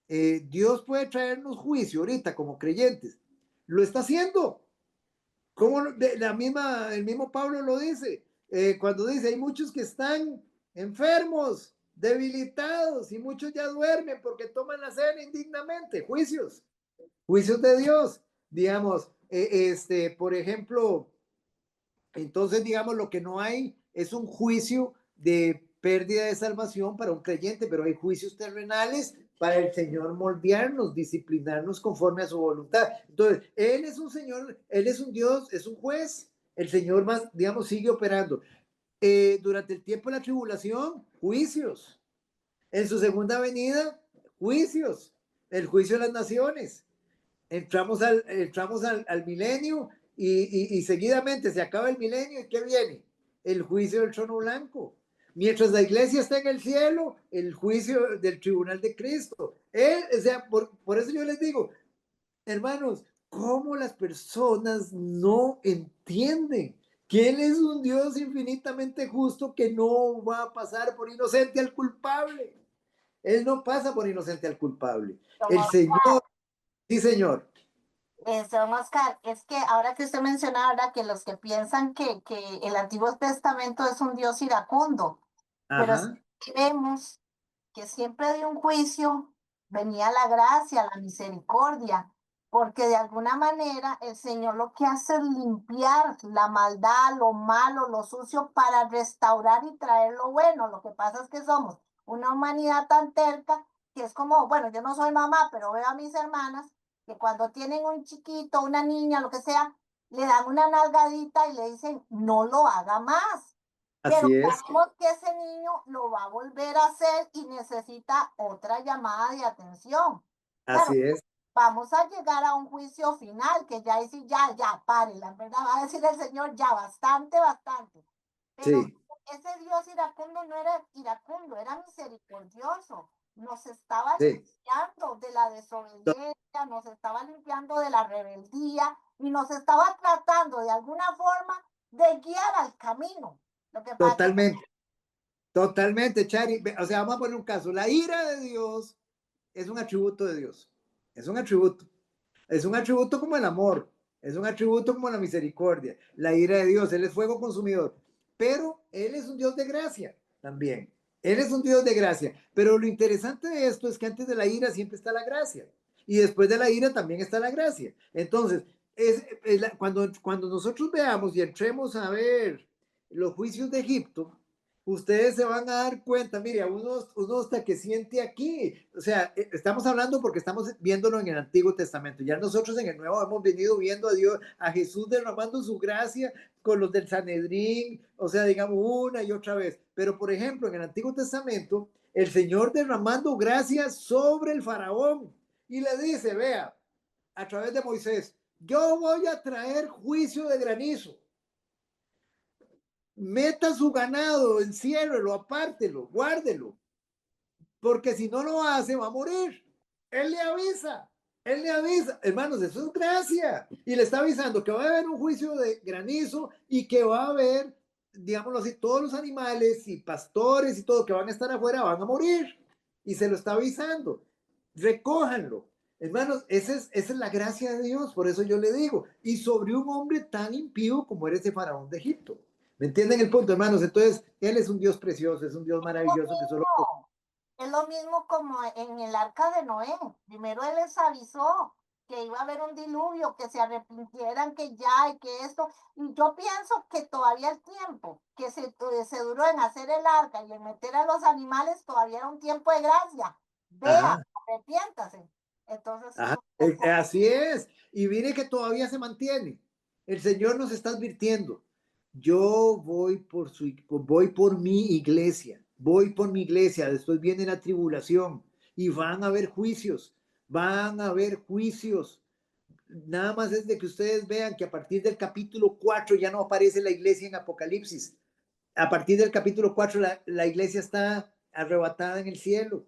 [SPEAKER 1] Dios puede traernos juicio ahorita como creyentes. Lo está haciendo. Como el mismo Pablo lo dice, cuando dice, hay muchos que están enfermos, debilitados, y muchos ya duermen porque toman la cena indignamente. Juicios de Dios. Digamos, por ejemplo, entonces, digamos, lo que no hay es un juicio de pérdida de salvación para un creyente, pero hay juicios terrenales para el Señor moldearnos, disciplinarnos conforme a su voluntad. Entonces, Él es un Señor, Él es un Dios, es un juez. El Señor más, digamos, sigue operando. Durante el tiempo de la tribulación, juicios. En su segunda venida, juicios. El juicio de las naciones. Entramos al milenio y seguidamente se acaba el milenio y ¿qué viene? El juicio del trono blanco. Mientras la iglesia está en el cielo, el juicio del tribunal de Cristo. O sea, por eso yo les digo, hermanos, ¿cómo las personas no entienden que Él es un Dios infinitamente justo que no va a pasar por inocente al culpable? Él no pasa por inocente al culpable. El Señor, sí, Señor.
[SPEAKER 7] Don Oscar, es que ahora que usted menciona ahora que los que piensan que el Antiguo Testamento es un Dios iracundo, pero
[SPEAKER 1] Ajá.
[SPEAKER 7] si vemos que siempre de un juicio venía la gracia, la misericordia, porque de alguna manera el Señor lo que hace es limpiar la maldad, lo malo, lo sucio para restaurar y traer lo bueno. Lo que pasa es que somos una humanidad tan terca que es como, bueno, yo no soy mamá, pero veo a mis hermanas que cuando tienen un chiquito, una niña, lo que sea, le dan una nalgadita y le dicen, no lo haga más. Pero
[SPEAKER 1] Así es,
[SPEAKER 7] sabemos que ese niño lo va a volver a hacer y necesita otra llamada de atención. Claro,
[SPEAKER 1] así es.
[SPEAKER 7] vamos a llegar a un juicio final, que ya dice, ya, pare, la verdad va a decir el Señor, ya, bastante, bastante. Pero
[SPEAKER 1] Sí,
[SPEAKER 7] ese Dios iracundo no era iracundo, era misericordioso. Nos estaba
[SPEAKER 1] sí,
[SPEAKER 7] limpiando de la desobediencia, nos estaba limpiando de la rebeldía y nos estaba tratando de alguna forma de guiar al camino. Lo que pasa es
[SPEAKER 1] totalmente, totalmente, Chari. O sea, vamos a poner un caso. La ira de Dios es un atributo de Dios. Es un atributo. Es un atributo como el amor. Es un atributo como la misericordia. La ira de Dios, Él es fuego consumidor. Pero Él es un Dios de gracia también. Él es un Dios de gracia. Pero lo interesante de esto es que antes de la ira siempre está la gracia. Y después de la ira también está la gracia. Entonces, cuando nosotros veamos y entremos a ver los juicios de Egipto, ustedes se van a dar cuenta, mire, uno hasta que siente aquí, o sea, estamos hablando porque estamos viéndolo en el Antiguo Testamento, ya nosotros en el Nuevo hemos venido viendo a Dios, a Jesús derramando su gracia con los del Sanedrín, o sea, digamos una y otra vez, pero por ejemplo, en el Antiguo Testamento, el Señor derramando gracia sobre el faraón y le dice, vea, a través de Moisés, yo voy a traer juicio de granizo. Meta su ganado, enciérrelo, apártelo, guárdelo, porque si no lo hace va a morir. Él le avisa, hermanos, eso es gracia. Y le está avisando que va a haber un juicio de granizo y que va a haber, digámoslo así, todos los animales y pastores y todo que van a estar afuera van a morir. Y se lo está avisando. Recójanlo. Hermanos, esa es la gracia de Dios, por eso yo le digo, y sobre un hombre tan impío como era ese faraón de Egipto. ¿Me entienden el punto, hermanos? Entonces, Él es un Dios precioso, es un Dios maravilloso que solo...
[SPEAKER 7] Es lo mismo como en el arca de Noé. Primero Él les avisó que iba a haber un diluvio, que se arrepintieran, que ya y que esto. Y yo pienso que todavía el tiempo que se duró en hacer el arca y en meter a los animales, todavía era un tiempo de gracia. Vea,
[SPEAKER 1] Ajá,
[SPEAKER 7] arrepiéntase. Entonces,
[SPEAKER 1] ajá, así es. Y mire que todavía se mantiene. El Señor nos está advirtiendo. Yo voy por mi iglesia, voy por mi iglesia. Después viene la tribulación y van a haber juicios, van a haber juicios. Nada más es de que ustedes vean que a partir del capítulo 4 ya no aparece la iglesia en Apocalipsis. A partir del capítulo 4 la iglesia está arrebatada en el cielo.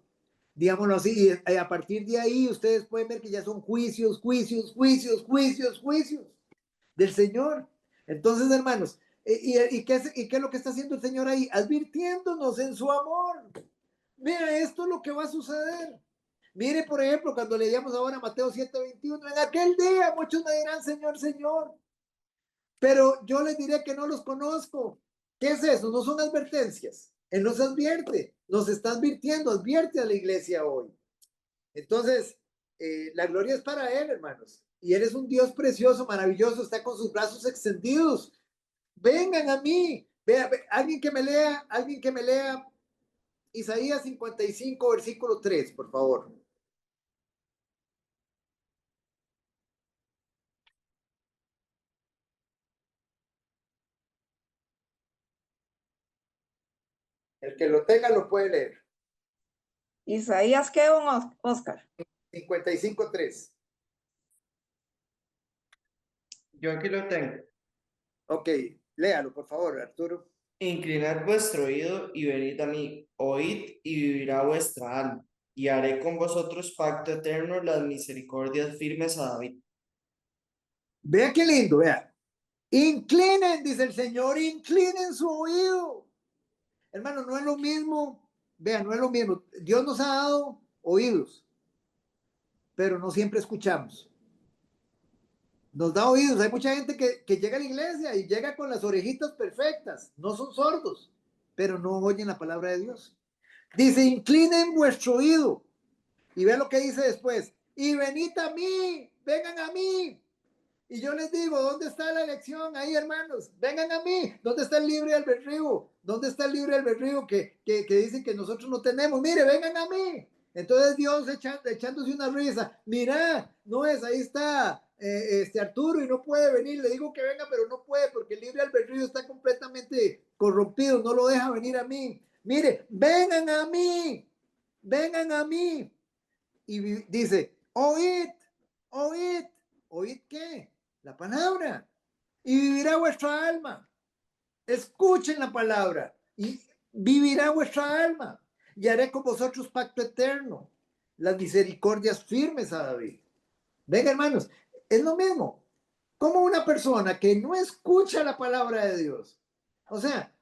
[SPEAKER 1] digámoslo así, y a partir de ahí ustedes pueden ver que ya son juicios del Señor. Entonces, hermanos, ¿y qué es lo que está haciendo el Señor ahí? Advirtiéndonos en su amor. Mira, esto es lo que va a suceder. Mire, por ejemplo, cuando leíamos ahora Mateo 7:21, en aquel día muchos me dirán, Señor, Señor, pero yo les diré que no los conozco. ¿Qué es eso? No son advertencias. Él nos advierte, nos está advirtiendo, advierte a la iglesia hoy. Entonces, la gloria es para Él, hermanos. Y Él es un Dios precioso, maravilloso, está con sus brazos extendidos. Vengan a mí. Alguien que me lea Isaías 55, versículo 3, por favor. El que lo tenga lo puede leer.
[SPEAKER 4] Isaías, ¿qué, don Oscar?
[SPEAKER 1] 55:3.
[SPEAKER 2] Yo aquí lo tengo.
[SPEAKER 1] Ok, léalo, por favor, Arturo.
[SPEAKER 2] Inclinad vuestro oído y venid a mí, oíd y vivirá vuestra alma, y haré con vosotros pacto eterno, las misericordias firmes a David.
[SPEAKER 1] Vea qué lindo, vea. Inclinen, dice el Señor, inclinen su oído. Hermano, no es lo mismo, vea, no es lo mismo. Dios nos ha dado oídos, pero no siempre escuchamos. Nos da oídos. Hay mucha gente que llega a la iglesia y llega con las orejitas perfectas. No son sordos, pero no oyen la palabra de Dios. Dice, inclinen vuestro oído. Y ve lo que dice después. Y venid a mí, vengan a mí. Y yo les digo, ¿dónde está la elección? Ahí, hermanos, vengan a mí. ¿Dónde está el libre albedrío? ¿Dónde está el libre albedrío que dicen que nosotros no tenemos? Mire, vengan a mí. Entonces Dios echándose una risa. Mira, no es, ahí está Arturo y no puede venir. Le digo que venga, pero no puede porque el libre albedrío está completamente corrompido. No lo deja venir a mí. Mire, vengan a mí. Vengan a mí. Y dice, oíd, oíd. ¿Oíd qué? La palabra. Y vivirá vuestra alma. Escuchen la palabra y vivirá vuestra alma. Y haré con vosotros pacto eterno. Las misericordias firmes a David. Venga, hermanos, es lo mismo. Como una persona que no escucha la palabra de Dios. O sea,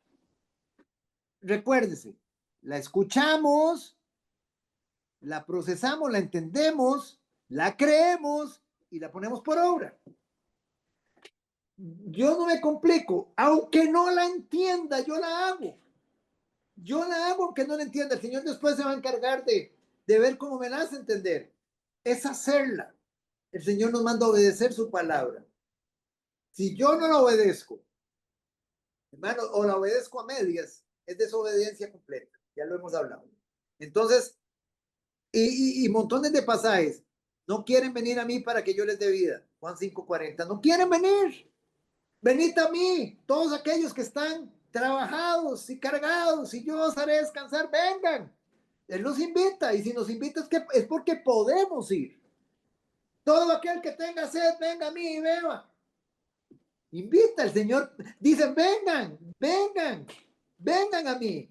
[SPEAKER 1] recuérdese, la escuchamos, la procesamos, la entendemos, la creemos y la ponemos por obra. Yo no me complico, aunque no la entienda, yo la hago. Yo la hago aunque no la entienda. El Señor después se va a encargar de ver cómo me la hace entender. Es hacerla. El Señor nos manda a obedecer su palabra. Si yo no la obedezco, hermano, o la obedezco a medias, es desobediencia completa. Ya lo hemos hablado. Entonces, y montones de pasajes. No quieren venir a mí para que yo les dé vida. Juan 5:40. No quieren venir. Venid a mí, todos aquellos que están trabajados y cargados, y yo os haré descansar, vengan. Él nos invita, y si nos invita es porque podemos ir. Todo aquel que tenga sed, venga a mí y beba. Invita el Señor, dicen, vengan, vengan, vengan a mí.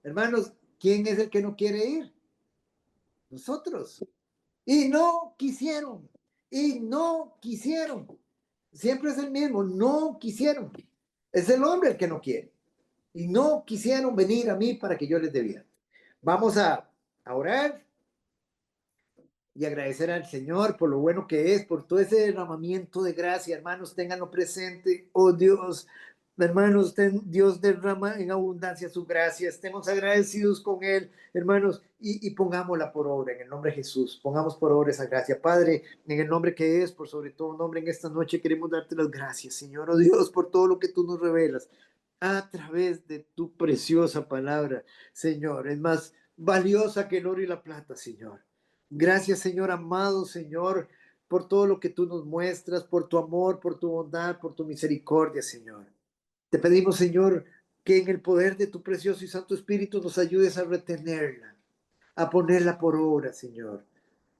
[SPEAKER 1] Hermanos, ¿quién es el que no quiere ir? Nosotros. Y no quisieron, y no quisieron. Siempre es el mismo, no quisieron. Es el hombre el que no quiere. Y no quisieron venir a mí para que yo les dé vida. Vamos a orar y agradecer al Señor por lo bueno que es, por todo ese derramamiento de gracia. Hermanos, ténganlo presente. Oh Dios, hermanos, Dios derrama en abundancia su gracia. Estemos agradecidos con Él, hermanos, y pongámosla por obra en el nombre de Jesús. Pongamos por obra esa gracia. Padre, en el nombre que es, por sobre todo nombre, en esta noche queremos darte las gracias, Señor, oh Dios, por todo lo que tú nos revelas a través de tu preciosa palabra, Señor. Es más valiosa que el oro y la plata, Señor. Gracias, Señor, amado Señor, por todo lo que tú nos muestras, por tu amor, por tu bondad, por tu misericordia, Señor. Te pedimos, Señor, que en el poder de tu precioso y santo Espíritu nos ayudes a retenerla, a ponerla por obra, Señor,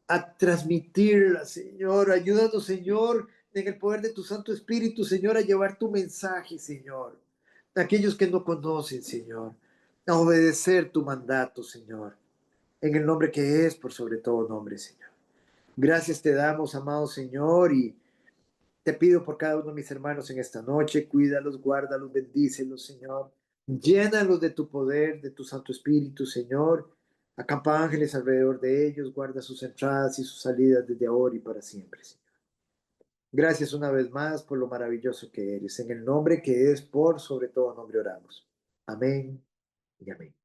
[SPEAKER 1] a transmitirla, Señor. Ayúdanos, Señor, en el poder de tu Santo Espíritu, Señor, a llevar tu mensaje, Señor. A aquellos que no conocen, Señor, a obedecer tu mandato, Señor. en el nombre que es por sobre todo nombre, Señor. Gracias te damos, amado Señor, y te pido por cada uno de mis hermanos en esta noche, cuídalos, guárdalos, bendícelos, Señor. Llénalos de tu poder, de tu Santo Espíritu, Señor. Acampa ángeles alrededor de ellos, guarda sus entradas y sus salidas desde ahora y para siempre, Señor. Gracias una vez más por lo maravilloso que eres. En el nombre que es por sobre todo nombre oramos. Amén y amén.